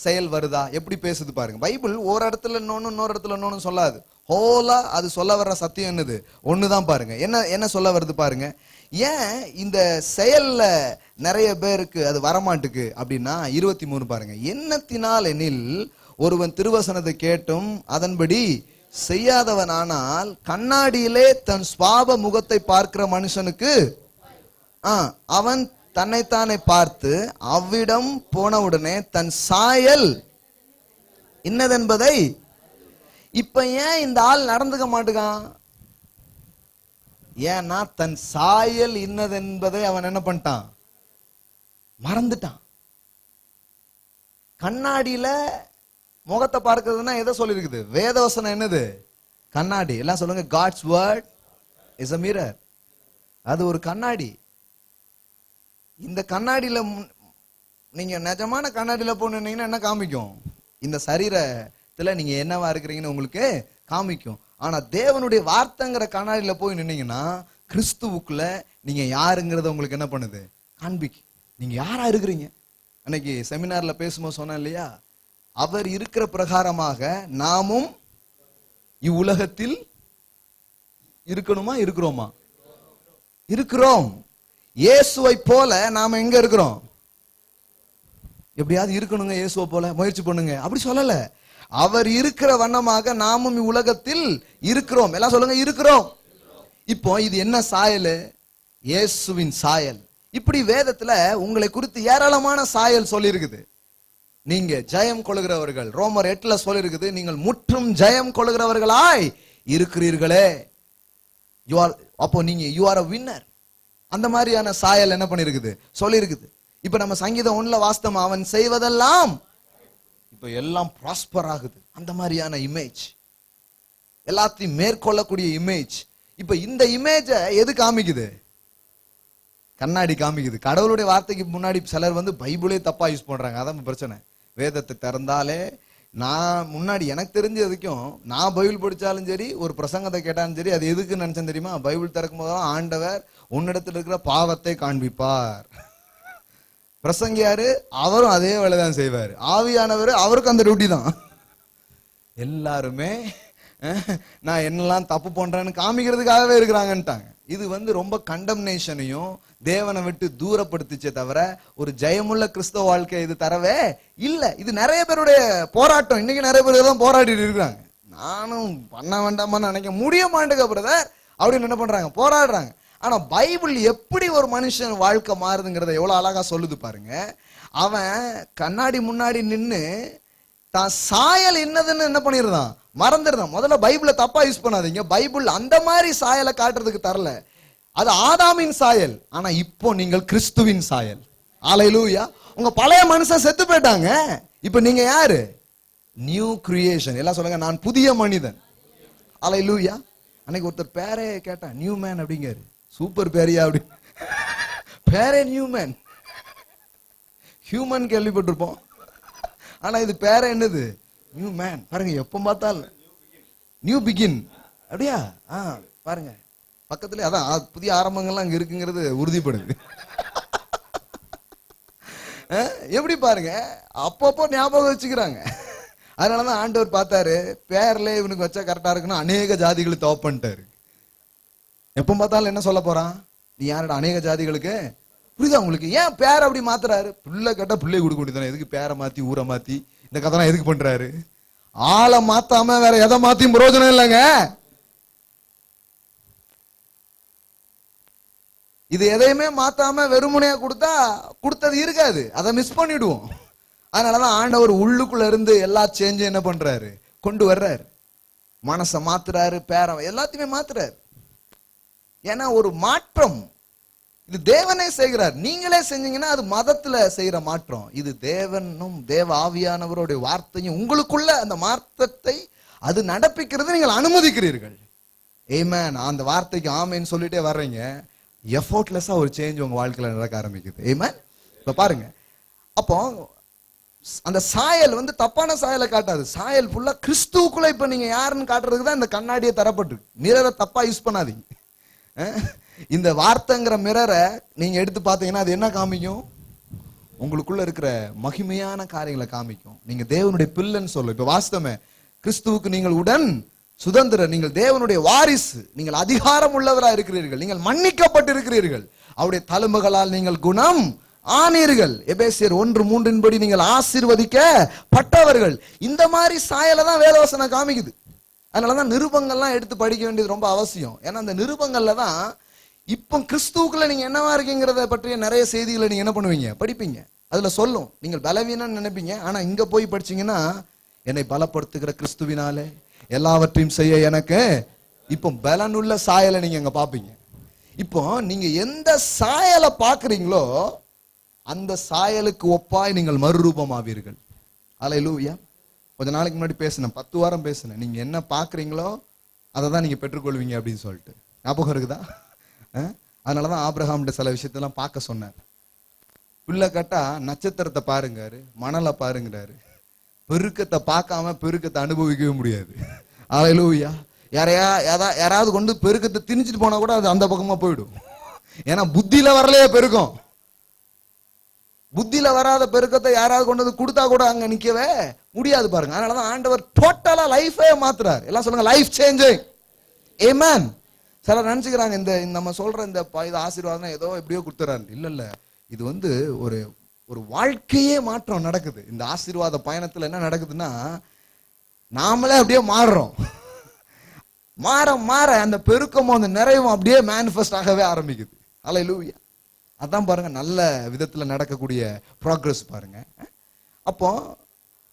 செயல் வருதா, எப்படி பேசுது பாருங்க. பைபிள் ஒரு இடத்துல இன்னொரு இடத்துல இன்னொன்னு சொல்லாது. ஹோலா அது சொல்ல வர்ற சத்தியம் என்னது ஒண்ணுதான் பாருங்க. என்ன சொல்ல வருது பாருங்க. ஏன் இந்த செயல்ல நிறைய பேருக்கு அது வரமாட்டுக்கு அப்படின்னா 23 பாருங்க. எண்ணத்தினால் எனில் ஒருவன் திருவசனத்தை கேட்டும் அதன்படி செய்யாதவனானால் கண்ணாடியிலே தன் சுவாப முகத்தை பார்க்கிற மனுஷனுக்கு அவன் தன்னைத்தானே பார்த்து அவ்விடம் போனவுடனே தன் சாயல் இன்னதென்பதை. இப்ப ஏன் இந்த ஆள் நடந்துக்க மாட்டுக்கான்? ஏன்னா தன் சாயல் இன்னதென்பதை அவன் என்ன பண்ணிட்டான்? மறந்துட்டான். கண்ணாடியில முகத்தை பார்க்கிறதுனா எதை சொல்லிருக்குது? வேதவசனம் என்னது? கண்ணாடி. எல்லாம் சொல்லுங்க, God's word is a mirror. அது ஒரு கண்ணாடி. இந்த கண்ணாடியில நீங்க நிஜமான கண்ணாடியில போனீங்கன்னா என்ன காமிக்கும்? இந்த சரீரத்துல நீங்க என்னவா இருக்கிறீங்கன்னு உங்களுக்கு காமிக்கும். ஆனா தேவனுடைய வார்த்தைங்கிற கண்ணாடியில போய் நின்னீங்கன்னா கிறிஸ்துவுக்குள்ள நீங்க யாருங்கிறத உங்களுக்கு என்ன பண்ணுது? காண்பிக்கும். நீங்க யாரா இருக்கிறீங்க? அன்னைக்கு செமினார்ல பேசும்போது சொன்னேன் இல்லையா, அவர் இருக்கிற பிரகாரமாக நாமும் இவ்வுலகத்தில் இருக்கணுமா? இருக்கிறோமா? இருக்கிறோம். இயேசுவை போல நாம எங்க இருக்கிறோம்? எப்படியாவது இருக்கணுங்க இயேசுவை போல, முயற்சி பண்ணுங்க அப்படி சொல்லல. அவர் இருக்கிற வண்ணமாக நாமும் இவ்வுலகத்தில் இருக்கிறோம். எல்லாம் சொல்லுங்க, இருக்கிறோம். இப்போ இது என்ன சாயல்? இயேசுவின் சாயல். இப்படி வேதத்துல உங்களை குறித்து ஏராளமான சாயல் சொல்லி இருக்குது. நீங்க ஜெயம் கொள்கிறவர்கள், ரோமர் 8ல சொல்லி இருக்குது, நீங்கள் முற்றும் ஜெயம் கொள்கிறவர்களாய் இருக்கிறீர்களே. அப்போ நீங்க யூ ஆர் a winner. அந்த மாதிரியான சாயல் என்ன பண்ணிருக்குது? சொல்லி இருக்குது. இப்ப நம்ம சங்கீதம் 1ல வாஸ்தவம், அவன் செய்வதெல்லாம் இப்ப எல்லாம் ப்ராஸ்பர் ஆகுது. அந்த மாதிரியான இமேஜ், எல்லாத்தையும் மேற்கொள்ளக்கூடிய இமேஜ். இப்ப இந்த இமேஜ எது காமிக்குது? கண்ணாடி காமிக்குது. கடவுளுடைய வார்த்தைக்கு முன்னாடி சிலர் பைபிளே தப்பா யூஸ் பண்றாங்க. அதான் பிரச்சனை. வேதத்தை திறந்தாலே, நான் முன்னாடி எனக்கு தெரிஞ்சதுக்கும், நான் பைபிள் படிச்சாலும் சரி, ஒரு பிரசங்கத்தை கேட்டாலும் சரி, அது எதுக்கு நினைச்சேன் தெரியுமா? பைபிள் திறக்கும் போதெல்லாம் ஆண்டவர் உன்னிடத்தில் இருக்கிற பாவத்தை காண்பிப்பார். பிரசங்கியாரு அவரும் அதே வேலைதான் செய்வார். ஆவியானவர் அவருக்கு அந்த டியூட்டி தான். எல்லாருமே நான் என்னெல்லாம் தப்பு பண்றேன்னு காமிக்கிறதுக்காகவே இருக்கிறாங்கன்ட்டாங்க. இது ரொம்ப கண்டம்னேஷனையும் தேவனை விட்டு தூரப்படுத்திச்சே தவிர ஒரு ஜெயமுள்ள கிறிஸ்தவ வாழ்க்கை இது தரவே இல்ல. இது நிறைய பேருடைய போராட்டம். இன்னைக்கு நிறைய பேர் தான் போராடிட்டு இருக்காங்க. நானும் பண்ண வேண்டாமான்னு நினைக்க முடிய மாட்டேங்க பிரதர் அப்படின்னு என்ன பண்றாங்க? போராடுறாங்க. ஆனா பைபிள் எப்படி ஒரு மனுஷன் வாழ்க்கை மாறுதுங்கிறத எவ்வளவு அழகா சொல்லுது பாருங்க. அவன் கண்ணாடி முன்னாடி நின்னு தான் சாயல் என்னதுன்னு என்ன பண்ணிருந்தான்? மறந்துடுறான். முதல்ல பைபிளை தப்பா யூஸ் பண்ணாதீங்க. பைபிள் அந்த மாதிரி சாயலை காட்டுறதுக்கு தரல. அது ஆதாமின் சாயல். ஆனா இப்போ நீங்கள் கிறிஸ்துவின் சாயல். அல்லேலூயா. உங்க பழைய மனுஷன் செத்து போயிட்டாங்க. இப்ப நீங்க யாரு? New creation. எல்லாம் சொல்லுங்க, நான் புதிய மனிதன். அல்லேலூயா. அன்னைக்கு ஒருத்தர் பேரே கேட்டா, நியூ மேன் அப்படிங்காரு. சூப்பர் பேரியா அப்படி. பேரே நியூ மேன். ஹியூமன் கேள்விப்பட்டிருப்போம். ஆனா இது பேரே என்னது? New man. பாருங்க, எப்ப பார்த்தாலும் நியூ பிகின். அப்படியா? பாருங்க பக்கத்துல, அதான் புதிய ஆரம்பங்கள்லாம் அங்க இருக்குங்கிறது உறுதிப்படுது. எப்படி பாருங்க, அப்பப்போ ஞாபகம் வச்சுக்கிறாங்க. அதனாலதான் ஆண்டவர் பார்த்தாரு, பேர்ல இவனுக்கு வச்சா கரெக்டா இருக்குன்னு அநேக ஜாதிகளை தப்பு பண்ணிட்டாரு. எப்ப பார்த்தாலும் என்ன சொல்ல போறான்? நீ யாரோட அநேக ஜாதிகளுக்கு? புரியுதா உங்களுக்கு? ஏன் பேர் அப்படி மாத்துறாரு? பிள்ளை கேட்டா பிள்ளை கொடுக்க வேண்டியதானே. எதுக்கு பேரை மாத்தி ஊரை மாத்தி இந்த கதைலாம் எதுக்கு பண்றாரு? ஆளை மாத்தாம வேற எதை மாத்தியும் பிரயோஜனம் இல்லைங்க. இது எதையுமே மாத்தாம வெறுமனையா கொடுத்தா கொடுத்தது இருக்காது. அதை மிஸ் பண்ணிடுவோம். அதனாலதான் ஆண்டவர் உள்ளுக்குள்ள இருந்து எல்லா சேஞ்சும் என்ன பண்றாரு? கொண்டு வர்றாரு. மனசை மாத்துறாரு, பேரம் எல்லாத்தையுமே மாத்துறாரு. ஏன்னா ஒரு மாற்றம் இது தேவனே செய்கிறார். நீங்களே செஞ்சீங்கன்னா அது மதத்துல செய்யற மாற்றம். இது தேவனும் தேவ ஆவியானவருடைய வார்த்தையும் உங்களுக்குள்ள அந்த மாற்றத்தை அது நடப்பிக்கிறது நீங்கள் அனுமதிக்கிறீர்கள். ஆமென். அந்த வார்த்தைக்கு ஆமென் சொல்லிட்டே வர்றீங்க. எஃபோர்ட்லெஸ்ஸா ஒரு சேஞ்ச் உங்க வாழ்க்கையில நடக்க ஆரம்பிக்குது. ஆமென். இப்ப பாருங்க, அப்போ அந்த சாயல் தப்பான சாயலை காட்டாது. சாயல் ஃபுல்லா கிறிஸ்துவுக்குள்ள இப்ப நீங்க யாருன்னு காட்டுறதுக்கு தான் இந்த கண்ணாடியை தரப்பட்டு. மிரரை தப்பா யூஸ் பண்ணாதீங்க. இந்த வார்த்தைங்கிற மிரரை நீங்க எடுத்து பார்த்தீங்கன்னா அது என்ன காமிக்கும்? உங்களுக்குள்ள இருக்கிற மகிமையான காரியங்களை காமிக்கும். நீங்க தேவனுடைய பிள்ளைன்னு சொல்ல. இப்ப வாஸ்தவமே, கிறிஸ்துவுக்கு நீங்கள் உடன் சுதந்திரர், நீங்கள் தேவனுடைய வாரிசு, நீங்கள் அதிகாரம் உள்ளவராக இருக்கிறீர்கள், நீங்கள் மன்னிக்கப்பட்டிருக்கிறீர்கள், அவருடைய தழும்புகளால் நீங்கள் குணம் ஆனீர்கள். எபேசியர் 1:3 படி நீங்கள் ஆசீர்வதிக்கப்பட்டவர்கள். இந்த மாதிரி சாயலை தான் வேதவசனம் காமிக்குது. அதனாலதான் நிருபங்கள்லாம் எடுத்து படிக்க வேண்டியது ரொம்ப அவசியம். ஏன்னா அந்த நிருபங்கள்ல தான் இப்போ கிறிஸ்துவுக்குள்ள நீங்க என்னவா இருக்கீங்கிறத பற்றிய நிறைய செய்திகளை நீங்க என்ன பண்ணுவீங்க, படிப்பீங்க. அதுல சொல்லும் நீங்கள் பலவீனம் நினைப்பீங்க. ஆனா இங்க போய் படிச்சீங்கன்னா, என்னை பலப்படுத்துகிற கிறிஸ்துவினாலே எல்லாவற்றையும் செய்ய எனக்கு, இப்போ பலனுள்ள சாயலை நீங்க அங்க பாப்பீங்க. இப்போ நீங்க எந்த சாயலை பாக்குறீங்களோ அந்த சாயலுக்கு ஒப்பாய் நீங்கள் மறுரூபமாவீர்கள். அல்லேலூயா. கொஞ்ச நாளைக்கு முன்னாடி பேசினேன், 10 வாரம் பேசினேன். நீங்க என்ன பாக்குறீங்களோ அதை தான் நீங்க பெற்றுக்கொள்வீங்க அப்படின்னு சொல்லிட்டு. ஞாபகம் இருக்குதா? அதனாலதான் ஆபிரகாம்கிட்ட சில விஷயத்தெல்லாம் பார்க்க சொன்னார். புல்ல கட்டா நட்சத்திரத்தை பாருங்காரு, மணலை பாருங்கிறாரு. பெருக்கத்தை பார்க்காம பெருக்கத்தை அனுபவிக்கவே முடியாது. அல்லேலூயா. யாராவது கொண்டு பெருக்கத்தை திணிச்சிட்டு போனா கூட அது அந்த பக்கமா போயிடும். ஏன்னா புத்தியில வரலையே பெருக்கம். புத்தியில வராத பெருக்கத்தை யாராவது கொண்டு வந்து கொடுத்தா கூட அங்க நிக்கவே முடியாது பாருங்க. அதனாலதான் ஆண்டவர் டோட்டலா லைஃபே மாத்துறாரு. எல்லாம் சொல்லுங்க, லைஃப் சேஞ்சிங். ஆமென். சிலர் நினைச்சுக்கிறாங்க இந்த நம்ம சொல்ற இந்த ஆசீர்வாதம் ஏதோ எப்படியோ கொடுத்துறாரு. இல்ல, இது ஒரு ஒரு வாழ்க்கையே மாற்றம் நடக்குது. இந்த ஆசீர்வாத பயணத்துல என்ன நடக்குதுன்னா, நாமளே அப்படியே மாறுறோம். மாற மாற அந்த பெருக்கமும் அந்த நிறைவும் அப்படியே மேனிஃபெஸ்ட் ஆகவே ஆரம்பிக்குது. அல்லேலூயா. அதான் பாருங்க நல்ல விதத்துல நடக்கக்கூடிய ப்ராக்ரஸ் பாருங்க. அப்போ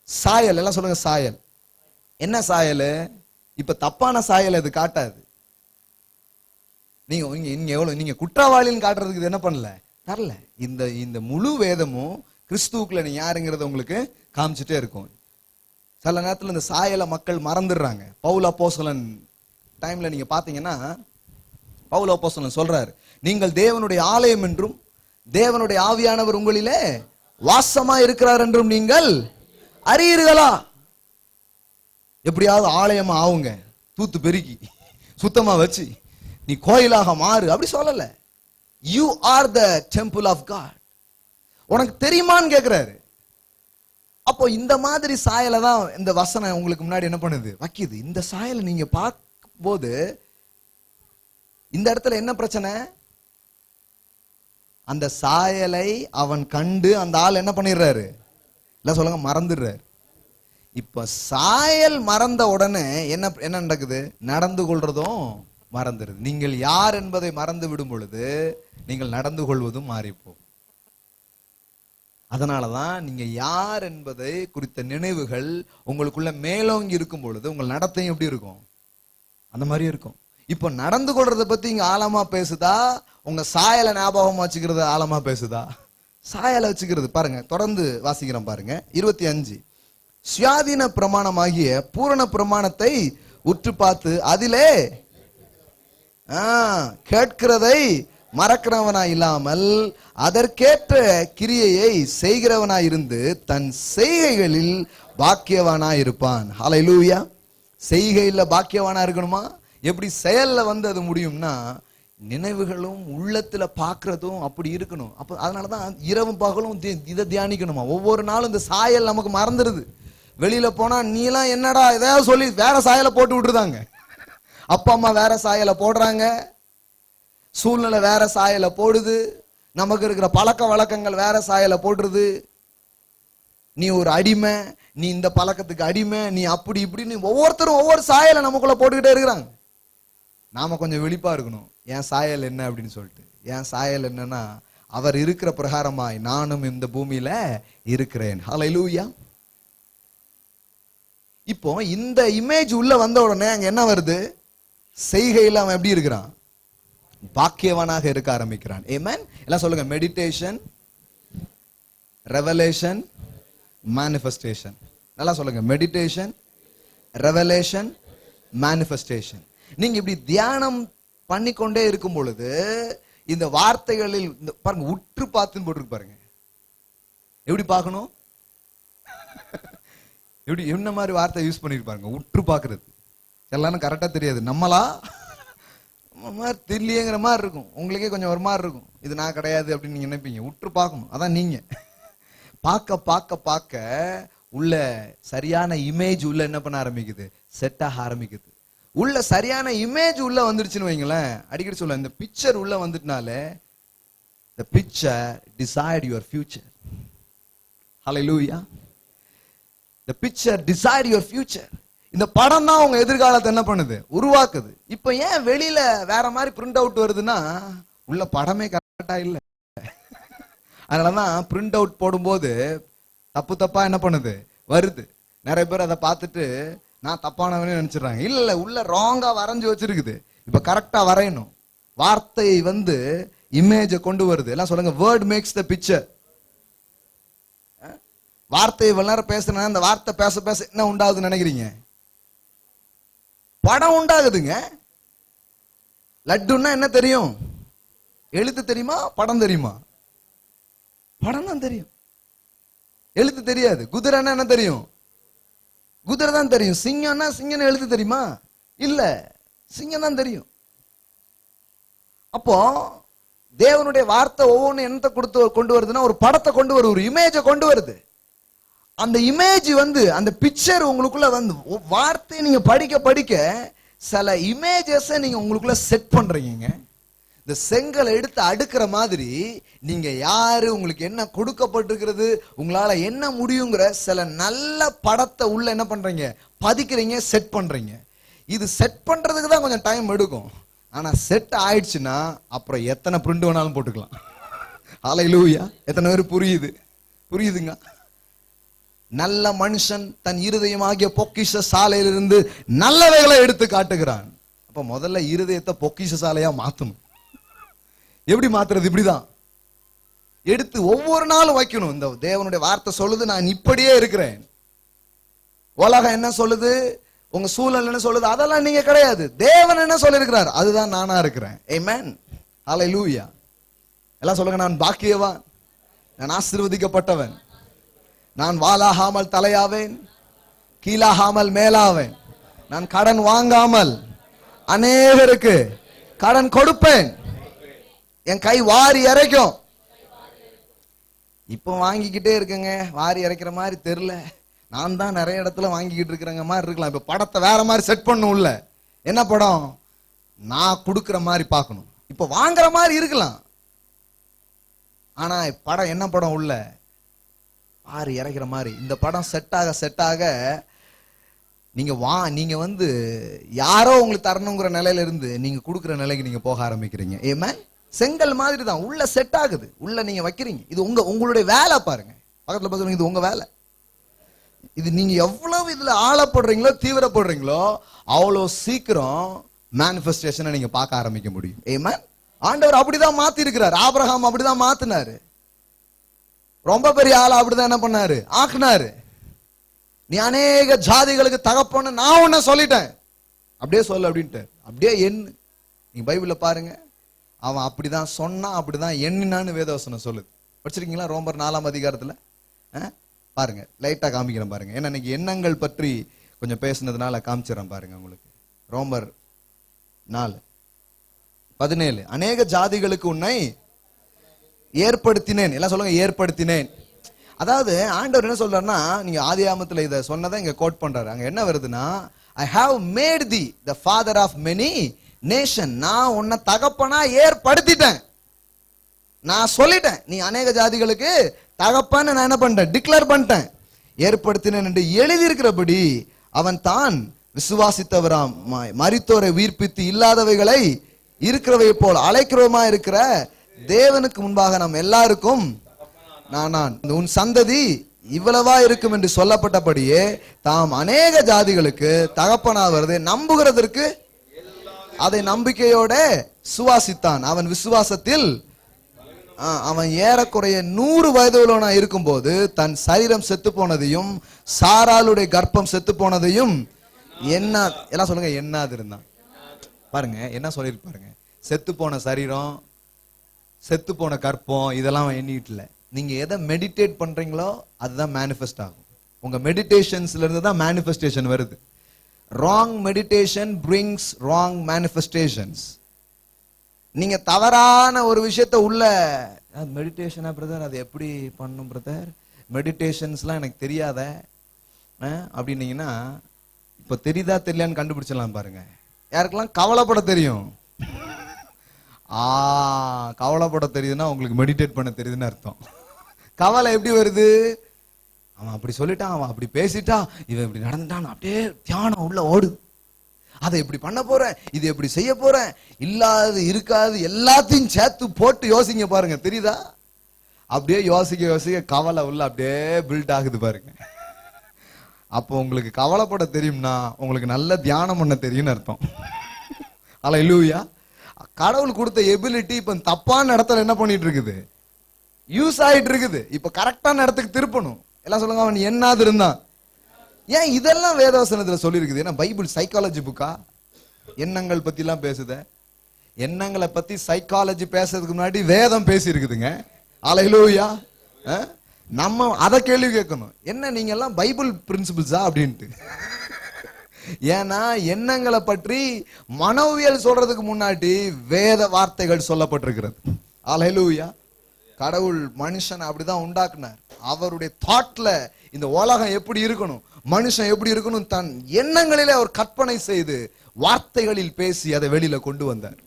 சாயல், எல்லாம் சொல்லுங்க சாயல். என்ன சாயல்? இப்ப தப்பான சாயல் அது காட்டாது. நீங்க குற்றவாளின்னு காட்டுறதுக்கு இது என்ன பண்ணல, தரல. இந்த முழு வேதமும் கிறிஸ்துவுக்குள்ள நீ யாருங்கிறத உங்களுக்கு காமிச்சுட்டே இருக்கும். சில நேரத்துல இந்த சாயலை மக்கள் மறந்துடுறாங்க. பவுல் அப்போஸ்தலன் டைம்ல நீங்க பாத்தீங்கன்னா, பவுல் அப்போஸ்தலன் சொல்றாரு, நீங்கள் தேவனுடைய ஆலயம் என்றும் தேவனுடைய ஆவியானவர் உங்களிலே வாசமா இருக்கிறார் என்றும் நீங்கள் அறியீர்களா? எப்படியாவது ஆலயமா ஆவுங்க, தூத்து பெருக்கி சுத்தமா வச்சு நீ கோயிலாக மாறு, அப்படி சொல்லல. You are the temple of God. உனக்கு தெரியுமான்னு கேட்கிறாரு. அப்போ இந்த மாதிரி சாயலை தான் இந்த வசனம் உங்களுக்கு முன்னாடி என்ன பண்ணுது, வைக்குது. இந்த சாயலை நீங்க பார்க்கும்போது இந்த இடத்துல என்ன பிரச்சனை? அந்த சாயலை அவன் கண்டு அந்த ஆள் என்ன பண்ணிடுறாரு, இல்ல சொல்லுங்க, மறந்துடுறாரு. இப்ப சாயல் மறந்த உடனே என்ன என்ன நடக்குது? நடந்து கொள்றதும் மறந்துடுது. நீங்கள் யார் என்பதை மறந்து விடும் பொழுது நீங்கள் நடந்து கொள்வதும் மாறிப்போம். அதனாலதான் நீங்க யார் என்பதை குறித்த நினைவுகள் உங்களுக்குள்ள மேலோங்கி இருக்கும் பொழுது உங்கள் நடத்தையும் எப்படி இருக்கும், அந்த மாதிரி இருக்கும். இப்ப நடந்து கொள்றத பத்தி இங்க ஆழமா பேசுதா, உங்க சாயலை ஞாபகமா வச்சுக்கிறது ஆழமா பேசுதா? சாயலை வச்சுக்கிறது. பாருங்க, தொடர்ந்து வாசிக்கிறோம் பாருங்க. 25, சுயாதீன பிரமாணமாகிய பூரண பிரமாணத்தை உற்று பார்த்து அதிலே கேட்கிறதை மறக்கிறவனாய் இல்லாமல் அதற்கேற்ற கிரியையை செய்கிறவனாய் இருந்து தன் செய்கைகளில் பாக்கியவானாய் இருப்பான். ஹல்லேலூயா. செய்கையில பாக்கியவானா இருக்கணுமா? எப்படி செயல்ல அது முடியும்னா, நினைவுகளும் உள்ளத்துல பாக்குறதும் அப்படி இருக்கணும். அப்ப அதனாலதான் இரவும் பகலும் இதை தியானிக்கணுமா. ஒவ்வொரு நாளும் இந்த சாயல் நமக்கு மறந்துடுது. வெளியில போனா நீலாம் என்னடா ஏதாவது சொல்லி வேற சாயலை போட்டு விட்டுருதாங்க. அப்பா அம்மா வேற சாயலை போடுறாங்க, சூழ்நிலை வேற சாயலை போடுது, நமக்கு இருக்கிற பழக்க வழக்கங்கள் வேற சாயலை போடுறது. நீ ஒரு அடிமை, நீ இந்த பழக்கத்துக்கு அடிமை, நீ அப்படி இப்படின்னு ஒவ்வொருத்தரும் ஒவ்வொரு சாயலை நமக்குள்ள போட்டுக்கிட்டே இருக்கிறாங்க. நாம கொஞ்சம் விழிப்பா இருக்கணும். என் சாயல் என்ன அப்படின்னு சொல்லிட்டு. என் சாயல் என்னன்னா, அவர் இருக்கிற பிரகாரமாய் நானும் இந்த பூமியில இருக்கிறேன். ஹல்லேலூயா. இப்போ இந்த இமேஜ் உள்ள வந்த உடனே அங்க என்ன வருது? செய்கையில அவன் எப்படி இருக்கிறான்? பாக்கியவனாக இருக்க ஆரம்பிக்கிறான். ஆமென். எல்லாம் சொல்லுங்க, மெடிடேஷன், ரெவலேஷன், மேனிஃபெஸ்டேஷன். நல்லா சொல்லுங்க, மெடிடேஷன், ரெவலேஷன், மேனிஃபெஸ்டேஷன். நீங்க இப்படி தியானம் பண்ணிக்கொண்டே இருக்கும் பொழுது இந்த வார்த்தைகளில் பாருங்க, உற்று பார்த்துன்னு போட்டுருக்கு பாருங்க. எப்படி பார்க்கணும்? எப்படி என்ன மாதிரி வார்த்தை யூஸ் பண்ணிருப்பாருங்க? உற்று பார்க்கறது. எல்லாரும் கரெக்டா தெரியாது, நம்மளா தெரியலையேங்கிற மாதிரி இருக்கும். உங்களுக்கே கொஞ்சம் ஒரு மாதிரி இருக்கும், இது நான் கிடையாது அப்படின்னு நீங்க நினைப்பீங்க. உற்று பார்க்கணும். அதான் நீங்க பார்க்க பார்க்க பார்க்க உள்ள சரியான இமேஜ் உள்ள என்ன பண்ண ஆரம்பிக்குது, செட் ஆக ஆரம்பிக்குது. உள்ள சரியான இமேஜ் உள்ள வந்துருச்சுன்னு வைங்களேன். அடிக்கடி சொல்ல, இந்த பிக்சர் உள்ள வந்துட்டனாலே the picture decide your future. Hallelujah. The picture decide your future. இந்த படம் தான் உங்க எதிர்காலத்தை என்ன பண்ணுது, உருவாக்குது. இப்ப ஏன் வெளியில வேற மாதிரி பிரிண்ட் அவுட் வருதுன்னா, உள்ள படமே கரெக்டா இல்ல. அதனாலதான் பிரிண்ட் அவுட் போடும்போது தப்பு தப்பா என்ன பண்ணுது வருது. நிறைய பேர் அதை பார்த்துட்டு நான் தப்பானவனே நினைச்சிடறாங்க. இல்ல உள்ள ராங்கா வரைஞ்சு வச்சிருக்குது. இப்ப கரெக்டா வரையணும். வார்த்தை இமேஜ கொண்டு வருது. எல்லாம் சொல்லுங்க, வேர்ட் மேக்ஸ் த பிக்சர். வார்த்தை இவ்வளவு நேரம் பேசுனா அந்த வார்த்தை பேச பேச என்ன உண்டாகுதுன்னு நினைக்கிறீங்க? படம் உண்டாகுதுங்க. லட்டுன்னா என்ன தெரியும்? எழுத்து தெரியுமா? படம் தெரியுமா? படம் தான் தெரியும், எழுத்து தெரியாது. குதிரைன்னா என்ன தெரியும்? குதிரை தான் தெரியும். சிங்கம்னா சிங்கம் எழுத்து தெரியுமா? இல்ல, சிங்கம் தான் தெரியும். அப்போ தேவனுடைய வார்த்தை ஒவ்வொன்றும் என்னத்தை கொண்டு வருதுன்னா ஒரு படத்தை கொண்டு வருது, ஒரு இமேஜை கொண்டு வருது. அந்த இமேஜ் அந்த பிக்சர் உங்களுக்குள்ள வார்த்தையை நீங்க படிக்க படிக்க சில இமேஜஸ் நீங்க உங்களுக்குள்ள செட் பண்றீங்க. இந்த செங்கலை எடுத்து அடுக்கிற மாதிரி நீங்க யாரு, உங்களுக்கு என்ன கொடுக்கப்பட்டிருக்கிறது, உங்களால என்ன முடியுங்கிற சில நல்ல படத்தை உள்ள என்ன பண்றீங்க, பதிக்கிறீங்க, செட் பண்றீங்க. இது செட் பண்றதுக்கு தான் கொஞ்சம் டைம் எடுக்கும். ஆனா செட் ஆயிடுச்சுன்னா அப்புறம் எத்தனை பிரிண்ட் வேணாலும் போட்டுக்கலாம். ஹல்லேலூயா. எத்தனை பேர் புரியுதுங்க? நல்ல மனுஷன் தன் இருதயமாகிய பொக்கிஷ சாலையிலிருந்து நல்லவைகளை எடுத்து காட்டுகிறான். அப்ப முதல்ல இருதயத்தை பொக்கிஷ சாலையா மாத்தணும். எப்படி மாத்துறது? இப்படிதான் எடுத்து ஒவ்வொரு நாளும் வைக்கணும். இந்த தேவனுடைய வார்த்தை சொல்லுது, நான் இப்படியே இருக்கிறேன். உலகம் என்ன சொல்லுது, உங்க சூழல் என்ன சொல்லுது, அதெல்லாம் நீங்க கிடையாது. தேவன் என்ன சொல்லியிருக்கிறார், அதுதான் நானா இருக்கிறேன். ஆமென். ஹல்லேலூயா. எல்லாம் சொல்லுங்க, நான் பாக்கியவான், நான் ஆசீர்வதிக்கப்பட்டவன், நான் வாலாகாமல் தலையாவேன், கீழாகாமல் மேலாவேன், நான் கடன் வாங்காமல் அநேகருக்கு கடன் கொடுப்பேன், என் கை வாரி இறைக்கும். இப்போ வாங்கிக்கிட்டே இருக்குங்க, வாரி இறைக்கிற மாதிரி தெரியல. நான் தான் நிறைய இடத்துல வாங்கிக்கிட்டு இருக்கிறங்க மாதிரி இருக்கலாம். இப்ப படத்தை வேற மாதிரி செட் பண்ணும். உள்ள என்ன படம், நான் கொடுக்கிற மாதிரி பார்க்கணும். இப்ப வாங்குற மாதிரி இருக்கலாம், ஆனா படம் என்ன படம், உள்ள வாரி இறைக்கிற மாதிரி. இந்த படம் செட் ஆக நீங்க யாரோ உங்களுக்கு தரணுங்கிற நிலையில இருந்து நீங்க கொடுக்கிற நிலைக்கு நீங்க போக ஆரம்பிக்கிறீங்க. ஏமே செங்கல் மாதிரி தான் உள்ள செட் ஆகுது, உள்ள நீங்க வைக்கிறீங்க. இது உங்களுடைய வேலை. பாருங்க, பக்கத்துல பார்த்து, இது உங்க வேலை. இது நீங்க எவ்வளவு இதுல ஆழப்படுறீங்களோ, தீவிரப்படுறீங்களோ, அவ்வளவு சீக்கிரம் மேனிஃபெஸ்டேஷனை நீங்க பார்க்க ஆரம்பிக்க முடியும். ஆமென். ஆண்டவர் அப்படிதான் மாத்தி இருக்கிறார். ஆபிரகாம் அப்படிதான் மாத்தினாரு. ரொம்ப பெரிய ஆளா அப்படிதான் என்ன பண்ணாரு, ஆக்குனாரு. நீ அநேக ஜாதிகளுக்கு தகப்பன்னு நான் உன்ன சொல்லிட்டேன், அப்படியே சொல்லு அப்படின்ட்டு. அப்படியே எண்ணு. நீங்க பைபிள்ல பாருங்க, அவன் அப்படிதான் சொன்னான், அப்படிதான் எண்ணினான்னு வேதவசனம் சொல்லுது. படிச்சிருக்கீங்களா? ரோமர் 4ஆம் அதிகாரத்துல பாருங்க, லைட்டா காமிக்கிறேன் பாருங்க. ஏன்னா இன்னைக்கு எண்ணங்கள் பற்றி கொஞ்சம் பேசுனதுனால காமிச்சிடறேன் பாருங்க உங்களுக்கு. ரோமர் 4:17, அநேக ஜாதிகளுக்கு உன்னை ஏற்படுத்தினேன். எல்லாம் சொல்லுங்க, ஏற்படுத்தினேன். அதாவது ஆண்டவர் என்ன சொல்றாருன்னா, நீங்க ஆதியாகமத்துல இத சொன்னதை இங்க கோட் பண்றாரு. அங்க என்ன வருதுன்னா, I have made thee the father of many nation. நான் உன்னை தகப்பனா ஏற்படுத்திட்டேன். நான் சொல்லிட்டேன், நீ அநேக ஜாதிகளுக்கு தகப்பன்னு நான் என்ன பண்ணிட்டேன், டிக்ளேர் பண்ணிட்டேன், ஏற்படுத்தினேன் என்று எழுதியிருக்கிறபடி அவன் தான் விசுவாசித்தவராம் மரித்தோரை உயிர்ப்பித்து இல்லாதவைகளை இருக்கிறவை போல் அழைக்கிறவமா இருக்கிற தேவனுக்கு முன்பாக நாம் எல்லாருக்கும் நான் உன் சந்ததி இவ்வளவா இருக்கும் என்று சொல்லப்பட்டபடியே தாம் அநேக ஜாதிகளுக்கு தகப்பனாவதை நம்புகிறதற்கு அதை நம்பிக்கையோட சுவாசித்தான். அவன் விசுவாசத்தில் அவன் ஏறக்குறைய 100 வயது உள்ளவனா இருக்கும் போது தன் சரீரம் செத்து போனதையும் சாராளுடைய கர்ப்பம் செத்து போனதையும் எல்லாம் சொல்லுங்க, என்னாது இருந்தான். பாருங்க என்ன சொல்லிருப்பாருங்க, செத்து போன சரீரம், செத்து போன கர்ப்பம், இதெல்லாம் எண்ணிட்டுல. நீங்க எதை மெடிடேட் பண்றீங்களோ அதுதான் மேனிஃபெஸ்ட் ஆகும். உங்க மெடிடேஷன்ஸ்ல இருந்து தான் மேனிஃபெஸ்டேஷன் வருது. Wrong meditation brings wrong manifestations. நீங்க தவறான ஒரு விஷயத்த உள்ள மெடிடேஷனா பிரதர், அது எப்படி பண்ணும் பிரதர், மெடிடேஷன்ஸ்லாம் எனக்கு தெரியாத அப்படின்னீங்கன்னா, இப்ப தெரியுதா தெரியலான்னு கண்டுபிடிச்சிடலாம் பாருங்க. யாருக்கெல்லாம் கவலைப்பட தெரியும், கவலைப்பட தெரியுதுன்னா உங்களுக்கு மெடிடேட் பண்ண தெரியுதுன்னு அர்த்தம். கவலை எப்படி வருது, அவன் அப்படி சொல்லிட்டான், அவன் அப்படி பேசிட்டான், இவன் இப்படி நடந்துட்டான், அப்படியே தியானம் உள்ள ஓடு. அதை எப்படி பண்ண போறேன், இது எப்படி செய்ய போறேன், இல்லாது இருக்காது எல்லாத்தையும் சேர்த்து போட்டு யோசிங்க பாருங்க. தெரியுதா? அப்படியே யோசிக்க யோசிக்க கவலை உள்ள அப்படியே பில்ட் ஆகுது பாருங்க. அப்போ உங்களுக்கு கவலைப்பட தெரியும்னா உங்களுக்கு நல்ல தியானம் பண்ண தெரியும்னு அர்த்தம். அல்லேலூயா. கடவுள் கொடுத்த எபிலிட்டி இப்ப தப்பான இடத்துல என்ன பண்ணிட்டு இருக்குது, யூஸ் ஆயிட்டு இருக்குது. இப்ப கரெக்டான இடத்துக்கு திருப்பணும். எல்லாம் சொல்லுங்க, அவன் என்னாது இருந்தான். ஏன் இதெல்லாம் வேதவசனத்துல சொல்லி இருக்குது? ஏன்னா பைபிள் சைக்காலஜி புக்கா? எண்ணங்கள் பத்தி எல்லாம் பேசுத. எண்ணங்களை பத்தி சைக்காலஜி பேசுறதுக்கு முன்னாடி வேதம் பேசி இருக்குதுங்க. அல்லேலூயா. நம்ம அதை கேள்வி கேட்கணும், என்ன நீங்க எல்லாம் பைபிள் பிரின்சிபிள்ஸா அப்படின்ட்டு. ஏன்னா எண்ணங்களை பற்றி மனோவியல் சொல்றதுக்கு முன்னாடி வேத வார்த்தைகள் சொல்லப்பட்டிருக்கிறது. அல்லேலூயா. கடவுள் மனுஷன் அப்படிதான் உண்டாக்குனார். அவருடைய தாட்ல இந்த உலகம் எப்படி இருக்கணும், மனுஷன் எப்படி இருக்கணும், தன் எண்ணங்களிலே அவர் கற்பனை செய்து வார்த்தைகளில் பேசி அதை வெளியில கொண்டு வந்தார்.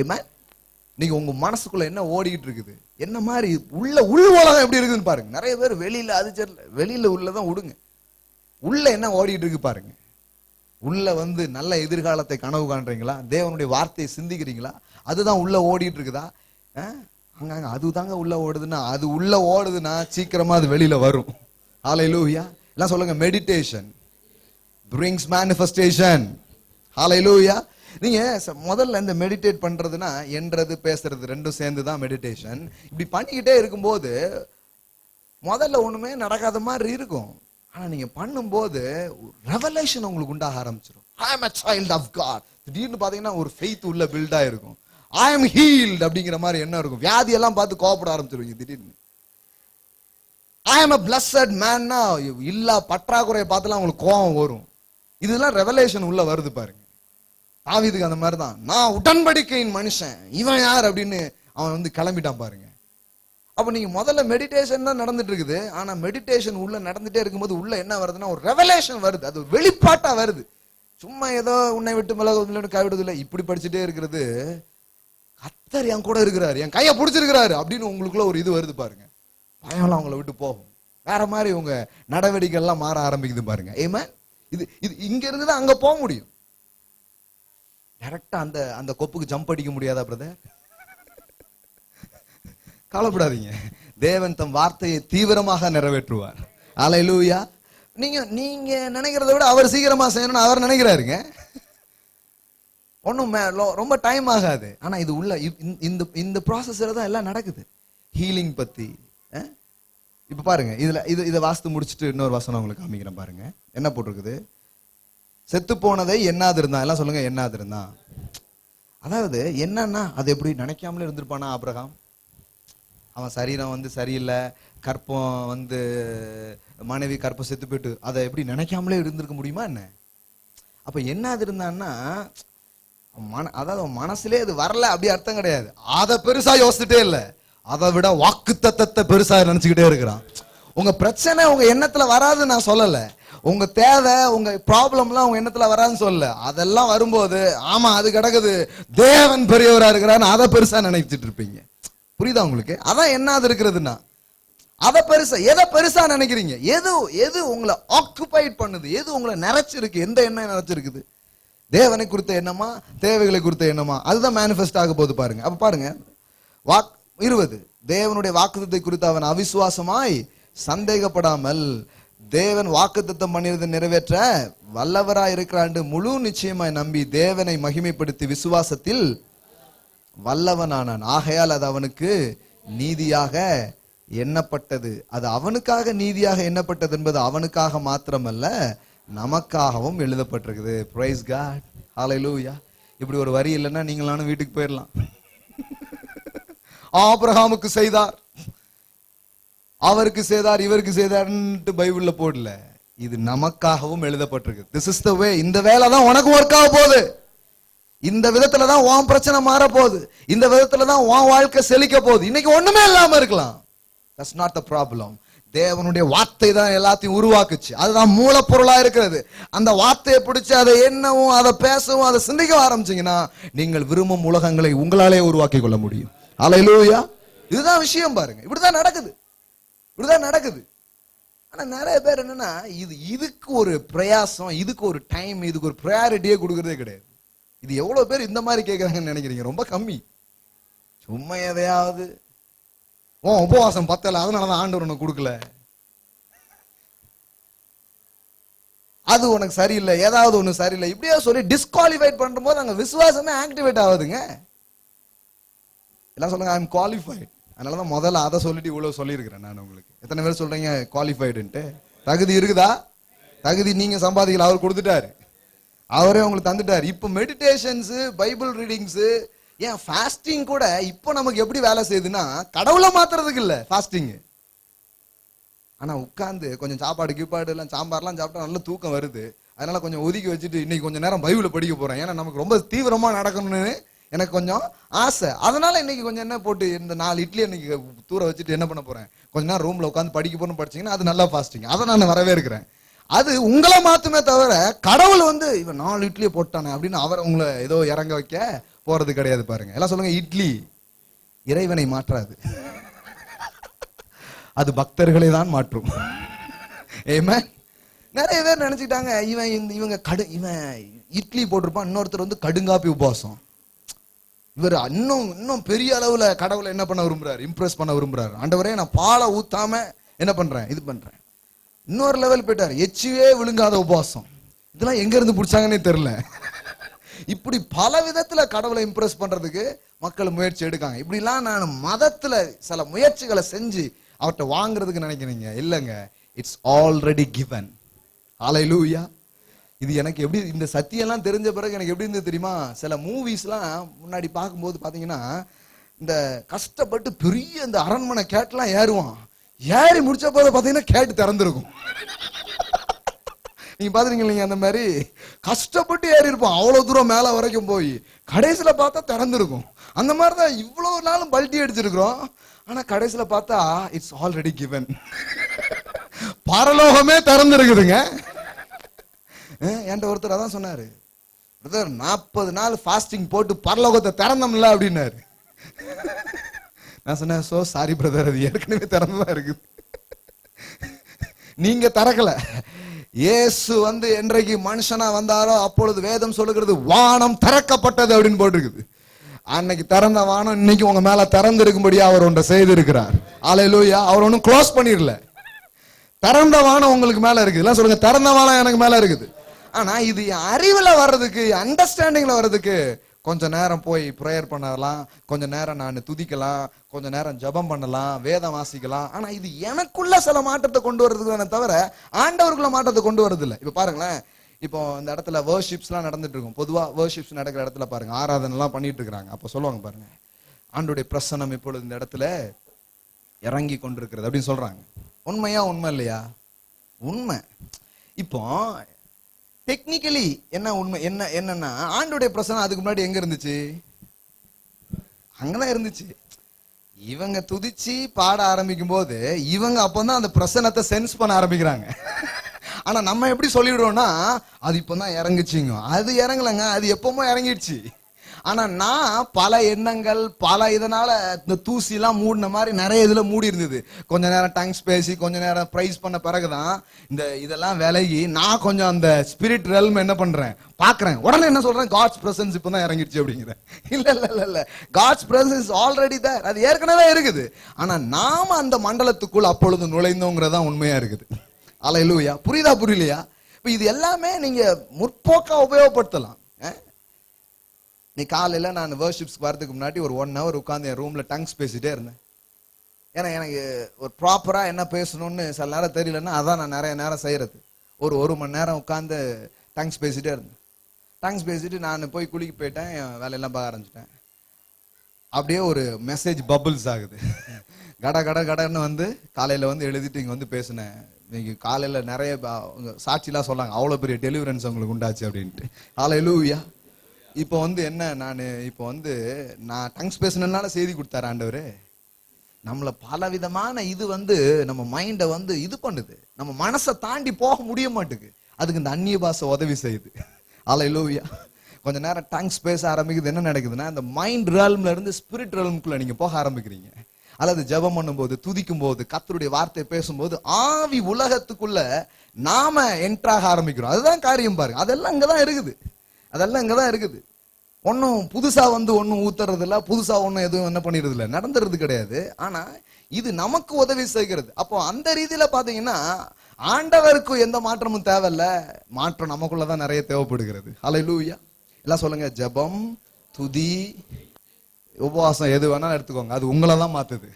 ஆமென். நீங்க உங்க மனசுக்குள்ள என்ன ஓடிக்கிட்டு இருக்குது, என்ன மாதிரி உள்ள உள் உலகம் எப்படி இருக்குன்னு பாருங்க. நிறைய பேர் வெளியில அது வெளியில உள்ளதான் விடுங்க, உள்ள என்ன ஓடிட்டு இருக்கு பாருங்க. உள்ள நல்ல எதிர்காலத்தை கனவு காண்றீங்களா, தேவனுடைய வார்த்தையை சிந்திக்கிறீங்களா, அதுதான் உள்ள ஓடிட்டு இருக்குதா? அங்க அதுதாங்க உள்ள ஓடுதுன்னா, அது உள்ள ஓடுதுன்னா சீக்கிரமா அது வெளியில வரும். ஹல்லேலூயா. எல்லாம் சொல்லுங்க, மெடிடேஷன் brings manifestation. ஹல்லேலூயா. நீங்க முதல்ல இந்த மெடிடேட் பண்றதுன்னா என்றது பேசுறது ரெண்டும் சேர்ந்து தான் மெடிடேஷன். இப்படி பண்ணிக்கிட்டே இருக்கும்போது முதல்ல ஒண்ணுமே நடக்காத மாதிரி இருக்கும். ஆனா நீங்க பண்ணும்போது ரெவலேஷன் உங்களுக்கு உண்டாக ஆரம்பிச்சிடும். I am a child of God. திடீர்னு பாத்தீங்கன்னா ஒரு ஃபெய்த் உள்ள பில்ட் ஆயிருக்கும். I am healed அப்படிங்கிற மாதிரி என்ன இருக்கும். வியாதி எல்லாம் பார்த்து கோபப்பட ஆரம்பிச்சிருவீங்க திடீர்னு. I am a blessed man. இல்ல பற்றாக்குறையை பார்த்துலாம் உங்களுக்கு கோபம் வரும். இதெல்லாம் ரெவலேஷன் உள்ள வருது பாருங்க. தாவீதுக்கு அந்த மாதிரி தான், நான் உடன்படிக்கையின் மனுஷன், இவன் யார் அப்படின்னு அவன் கிளம்பிட்டான் பாருங்க. அப்ப நீங்க முதல்ல மெடிடேஷன் தான் நடந்துட்டு இருக்குது. ஆனா மெடிடேஷன் உள்ள நடந்துட்டே இருக்கும்போது உள்ள என்ன வருதுன்னா ஒரு ரெவலேஷன் வருது, அது வெளிப்பாட்டா வருது. சும்மா ஏதோ உன்னை விட்டு மிளகு கைவிடுது இல்லை, இப்படி படிச்சுட்டே இருக்கிறது. கர்த்தர் என் கூட இருக்கிறாரு, என் கையை பிடிச்சிருக்கிறாரு அப்படின்னு உங்களுக்குள்ள ஒரு இது வருது பாருங்க. பயம்லாம் அவங்கள விட்டு போகும். வேற மாதிரி உங்க நடவடிக்கை எல்லாம் மாற ஆரம்பிக்குது பாருங்க. ஆமென். இது இது இங்க இருந்து தான் அங்க போக முடியும். டைரக்டா அந்த கொப்புக்கு ஜம்ப் அடிக்க முடியாதா பிரதர்? கவலைப்படாதீங்க, தேவன் தம் வார்த்தையை தீவிரமாக நிறைவேற்றுவார். அல்லேலூயா. நீங்க நினைக்கிறத விட அவர் சீக்கிரமா செய்யணும்னு அவர் நினைக்கிறாருங்க. ஒன்னும் ரொம்ப டைம் ஆகாது. ஆனா இது உள்ள இந்த ப்ராசஸ்ல தான் எல்லாம் நடக்குது. ஹீலிங் பத்தி இப்ப பாருங்க, இதை வாஸ்து முடிச்சுட்டு இன்னொரு வசனம் உங்களுக்கு காமிக்கிறேன் பாருங்க. என்ன போட்டிருக்குது? செத்து போனதை எண்ணாது இருந்தான். எல்லாம் சொல்லுங்க, எண்ணாது இருந்தான். அதாவது என்னன்னா, அது எப்படி நினைக்காமலே இருந்திருப்பானா ஆபிரகாம்? அவன் சரீரம் சரியில்லை, கற்பம் மனைவி கற்பம் செத்து போயிட்டு அதை எப்படி நினைக்காமலே இருந்திருக்க முடியுமா என்ன? அப்ப எண்ணாது இருந்தான்னா அதாவது மனசுலே அது வரல அப்படி அர்த்தம் கிடையாது. அதை பெருசா யோசிச்சுட்டே இல்லை, அதை விட வாக்குத்தத்தத்தை பெருசா நினைச்சுக்கிட்டே இருக்கிறான். உங்க பிரச்சனை உங்க எண்ணத்துல வராது நான் சொல்லல, உங்க தேவை உங்க ப்ராப்ளம்லாம் உங்க எண்ணத்துல வராதுன்னு சொல்லல. அதெல்லாம் வரும்போது ஆமா அது கிடக்குது, தேவன் பெரியவரா இருக்கிறான்னு அதை பெருசா நினைச்சிட்டு இருப்பீங்க. புரியுதா உங்களுக்கு? அதான் என்னாது இருக்கிறதுன்னா அதை பெருசா, எதை பெருசா நினைக்கிறீங்க? எது உங்களை ஆக்குபைட் பண்ணுது, எது உங்களை நிறைச்சிருக்கு, எந்த எண்ணம் நிறைச்சிருக்குது? தேவனை குறித்த எண்ணமா, தேவைகளை குறித்த எண்ணமா? அதுதான் மேனிஃபெஸ்ட் ஆக போகுது பாருங்க. அப்ப பாருங்க 20, தேவனுடைய வாக்குத்தத்தை குறித்து அவன் அவிசுவாசமாய் சந்தேகப்படாமல் தேவன் வாக்குத்தத்தம் பண்ணியதை நிறைவேற்ற வல்லவராய் இருக்கிறாண்டு முழு நிச்சயமாய் நம்பி தேவனை மகிமைப்படுத்தி விசுவாசத்தில் வல்லவனானான். ஆகையால் அது அவனுக்கு நீதியாக எண்ணப்பட்டது. அது அவனுக்காக நீதியாக எண்ணப்பட்டது என்பது அவனுக்காக மாத்திரமல்ல, நமக்காகவும் எழுதப்பட்டிருக்குது. Price God. ஹல்லேலூயா. இப்படி ஒரு வரி இல்லைன்னா நீங்களானும் வீட்டுக்கு போயிடலாம். ஆபிரகாமுக்கு செய்தார், அவருக்கு செய்தார், இவருக்கு செய்தார்ன்ட்டு பைபிள்ல போடல. இது நமக்காகவும் எழுதப்பட்டிருக்கு. திஸ் இஸ் த வே. இந்த வேலை தான் உனக்கு ஒர்க் ஆக போகுது. இந்த விதத்துல தான் உன் பிரச்சனை மாற போகுது. இந்த விதத்துல தான் உன் வாழ்க்கை செழிக்க போகுது. இன்னைக்கு ஒண்ணுமே இல்லாம இருக்கலாம். That's not the problem. தேவனுடைய வார்த்தை தான் எல்லாத்தையும் உருவாக்குச்சு. அதுதான் மூலப்பொருளா இருக்கிறது. அந்த வார்த்தையை பிடிச்சு அதை எண்ணவும், அதை பேசவும், அதை சிந்திக்க ஆரம்பிச்சீங்கன்னா நீங்கள் விரும்பும் உலகங்களை உங்களாலே உருவாக்கி கொள்ள முடியும். அல்லேலூயா. இதுதான் விஷயம் பாருங்க. இப்படிதான் நடக்குது, இப்படிதான் நடக்குது. ஆனா நிறைய பேர் என்னன்னா இதுக்கு ஒரு பிரயாசம், இதுக்கு ஒரு டைம், இதுக்கு ஒரு ப்ரையாரிட்டியே கொடுக்கறதே கிடையாது. இது எவ்வளவு பேர் இந்த மாதிரி கேட்கறாங்கன்னு நினைக்கிறீங்க? ரொம்ப கம்மி. சும்மா எதையாவது உபவாசம் பத்தல அதனாலதான் ஆண்டவர் உனக்கு கொடுக்கல, அது உனக்கு சரியில்லை, ஏதாவது ஒண்ணு சரியில்லை, இப்படியா சொல்லி டிஸ்குவாலிஃபைட் பண்ற போது அங்க விசுவாசமே ஆக்டிவேட் ஆகுதுங்க. எல்லாம் சொல்லுங்க ஐ எம் குவாலிஃபைட். அதனாலதான் முதல்ல அதை சொல்லிட்டு இவ்வளவு சொல்லியிருக்கிறேன் நான் உங்களுக்கு. எத்தனை பேர் சொல்றீங்க குவாலிஃபைடுன்ட்டு? தகுதி இருக்குதா? தகுதி நீங்க சம்பாதிக்கல, அவர் கொடுத்துட்டாரு, அவரே உங்களுக்கு தந்துட்டாரு. இப்போ மெடிடேஷன்ஸ், பைபிள் ரீடிங்ஸ், ஏன் ஃபாஸ்டிங் கூட இப்போ நமக்கு எப்படி வேலை செய்யுதுன்னா கடவுளை மாத்துறதுக்கு இல்ல ஃபாஸ்டிங். ஆனா உட்கார்ந்து கொஞ்சம் சாப்பாடு கீப்பாடு எல்லாம் சாம்பார்லாம் சாப்பிட்டா நல்ல தூக்கம் வருது, அதனால கொஞ்சம் ஒதுக்கி வச்சுட்டு இன்னைக்கு கொஞ்சம் நேரம் பைபிளை படிக்க போறேன், ஏன்னா நமக்கு ரொம்ப தீவிரமா நடக்கணும்னு எனக்கு கொஞ்சம் ஆசை. அதனால இன்னைக்கு கொஞ்சம் என்ன போட்டு இந்த 4 இட்லி இன்னைக்கு தூர வச்சுட்டு என்ன பண்ண போறேன், கொஞ்ச நேரம் ரூம்ல உட்காந்து படிக்க போறேன்னு படிச்சீங்கன்னா அது நல்லா ஃபாஸ்டிங். அதை நான் வரவே இருக்கிறேன். அது உங்களை மாத்துமே தவிர கடவுள் இவன் 4 இட்லியை போட்டானே அப்படின்னு அவர் உங்களை ஏதோ இறங்க வைக்க போறது கிடையாது. பாருங்க, எல்லாம் சொல்லுங்க, இட்லி இறைவனை மாற்றாது, அது பக்தர்களை தான் மாற்றும். ஆமென். நிறைய பேர் நினைச்சிட்டாங்க இவங்க இட்லி போட்டிருப்பான், இன்னொருத்தர் கடுங்காப்பி உபவாசம். இவர் இன்னும் பெரிய அளவுல கடவுளை என்ன பண்ண விரும்புறாரு, இம்ப்ரெஸ் பண்ண விரும்புறாரு. ஆண்டவரே நான் பாலை ஊத்தாம என்ன பண்றேன், இது பண்றேன். இன்னொரு லெவல் போயிட்டார், எச்சுவே விழுங்காத உபவாசம். இதெல்லாம் எங்க இருந்து பிடிச்சாங்கன்னே தெரியல. இப்படி பல விதத்துல கடவுளை இம்ப்ரெஸ் பண்றதுக்கு மக்கள் முயற்சி எடுக்காங்க. இப்படிலாம் நான் மதத்துல சில முயற்சிகளை செஞ்சு அவர்கிட்ட வாங்குறதுக்கு நினைக்கிறீங்க. இல்லைங்க, இட்ஸ் ஆல்ரெடி கிவன். ஹல்லேலூயா. இது எனக்கு எப்படி இந்த சத்தியெல்லாம் தெரிஞ்ச பிறகு எனக்கு எப்படி இருந்தது தெரியுமா? சில மூவிஸ்லாம் முன்னாடி பார்க்கும்போது பாத்தீங்கன்னா இந்த கஷ்டப்பட்டு பெரிய இந்த அரண்மனை கேட்லாம் ஏறுவான், ஏறி முடிச்ச போது பாத்தீங்கன்னா கேட்டு திறந்துருக்கும். நீங்க பாத்துறீங்க இல்லைங்க, அந்த மாதிரி கஷ்டப்பட்டு ஏறி இருப்போம் அவ்வளவு தூரம் மேல வரைக்கும் போய் கடைசியில பார்த்தா திறந்துருக்கும். அந்த மாதிரிதான் இவ்வளவு நாளும் பல்ட்டி அடிச்சிருக்கிறோம், ஆனா கடைசியில பார்த்தா இட்ஸ் ஆல்ரெடி கிவன். பரலோகமே திறந்துருக்குதுங்க. என்கிட்ட ஒருத்தர் அதான் சொன்னாரு, 40 நாள் ஃபாஸ்டிங் போட்டு பரலோகத்தை திறந்தோம்ல அப்படின்னாரு. நான் சொன்னேன், சோ சாரி பிரதர், அது ஏற்கனவே திறந்துதான் இருக்குது, நீங்க திறக்கல. இயேசு என்றைக்கு மனுஷனா வந்தாரோ அப்பொழுது வேதம் சொல்லுகிறது வானம் திறக்கப்பட்டது அப்படின்னு போட்டிருக்குது. அன்னைக்கு திறந்த வானம் இன்னைக்கு உங்க மேல திறந்து இருக்கும்படியா அவர் ஒன்றை செய்திருக்கிறார். ஹல்லேலூயா. அவர் ஒன்னும் க்ளோஸ் பண்ணிடல, திறந்த வானம் உங்களுக்கு மேல இருக்குது. எல்லாம் சொல்லுங்க, திறந்த வானம் எனக்கு மேல இருக்குது. ஆனா இது அறிவுல வர்றதுக்கு, அண்டர்ஸ்டாண்டிங்ல வர்றதுக்கு கொஞ்ச நேரம் போய் ப்ரேயர் பண்ணலாம், கொஞ்ச நேரம் நான் துதிக்கலாம், கொஞ்ச நேரம் ஜபம் பண்ணலாம், வேதம் வாசிக்கலாம். ஆனா இது எனக்குள்ள சில மாற்றத்தை கொண்டு வர்றதுக்கு தவிர ஆண்டவருக்குள்ள மாற்றத்தை கொண்டு வரது இல்லை. இப்ப பாருங்களேன், இப்போ இந்த இடத்துல வர்ஷிப்ஸ் எல்லாம் நடந்துட்டு இருக்கும். பொதுவா வர்ஷிப்ஸ் நடக்கிற இடத்துல பாருங்க, ஆராதனை எல்லாம் பண்ணிட்டு இருக்காங்க. அப்ப சொல்லுவாங்க பாருங்க, ஆண்டவருடைய பிரசன்னம் இப்பொழுது இந்த இடத்துல இறங்கி கொண்டிருக்கிறது அப்படின்னு சொல்றாங்க. உண்மையா? உண்மை இல்லையா? உண்மை. இப்போ டெக்னிக்கலி என்ன உண்மை என்னன்னா, ஆண்டவருடைய பிரசன்னம் அதுக்கு முன்னாடி எங்க இருந்துச்சு? அங்கதான் இருந்துச்சு. இவங்க துதிச்சு பாட ஆரம்பிக்கும் போது இவங்க அப்பதான் அந்த பிரசன்னத்தை சென்ஸ் பண்ண ஆரம்பிக்கிறாங்க. ஆனா நம்ம எப்படி சொல்லிவிடுவோம்னா, அது இப்பதான் இறங்குச்சுங்க. அது இறங்கலங்க, அது எப்பவுமே இறங்கிடுச்சு. ஆனா நான் பல எண்ணங்கள், பல இதனால இந்த தூசி எல்லாம் மூடின மாதிரி நிறைய இதுல மூடி இருந்தது. கொஞ்ச நேரம் டங்ஸ் பேசி கொஞ்ச நேரம் பிரைஸ் பண்ண பிறகுதான் இந்த இதெல்லாம் விலகி நான் கொஞ்சம் அந்த ஸ்பிரிட் ரெல்ம் என்ன பண்றேன் பாக்குறேன். உடனே என்ன சொல்றேன், காட்ஸ் பிரசன்ஸ் இப்பதான் இறங்கிடுச்சு அப்படிங்கிறேன். இல்ல இல்ல இல்ல இல்ல, காட்ஸ் பிரசன்ஸ் ஆல்ரெடி தேர், அது ஏற்கனவே இருக்குது. ஆனா நாம அந்த மண்டலத்துக்குள் அப்பொழுது நுழைந்தோங்கிறதா உண்மையா இருக்குது. ஹல்லேலூயா. புரியுதா புரியலையா? இப்ப இது எல்லாமே நீங்க முற்போக்கா உபயோகப்படுத்தலாம். நீ காலையில நான் வர்ஷிப்ஸ்க்கு வரதுக்கு முன்னாடி ஒரு 1 hour உட்காந்து என் ரூம்ல டங்ஸ் பேசிட்டே இருந்தேன். ஏன்னா எனக்கு ஒரு ப்ராப்பரா என்ன பேசணும்னு சில நேரம் தெரியலன்னா அதான் நான் நிறைய நேரம் செய்யறது. ஒரு மணி நேரம் உட்காந்து டங்ஸ் பேசிட்டே இருந்தேன். டங்ஸ் பேசிட்டு நான் போய் குளிக்க போயிட்டேன், என் வேலையெல்லாம் பார்க்க ஆரம்பிச்சிட்டேன். அப்படியே ஒரு மெசேஜ் பபிள்ஸ் ஆகுது. கட கட கடன்னு காலையில எழுதிட்டு இங்க பேசினேன். இன்னைக்கு காலையில நிறைய சாட்சிலாம் சொன்னாங்க, அவ்வளவு பெரிய டெலிவரன்ஸ் உங்களுக்கு உண்டாச்சு அப்படின்ட்டு. ஹல்லேலூயா. இப்போ என்ன நான் இப்போ நான் டங்ஸ் பேசினால செய்தி கொடுத்தாரு ஆண்டவரு. நம்மள பல விதமான இது நம்ம மைண்டை இது பண்ணுது, நம்ம மனசை தாண்டி போக முடிய மாட்டுக்கு. அதுக்கு இந்த அந்நிய பாஷை உதவி செய்யுது. ஹல்லேலூயா. கொஞ்ச நேரம் டங்ஸ் பேச ஆரம்பிக்குது, என்ன நடக்குதுன்னா இந்த மைண்ட் ரெல்ம்ல இருந்து ஸ்பிரிட் ரெல்ம்குள்ள நீங்க போக ஆரம்பிக்கிறீங்க. அல்லது ஜெபம் பண்ணும்போது, துதிக்கும் போது, கர்த்தருடைய வார்த்தை பேசும்போது ஆவி உலகத்துக்குள்ள நாம என்ட்ராக ஆரம்பிக்கிறோம். அதுதான் காரியம் பாருங்க. அதெல்லாம் இங்கதான் இருக்குது. அதெல்லாம் இங்கதான் இருக்குது. ஒன்னும் புதுசா வந்து ஒன்னும் ஊத்துறது இல்ல, புதுசா ஒன்னும் எதுவும் என்ன பண்ணிடுறது இல்ல, நடந்துறது கிடையாது. ஆனா இது நமக்கு உதவி செய்கிறது. அப்போ அந்த ரீதியில பாத்தீங்கன்னா ஆண்டவருக்கு எந்த மாற்றமும் தேவையில்ல, மாற்றம் நமக்குள்ளதான் நிறைய தேவைப்படுகிறது. ஹல்லேலூயா. எல்லாம் சொல்லுங்க, ஜெபம், துதி, உபவாசம் எது வேணாலும் எடுத்துக்கோங்க, அது உங்களை தான் மாத்துது,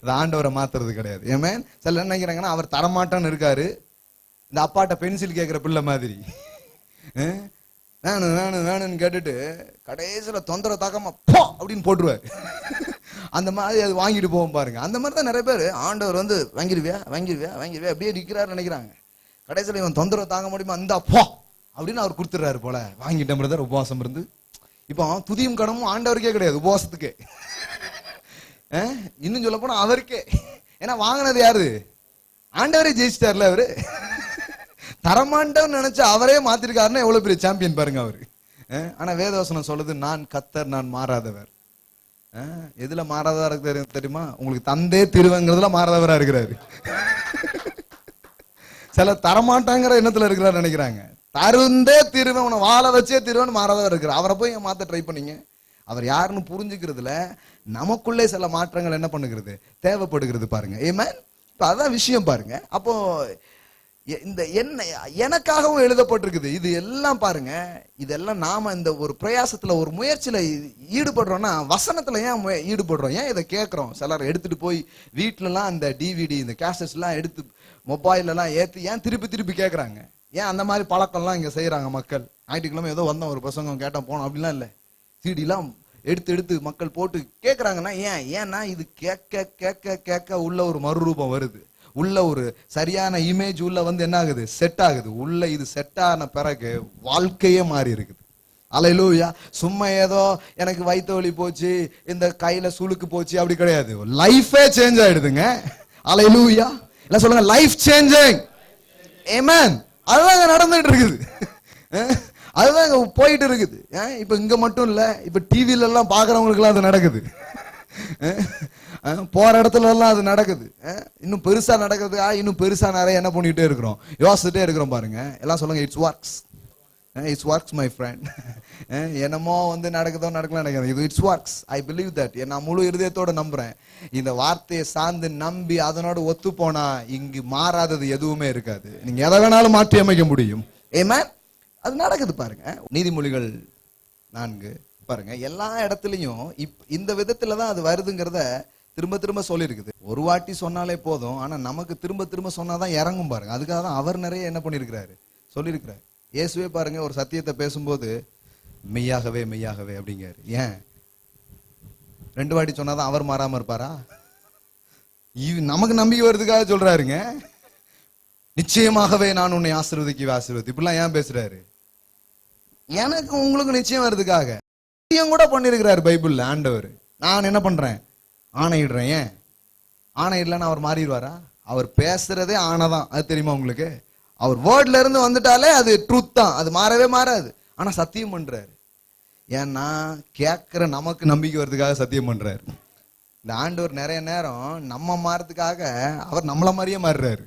அது ஆண்டவரை மாத்துறது கிடையாது. ஆமென். சில என்ன நினைக்கிறாங்கன்னா அவர் தரமாட்டான்னு இருக்காரு, இந்த அப்பாட்ட பென்சில் கேட்கிற பிள்ளை மாதிரி வேணும் வேணும் வேணும்னு கேட்டுட்டு கடைசியில தொந்தரவு தாக்காம போ அப்படின்னு போட்டுருவாரு. அந்த மாதிரி அது வாங்கிட்டு போவோம் பாருங்க. அந்த மாதிரி தான் நிறைய பேர் ஆண்டவர் வந்து வாங்கிடுவியா வாங்கிடுவியா வாங்கிடுவியா அப்படியே நிற்கிறாரு நினைக்கிறாங்க. கடைசியில இவன் தொந்தரவு தாங்க முடியுமா, அந்த போ அப்படின்னு அவர் கொடுத்துடுறாரு போல. வாங்கிட்ட பிரதர் உபவாசம் இருந்து. இப்போ துதியும் கடமும் ஆண்டவருக்கே கிடையாது, உபவாசத்துக்கே. இன்னும் சொல்ல போனா அவருக்கே. ஏன்னா வாங்கினது யாரு? ஆண்டவரே ஜெயிச்சிட்டார்ல. அவரு தரமாண்டவன் நினைச்சு அவரே மாத்திருக்காருன்னா எவ்வளவு பெரிய சாம்பியன் பாருங்க அவரு. ஆனா வேதவசனம் சொல்லுது, நான் கர்த்தர், நான் மாறாதவர். எதுல மாறாதவரா இருக்கு தெரியுமா? உங்களுக்கு தந்தே திருவங்கிறதுல மாறாதவரா இருக்கிறாரு. சில தரமாட்டாங்கிற எண்ணத்துல இருக்கிறாரு நினைக்கிறாங்க. தருந்தே திருவன், உன வாழ வச்சே திருவன் மாறாதவர் இருக்கிறார். அவரை போய் மாத்த ட்ரை பண்ணீங்க. அவர் யாருன்னு புரிஞ்சுக்கிறதுல நமக்குள்ளே சில மாற்றங்கள் என்ன பண்ணுகிறது, தேவைப்படுகிறது பாருங்க. ஆமென். இப்ப அதான் விஷயம் பாருங்க. அப்போ இந்த என்ன எனக்காகவும் எழுதப்பட்டிருக்குது. இது எல்லாம் பாருங்க, இதெல்லாம் நாம இந்த ஒரு பிரயாசத்துல ஒரு முயற்சியில ஈடுபடுறோம்னா வசனத்துல ஏன் ஈடுபடுறோம், ஏன் இதை கேட்கிறோம்? சிலர் எடுத்துட்டு போய் வீட்டுல எல்லாம் அந்த டிவிடி இந்த கேசட்ஸ் எல்லாம் எடுத்து மொபைல் எல்லாம் ஏத்தி ஏன் திருப்பி திருப்பி கேட்கறாங்க? ஏன் அந்த மாதிரி பழக்கம்லாம் இங்க செய்யறாங்க மக்கள்? ஞாயிற்றுக்கிழமை ஏதோ வந்தோம் ஒரு பசங்க கேட்டோம் போனோம் அப்படிலாம் இல்ல, சிடி எல்லாம் எடுத்து எடுத்து மக்கள் போட்டு கேட்கறாங்கன்னா ஏன்னா இது கேட்க கேட்க கேட்க உள்ள ஒரு மறுரூபம் வருது, உள்ள ஒரு சரியான இமேஜ் உள்ள வந்து என்ன ஆகுது, செட் ஆகுது. உள்ள இது செட் ஆன பிறகு வாழ்க்கையே மாறி இருக்குது. அல்லேலூயா. சும்மா ஏதோ எனக்கு வயிற்று வலி போச்சு, இந்த கையில சுளுக்கு போச்சு அப்படி கிடையாது. லைஃபே சேஞ்ச் ஆயிடுதுங்க. அல்லேலூயா. எல்லாம் சொல்லுங்க, லைஃப் சேஞ்சிங். ஆமென். அதுதான் நடந்துட்டு இருக்குது, அதுதான் போயிட்டு இருக்குது. இப்ப இங்க மட்டும் இல்ல, இப்ப டிவில எல்லாம் பாக்குறவங்களுக்கு எல்லாம் அது நடக்குது, போற இடத்துல எல்லாம் அது நடக்குது. இன்னும் பெருசா நடக்குது, இன்னும் பெருசா நிறைய என்ன பண்ணிட்டே இருக்கிறோம், யோசிச்சுட்டே இருக்கிறோம் பாருங்க. எல்லாம் சொல்லுங்க, it's works. It's works my friend. என்னமோ வந்து நடக்குதோ நடக்கலாம் நினைக்கிறேன், இது it's works. I believe that. நான் முழு இருதயத்தோட நம்புறேன். இந்த வார்த்தையை சார்ந்து நம்பி அதனோட ஒத்து போனா இங்கு மாறாதது எதுவுமே இருக்காது. நீங்க எதை வேணாலும் மாற்றி அமைக்க முடியும். ஆமென். அது நடக்குது பாருங்க. நீதிமொழிகள் 4 பாருங்க, எல்லா இடத்துலயும் இந்த விதத்துலதான் அது வருதுங்கிறத திரும்ப திரும்ப சொல்லியிருக்குது. ஒரு வாட்டி சொன்னாலே போதும், ஆனா நமக்கு திரும்ப திரும்ப சொன்னாதான் இறங்கும் பாருங்க. அதுக்காக தான் அவர் நிறைய என்ன பண்ணிருக்கிறாரு, சொல்லியிருக்கிறாரு. இயேசுவே பாருங்க ஒரு சத்தியத்தை பேசும்போது மெய்யாகவே மெய்யாகவே அப்படிங்கிறாரு. ஏன் 2 வாட்டி சொன்னாதான் அவர் மாறாம இருப்பாரா? நமக்கு நம்பிக்கை வருதுக்காக சொல்றாருங்க. நிச்சயமாகவே நான் உன்னை ஆசீர்வதிக்கவே ஆசீர்வதி, இப்படிலாம் ஏன் பேசுறாரு? எனக்கு உங்களுக்கு நிச்சயம் வருதுக்காக கூட பண்ணிருக்கிறாரு பைபிள்ல ஆண்டவர். நான் என்ன பண்றேன், ஆணையிடுறேன். ஏன் ஆணையிடலன்னு அவர் மாறிடுவாரா? அவர் பேசுறதே ஆணைதான், அது தெரியுமா உங்களுக்கு? அவர் வேர்ட்ல இருந்து வந்துட்டாலே அது ட்ரூத் தான், அது மாறவே மாறாது. ஆனா சத்தியம் பண்றாரு. ஏன்னா கேட்கிற நமக்கு நம்பிக்கை வர்றதுக்காக சத்தியம் பண்றாரு. இந்த ஆண்டவர் நிறைய நேரம் நம்ம மாறதுக்காக அவர் நம்மள மாதிரியே மாறுறாரு.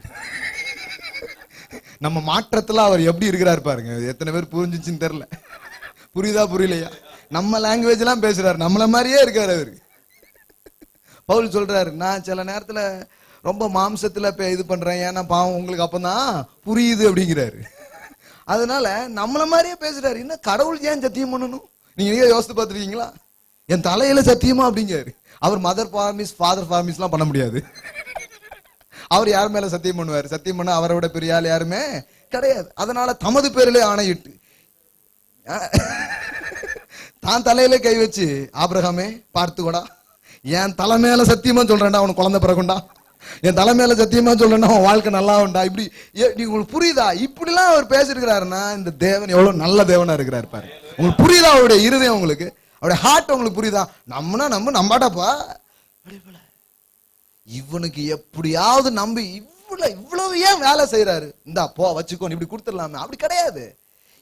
நம்ம மாற்றத்துல அவர் எப்படி இருக்கிறாரு பாருங்க. எத்தனை பேர் புரிஞ்சிச்சுன்னு தெரியல, புரியுதா புரியலையா? நம்ம லாங்குவேஜ் எல்லாம் பேசுறாரு, நம்மள மாதிரியே இருக்காரு அவரு. பவுல் சொல்றாரு, நான் சில நேரத்துல ரொம்ப மாம்சத்துல இது பண்றேன், ஏன்னா பாவம் உங்களுக்கு அப்பதான் புரியுது அப்படிங்கிறாரு. அதனால நம்மள மாதிரியே பேசுறாரு. இன்னும் கடவுள் ஏன் சத்தியம் பண்ணணும்? நீங்க யோசித்து பார்த்துருக்கீங்களா? என் தலையில சத்தியமா அப்படிங்காரு. அவர் மதர் ப்ராமிஸ் ஃபாதர் ப்ராமிஸ் எல்லாம் பண்ண முடியாது. அவர் யார் மேல சத்தியம் பண்ணுவாரு? சத்தியம் பண்ண அவரை விட பெரிய ஆள் யாருமே கிடையாது. அதனால தமது பேரிலே ஆணையிட்டு தான் தலையில கை வச்சு, ஆபிரகாமே பார்த்துக்கோடா, என் தலை மேல சத்தியமா சொல்றேன்டா அவனுக்கு குழந்தை பிறகுண்டா, என் தலை மேல சத்தியமா சொல்றேன்னா அவன் வாழ்க்கை நல்லா உண்டா. இப்படி உங்களுக்கு புரியுதா? இப்படிலாம் அவர் பேசிருக்கிறாருன்னா இந்த தேவன் எவ்வளவு நல்ல தேவனா இருக்கிறாரு பாரு. உங்களுக்கு புரியுதா? அவருடைய இருதயம் உங்களுக்கு, அவருடைய ஹார்ட் உங்களுக்கு புரியுதா? நம்மனா நம்பாடாப்பா, இவனுக்கு எப்படியாவது நம்பி இவ்வளவு ஏன் வேலை செய்யறாரு, இந்தா போ வச்சுக்கோ இப்படி கொடுத்துடலாமே, அப்படி கிடையாது.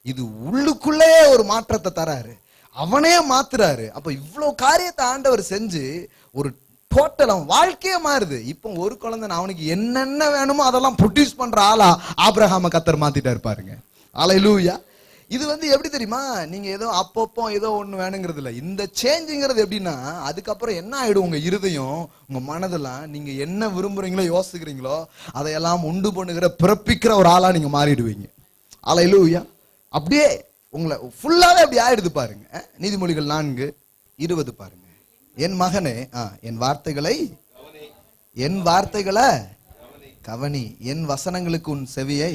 இது உள்ளுக்குள்ளே ஒரு மாற்றத்தை தராரு, அவனே மாத்துறாரு. அப்ப இவ்வளவு காரியத்தை ஆண்டவர் செஞ்சு ஒரு டோட்டல் அவன் வாழ்க்கையே மாறுது. இப்போ ஒரு குழந்தை அவனுக்கு என்னென்ன வேணுமோ அதெல்லாம் ப்ரொடியூஸ் பண்ற ஆளா ஆபிரகாம கர்த்தர் மாத்திட்டா இருப்பாருங்க. அல்லேலூயா. இது எப்படி தெரியுமா, நீங்க ஏதோ அப்பப்போ ஏதோ ஒண்ணு வேணுங்கிறது இல்ல. இந்த சேஞ்சுங்கிறது எப்படின்னா, அதுக்கப்புறம் என்ன ஆயிடும், உங்க இருதயம் உங்க மனதெல்லாம் நீங்க என்ன விரும்புறீங்களோ யோசிக்கிறீங்களோ அதையெல்லாம் உண்டு பண்ணுகிற பிறப்பிக்கிற ஒரு ஆளா நீங்க மாறிடுவீங்க. அல்லேலூயா. அப்படியே உங்களை ஃபுல்லாவே அப்படி ஆயிடுது பாருங்க. நீதிமொழிகள் 4:20 பாருங்க. என் மகனே என் வார்த்தைகளை கவனி, என் வசனங்களுக்கு உன் செவியை.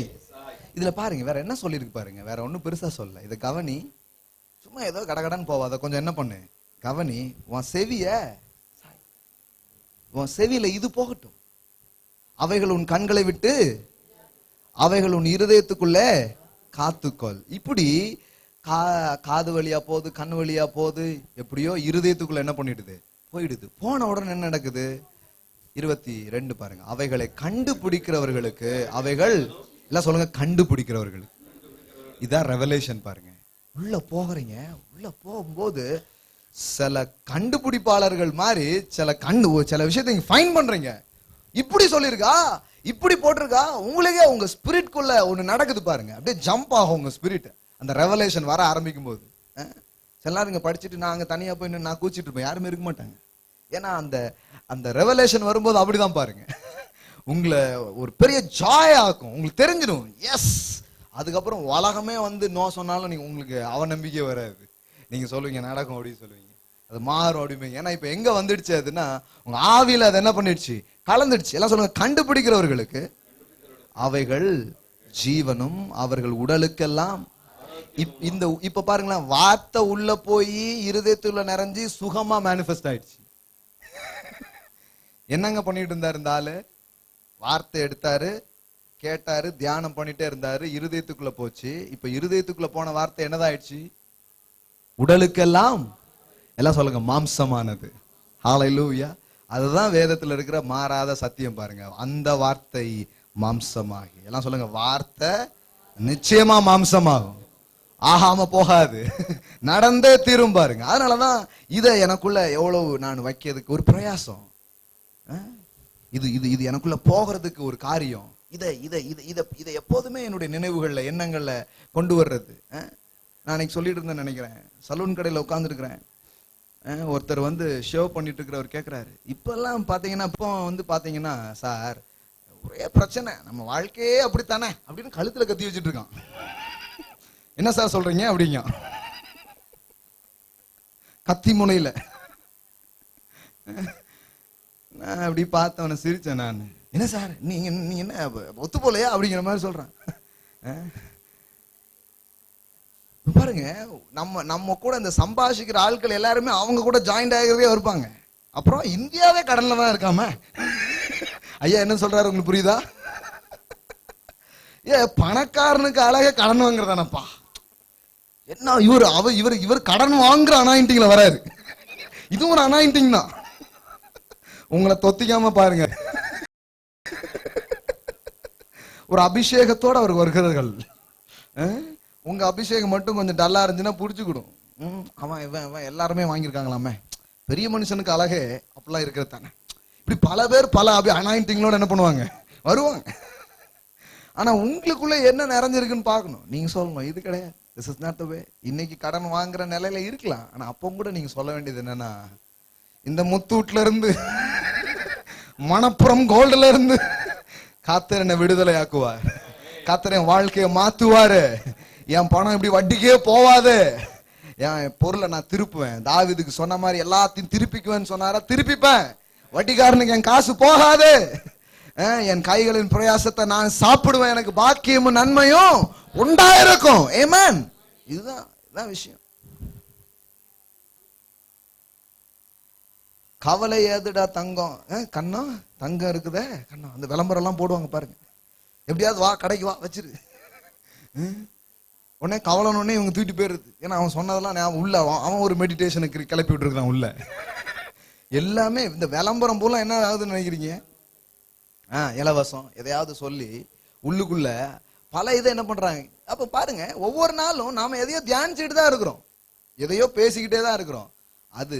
இதுல பாருங்க வேற என்ன சொல்லிருக்கு பாருங்க, வேற ஒண்ணும் பெருசா சொல்ல. இதை கவனி, சும்மா ஏதோ கடகடன்னு போவாத, கொஞ்சம் என்ன பண்ணு, கவனி. உன் செவியில இது போகட்டும். அவைகள் உன் கண்களை விட்டு, அவைகள் உன் இருதயத்துக்குள்ளே காத்துக்கொள். இப்படி காது வழியா போகுது, கண் வழியா போகுது, எப்படியோ இருதயத்துக்குள்ள என்ன பண்ணிடுது, போயிடுது. போன உடனே என்ன நடக்குது, 22 பாருங்க. அவைகளை கண்டுபிடிக்கிறவர்களுக்கு, அவைகள் எல்லாம் சொல்லுங்க, கண்டுபிடிக்கிறவர்களுக்கு. இதான் ரெவலேஷன் பாருங்க. உள்ள போகிறீங்க, உள்ள போகும்போது சில கண்டுபிடிப்பாளர்கள் மாதிரி சில விஷயத்தை ஃபைன் பண்றீங்க. இப்படி சொல்லிருக்கா, இப்படி போட்டிருக்கா, உங்களுக்கே உங்க ஸ்பிரிட்குள்ள ஒண்ணு நடக்குது பாருங்க. அப்படியே ஜம்ப் ஆகும் உங்க ஸ்பிரிட் அந்த ரெவலேஷன் வர ஆரம்பிக்கும் போது. சில நேரம் இங்க படிச்சுட்டு நாங்க தனியா போய் நான் கூச்சிட்டு இருப்பேன், யாருமே இருக்க மாட்டாங்க. ஏன்னா அந்த ரெவலேஷன் வரும்போது அப்படிதான் பாருங்க, உங்களை ஒரு பெரிய ஜாய் ஆக்கும். உங்களுக்கு தெரிஞ்சிடும், எஸ். அதுக்கப்புறம் உலகமே நோ சொன்னாலும் நீங்க உங்களுக்கு அவநம்பிக்கை வராது. நீங்க சொல்லுவீங்க நடக்கும் அப்படின்னு சொல்லுவீங்க, அது மாறும் அப்படிங்க. ஏன்னா இப்ப எங்க வந்துடுச்சு அதுன்னா, உங்க ஆவியில அது என்ன பண்ணிடுச்சு, கலந்துடுச்சு. எல்லாம் சொல்லுங்க, கண்டுபிடிக்கிறவர்களுக்கு அவைகள் ஜீவனும் அவர்கள் உடலுக்கெல்லாம். இப்ப பாருங்களேன், வார்த்தை உள்ள போய் இருதயத்துள்ள நிறைஞ்சி சுகமா மேனிஃபெஸ்ட் ஆயிடுச்சு. என்னங்க பண்ணிட்டு இருந்தாரு இந்த ஆளு, வார்த்தை எடுத்தாரு, கேட்டாரு, தியானம் பண்ணிட்டே இருந்தாரு, இருதயத்துக்குள்ள போச்சு. இப்ப இருதயத்துக்குள்ள போன வார்த்தை என்னதாயிடுச்சு, உடலுக்கெல்லாம், எல்லாம் சொல்லுங்க, மாம்சமானது. ஹல்லேலூயா. அதுதான் வேதத்துல இருக்கிற மாறாத சத்தியம் பாருங்க. அந்த வார்த்தை மாம்சமாகி, எல்லாம் சொல்லுங்க, வார்த்தை நிச்சயமா மாம்சமாகும், ஆகாம போகாது, நடந்தே தீரும் பாருங்க. அதனாலதான் இதை எனக்குள்ள எவ்வளவு நான் வைக்கிறதுக்கு ஒரு பிரயாசம். இது இது இது எனக்குள்ள போகிறதுக்கு ஒரு காரியம். இதை எப்போதுமே என்னுடைய நினைவுகள்ல, எண்ணங்கள்ல கொண்டு வர்றது. நான் இன்னைக்கு சொல்லிட்டு இருந்தேன் நினைக்கிறேன், சலூன் கடையில உட்கார்ந்து இருக்கிறேன். ஒருத்தர் ஷேவ் பண்ணிட்டு இருக்கிறவர் கேட்கிறாரு, இப்பெல்லாம் பாத்தீங்கன்னா, இப்போ பாத்தீங்கன்னா சார் ஒரே பிரச்சனை, நம்ம வாழ்க்கையே அப்படித்தானே அப்படின்னு கழுத்துல கத்தி வச்சுட்டு இருக்கான். என்ன சார் சொல்றீங்க அப்படிங்க, கத்தி முனையில. நான் அப்படி பார்த்தவன சிரிச்சேன். நான், என்ன சார் நீங்க என்ன ஒத்து போலையா அப்படிங்கிற மாதிரி சொல்றேன். பாருங்க, நம்ம கூட இந்த சம்பாஷிக்கிற ஆட்கள் எல்லாருமே அவங்க கூட ஜாயிண்ட் ஆகிறதே இருப்பாங்க. அப்புறம் இந்தியாவே கடன்ல தான் இருக்காம. ஐயா என்ன சொல்றாரு உங்களுக்கு புரியுதா? பணக்காரனுக்கு அழகே கடன் வாங்குறதானப்பா. என்ன இவர் கடன் வாங்குற அனாயிண்டிங்ல வராரு. இதுவும் ஒரு அனாயிண்டிங் தான். உங்களை தொத்திக்காம பாருங்க, ஒரு அபிஷேகத்தோட அவர் வருகிறார்கள். உங்க அபிஷேகம் மட்டும் கொஞ்சம் டல்லா இருந்துச்சுன்னா புடிச்சுக்கிடும். அவன் இவன் எல்லாருமே வாங்கியிருக்காங்களாமே, பெரிய மனுஷனுக்கு அழகே அப்படிலாம் இருக்கிறது தானே. இப்படி பல பேர் பல அனாயிண்டிங்களோட என்ன பண்ணுவாங்க, வருவாங்க. ஆனா உங்களுக்குள்ள என்ன நிறைஞ்சிருக்குன்னு பார்க்கணும். நீங்க சொல்லணும், இது கிடையாது, திஸ் இஸ் நாட் தி வே. இன்னைக்கு கடன் வாங்குற நிலையில இருக்கலாம், ஆனா அப்போ கூட நீங்க சொல்ல வேண்டியது என்னன்னா, இந்த முத்தூட்ல இருந்து, மணப்புறம் கோல்டுல இருந்து கர்த்தர் என்னை விடுதலை ஆக்குவார், கர்த்தர் என் வாழ்க்கையை மாத்துவாரு, என் பணம் இப்படி வட்டிக்கே போவாது, என் பொருளை நான் திருப்புவேன். தாவீதுக்கு சொன்ன மாதிரி எல்லாத்தையும் திருப்பிக்குவேன்னு சொன்னாரா, திருப்பிப்பேன். வட்டிக்காரனுக்கு என் காசு போகாது, என் கைகளின் பிரயாசத்தை நான் சாப்பிடுவேன், எனக்கு பாக்கியமும் நன்மையும் உண்டாயிருக்கும். ஆமென். இதுதான் விஷயம். கவலை ஏதுடா தங்கம், கண்ணா தங்கம் இருக்குதே கண்ணா, அந்த விளம்பரம் எல்லாம் போடுவாங்க பாருங்க. எப்படியாவது வா கடைக்கு வா வச்சிரு, உடனே கவலைன்னு இவங்க தூக்கிட்டு போயிருது. ஏன்னா அவன் சொன்னதெல்லாம் உள்ள அவன் ஒரு மெடிடேஷனுக்கு கிளப்பி விட்டு இருக்கான் உள்ள. எல்லாமே இந்த விளம்பரம் போல என்ன ஆகுதுன்னு நினைக்கிறீங்க? இலவசம் எதையாவது சொல்லி உள்ளுக்குள்ள பல இதை என்ன பண்றாங்க. அப்ப பாருங்க, ஒவ்வொரு நாளும் நாம எதையோ தியானிச்சுட்டு தான் இருக்கிறோம், எதையோ பேசிக்கிட்டே தான் இருக்கிறோம். அது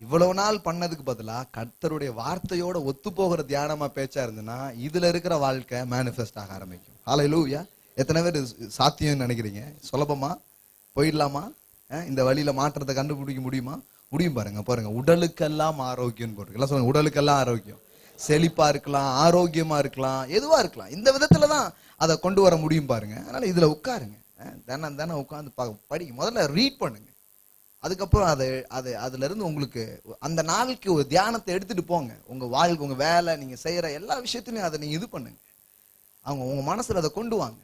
இவ்வளவு நாள் பண்ணதுக்கு பதிலா கர்த்தருடைய வார்த்தையோட ஒத்து போகிற தியானமா பேச்சா இருந்ததுன்னா இதுல இருக்கிற வாழ்க்கை மேனிஃபெஸ்ட் ஆக ஆரம்பிக்கும். ஹல்லேலூயா. எத்தனை பேர் சாத்தியம்னு நினைக்கிறீங்க? சுலபமா போயிடலாமா? இந்த வழியில மாற்றத்தை கண்டுபிடிக்க முடியுமா? முடியும். பாருங்க உடலுக்கெல்லாம் ஆரோக்கியம் போட்டு எல்லாம் சொல்லுங்க. உடலுக்கெல்லாம் ஆரோக்கியம், செழிப்பா இருக்கலாம், ஆரோக்கியமா இருக்கலாம், எதுவா இருக்கலாம். இந்த விதத்துலதான் அதை கொண்டு வர முடியும் பாருங்க. அதனால இதுல உட்காருங்க, தினம் உட்காந்து படிக்க, முதல்ல ரீட் பண்ணுங்க. அதுக்கப்புறம் அதுல இருந்து உங்களுக்கு அந்த நாளுக்கு ஒரு தியானத்தை எடுத்துட்டு போங்க. உங்க வாழ்க்கை, உங்க வேலை, நீங்க செய்யற எல்லா விஷயத்திலையும் அதை நீங்க இது பண்ணுங்க. உங்க மனசுல அதை கொண்டு வாங்க.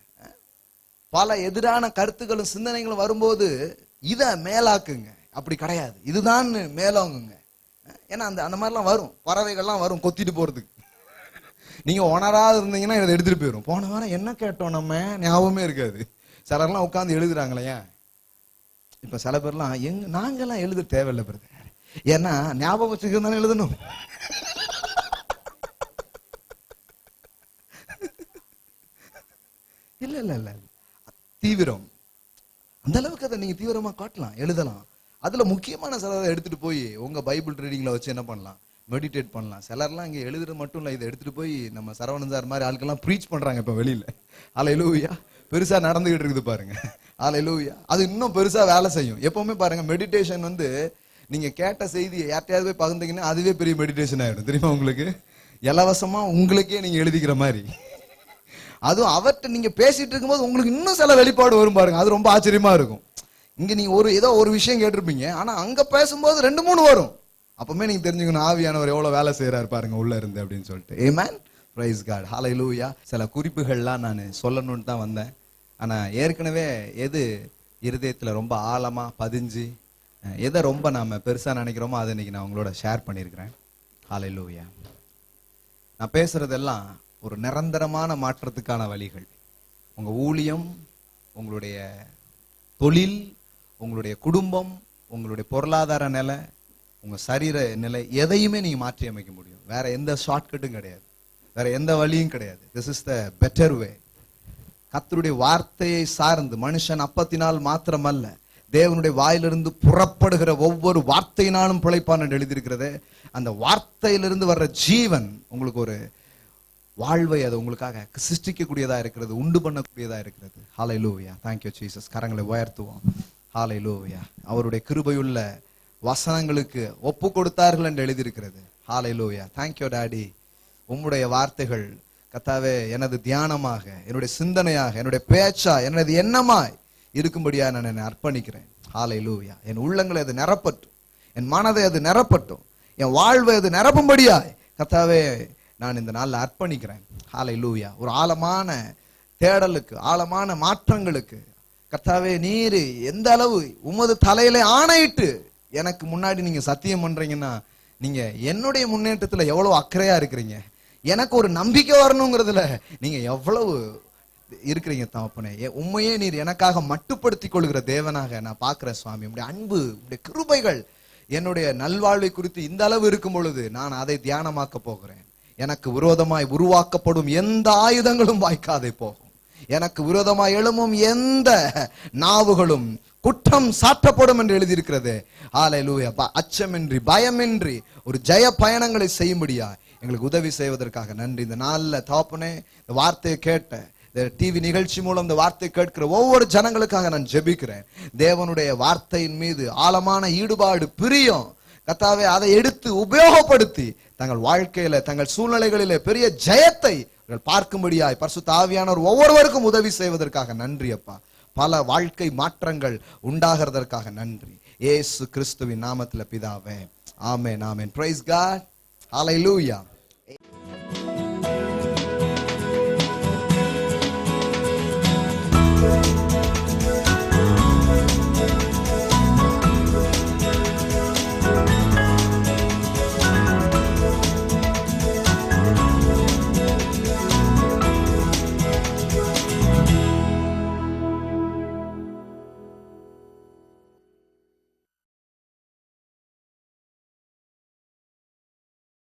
பல எதிரான கருத்துக்களும் சிந்தனைகளும் வரும்போது இத மேலாக்குங்க. அப்படி கிடையாது, இதுதான் மேலோங்குங்க. ஏன்னா அந்த மாதிரிலாம் வரும், பறவைகள்லாம் வரும் கொத்திட்டு போறதுக்கு. நீங்க உணராது இருந்தீங்கன்னா இதை எடுத்துட்டு போயிடும். போன வாரம் என்ன கேட்டோம் நம்ம ஞாபகமே இருக்காது. சிலர்லாம் உட்காந்து எழுதுறாங்களே. இப்ப சில பேர்லாம் நாங்கெல்லாம் எழுத தேவையில்லை பிரதர், ஏன்னா ஞாபகம் வச்சுக்கிறதானே எழுதணும். இல்ல தீவிரம் அந்த அளவுக்கு அதை நீங்க தீவிரமா காட்டலாம், எழுதலாம். அதுல முக்கியமான சிலரை எடுத்துட்டு போய் உங்க பைபிள் ரீடிங்ல வச்சு என்ன பண்ணலாம், மெடிடேட் பண்ணலாம். சிலர்லாம் இங்க எழுதுறது மட்டும் இல்ல, இதை எடுத்துட்டு போய் நம்ம சரவணன் சார் மாதிரி ஆட்கள்லாம் ப்ரீச் பண்றாங்க இப்ப வெளியில. ஹல்லேலூயா. பெருசா நடந்துகிட்டு இருக்குது பாருங்க. ஹல்லேலூயா. அது இன்னும் பெருசா வேலை செய்யும். எப்பவுமே பாருங்க, மெடிடேஷன் நீங்க கேட்ட செய்தியை யார்ட்டையாவது போய் பகிர்ந்தீங்கன்னா அதுவே பெரிய மெடிடேஷன் ஆயிடும். தெரியுமா உங்களுக்கு? இலவசமா உங்களுக்கே நீங்க எழுதிக்கிற மாதிரி. அதுவும் அவர்கிட்ட நீங்க பேசிட்டு இருக்கும்போது உங்களுக்கு இன்னும் சில வெளிப்பாடு வரும் பாருங்க. அது ரொம்ப ஆச்சரியமா இருக்கும். இங்க நீங்க ஏதோ ஒரு விஷயம் கேட்டிருப்பீங்க, ஆனா அங்க பேசும்போது 2-3 வரும். அப்பவுமே நீங்க தெரிஞ்சுக்கணும் ஆவியானவர் எவ்வளவு வேலை செய்யறாரு பாருங்க உள்ள இருந்து அப்படின்னு சொல்லிட்டு. ஆமென். Praise God. ஹல்லேலூயா. சில குறிப்புகள்லாம் நான் சொல்லணும்னு தான் வந்தேன். ஆனா ஏற்கனவே எது இருதயத்துல ரொம்ப ஆழமா பதிஞ்சு எதை ரொம்ப நாம பெருசா நினைக்கிறோமோ அதை இன்னைக்கு நான் உங்களோட ஷேர் பண்ணியிருக்கிறேன். ஹல்லேலூயா. நான் பேசுறதெல்லாம் ஒரு நிரந்தரமான மாற்றத்துக்கான வழிகள். உங்க ஊழியம், உங்களுடைய தொழில், உங்களுடைய குடும்பம், உங்களுடைய பொருளாதார நிலை, உங்க சரீர நிலை, எதையுமே நீங்க மாற்றி அமைக்க முடியும். வேற எந்த ஷார்ட்கட்டும் கிடையாது, வேற எந்த வழியும் கிடையாது. This is the better way. கர்த்தருடைய வார்த்தையை சார்ந்து மனுஷன் அப்பத்தினால் மாத்திரமல்ல தேவனுடைய வாயிலிருந்து புறப்படுகிற ஒவ்வொரு வார்த்தையினாலும் பிழைப்பான் என்று எழுதியிருக்கிறது. அந்த வார்த்தையிலிருந்து வர்ற ஜீவன் உங்களுக்கு ஒரு வாழ்வை அது உங்களுக்காக சிருஷ்டிக்கக்கூடியதா இருக்கிறது, உண்டு பண்ணக்கூடியதா இருக்கிறது. ஹல்லேலூயா. Thank you Jesus. கரங்களை உயர்த்துவோம். ஹல்லேலூயா. அவருடைய கிருபையுள்ள வசனங்களுக்கு ஒப்பு கொடுத்தார்கள் என்று எழுதியிருக்கிறது. ஹல்லேலூயா. Thank you daddy. உம்முடைய வார்த்தைகள் கர்த்தாவே எனது தியானமாக, என்னுடைய சிந்தனையாக, என்னுடைய பேச்சா, எனது எண்ணமாய் இருக்கும்படியா நான் என்னை அர்ப்பணிக்கிறேன். ஹல்லேலூயா. என் உள்ளங்களை அது நிரப்பட்டும், என் மனதை அது நிரப்பட்டும், என் வாழ்வை அது நிரப்பும்படியாய் கர்த்தாவே நான் இந்த நாள்ல அர்ப்பணிக்கிறேன். ஹல்லேலூயா. ஒரு ஆழமான தேடலுக்கு, ஆழமான மாற்றங்களுக்கு கர்த்தாவே நீர் எந்த அளவு உமது தலையில ஆணையிட்டு எனக்கு முன்னாடி நீங்க சத்தியம் பண்றீங்கன்னா, நீங்க என்னுடைய முன்னேற்றத்துல எவ்வளவு அக்கறையா இருக்கிறீங்க, எனக்கு ஒரு நம்பிக்கை வரணுங்கிறதுல நீங்க எவ்வளவு இருக்கிறீங்க தகப்பனே. உண்மையே நீர் எனக்காக மட்டுப்படுத்திக் கொள்கிற தேவனாக நான் பார்க்கிறேன் சுவாமி. உடைய அன்பு, உடைய கிருபைகள் என்னுடைய நல்வாழ்வை குறித்து இந்த அளவு இருக்கும் பொழுது நான் அதை தியானமாக்க போகிறேன். எனக்கு விரோதமாய் உருவாக்கப்படும் எந்த ஆயுதங்களும் வாய்க்காதே போகும். எனக்கு விரோதமாய் எழும்பும் எந்த நாவுகளும் குற்றம் சாட்டப்படும் என்று எழுதியிருக்கிறது. ஹல்லேலூயா. அச்சமின்றி பயமின்றி ஒரு ஜெய பயணங்களை செய்யும்படியா எங்களுக்கு உதவி செய்வதற்காக நன்றி. இந்த நாள்ல தகப்பனே இந்த வார்த்தையை கேட்ட, இந்த டிவி நிகழ்ச்சி மூலம் இந்த வார்த்தை கேட்கிற ஒவ்வொரு ஜனங்களுக்காக நான் ஜெபிக்கிறேன். தேவனுடைய வார்த்தையின் மீது ஆழமான ஈடுபாடு, பிரியம் கர்த்தாவே அதை எடுத்து உபயோகப்படுத்தி தங்கள் வாழ்க்கையில, தங்கள் சூழ்நிலைகளிலே பெரிய ஜெயத்தை பார்க்கும்படியாய் பரிசுத்த ஆவியானவர் ஒவ்வொருவருக்கும் உதவி செய்வதற்காக நன்றி அப்பா. பல வாழ்க்கை மாற்றங்கள் உண்டாகிறதற்காக நன்றி. இயேசு கிறிஸ்துவின் நாமத்தில் பிதாவே. ஆமென். ஆமென். Praise God. ஹல்லேலூயா.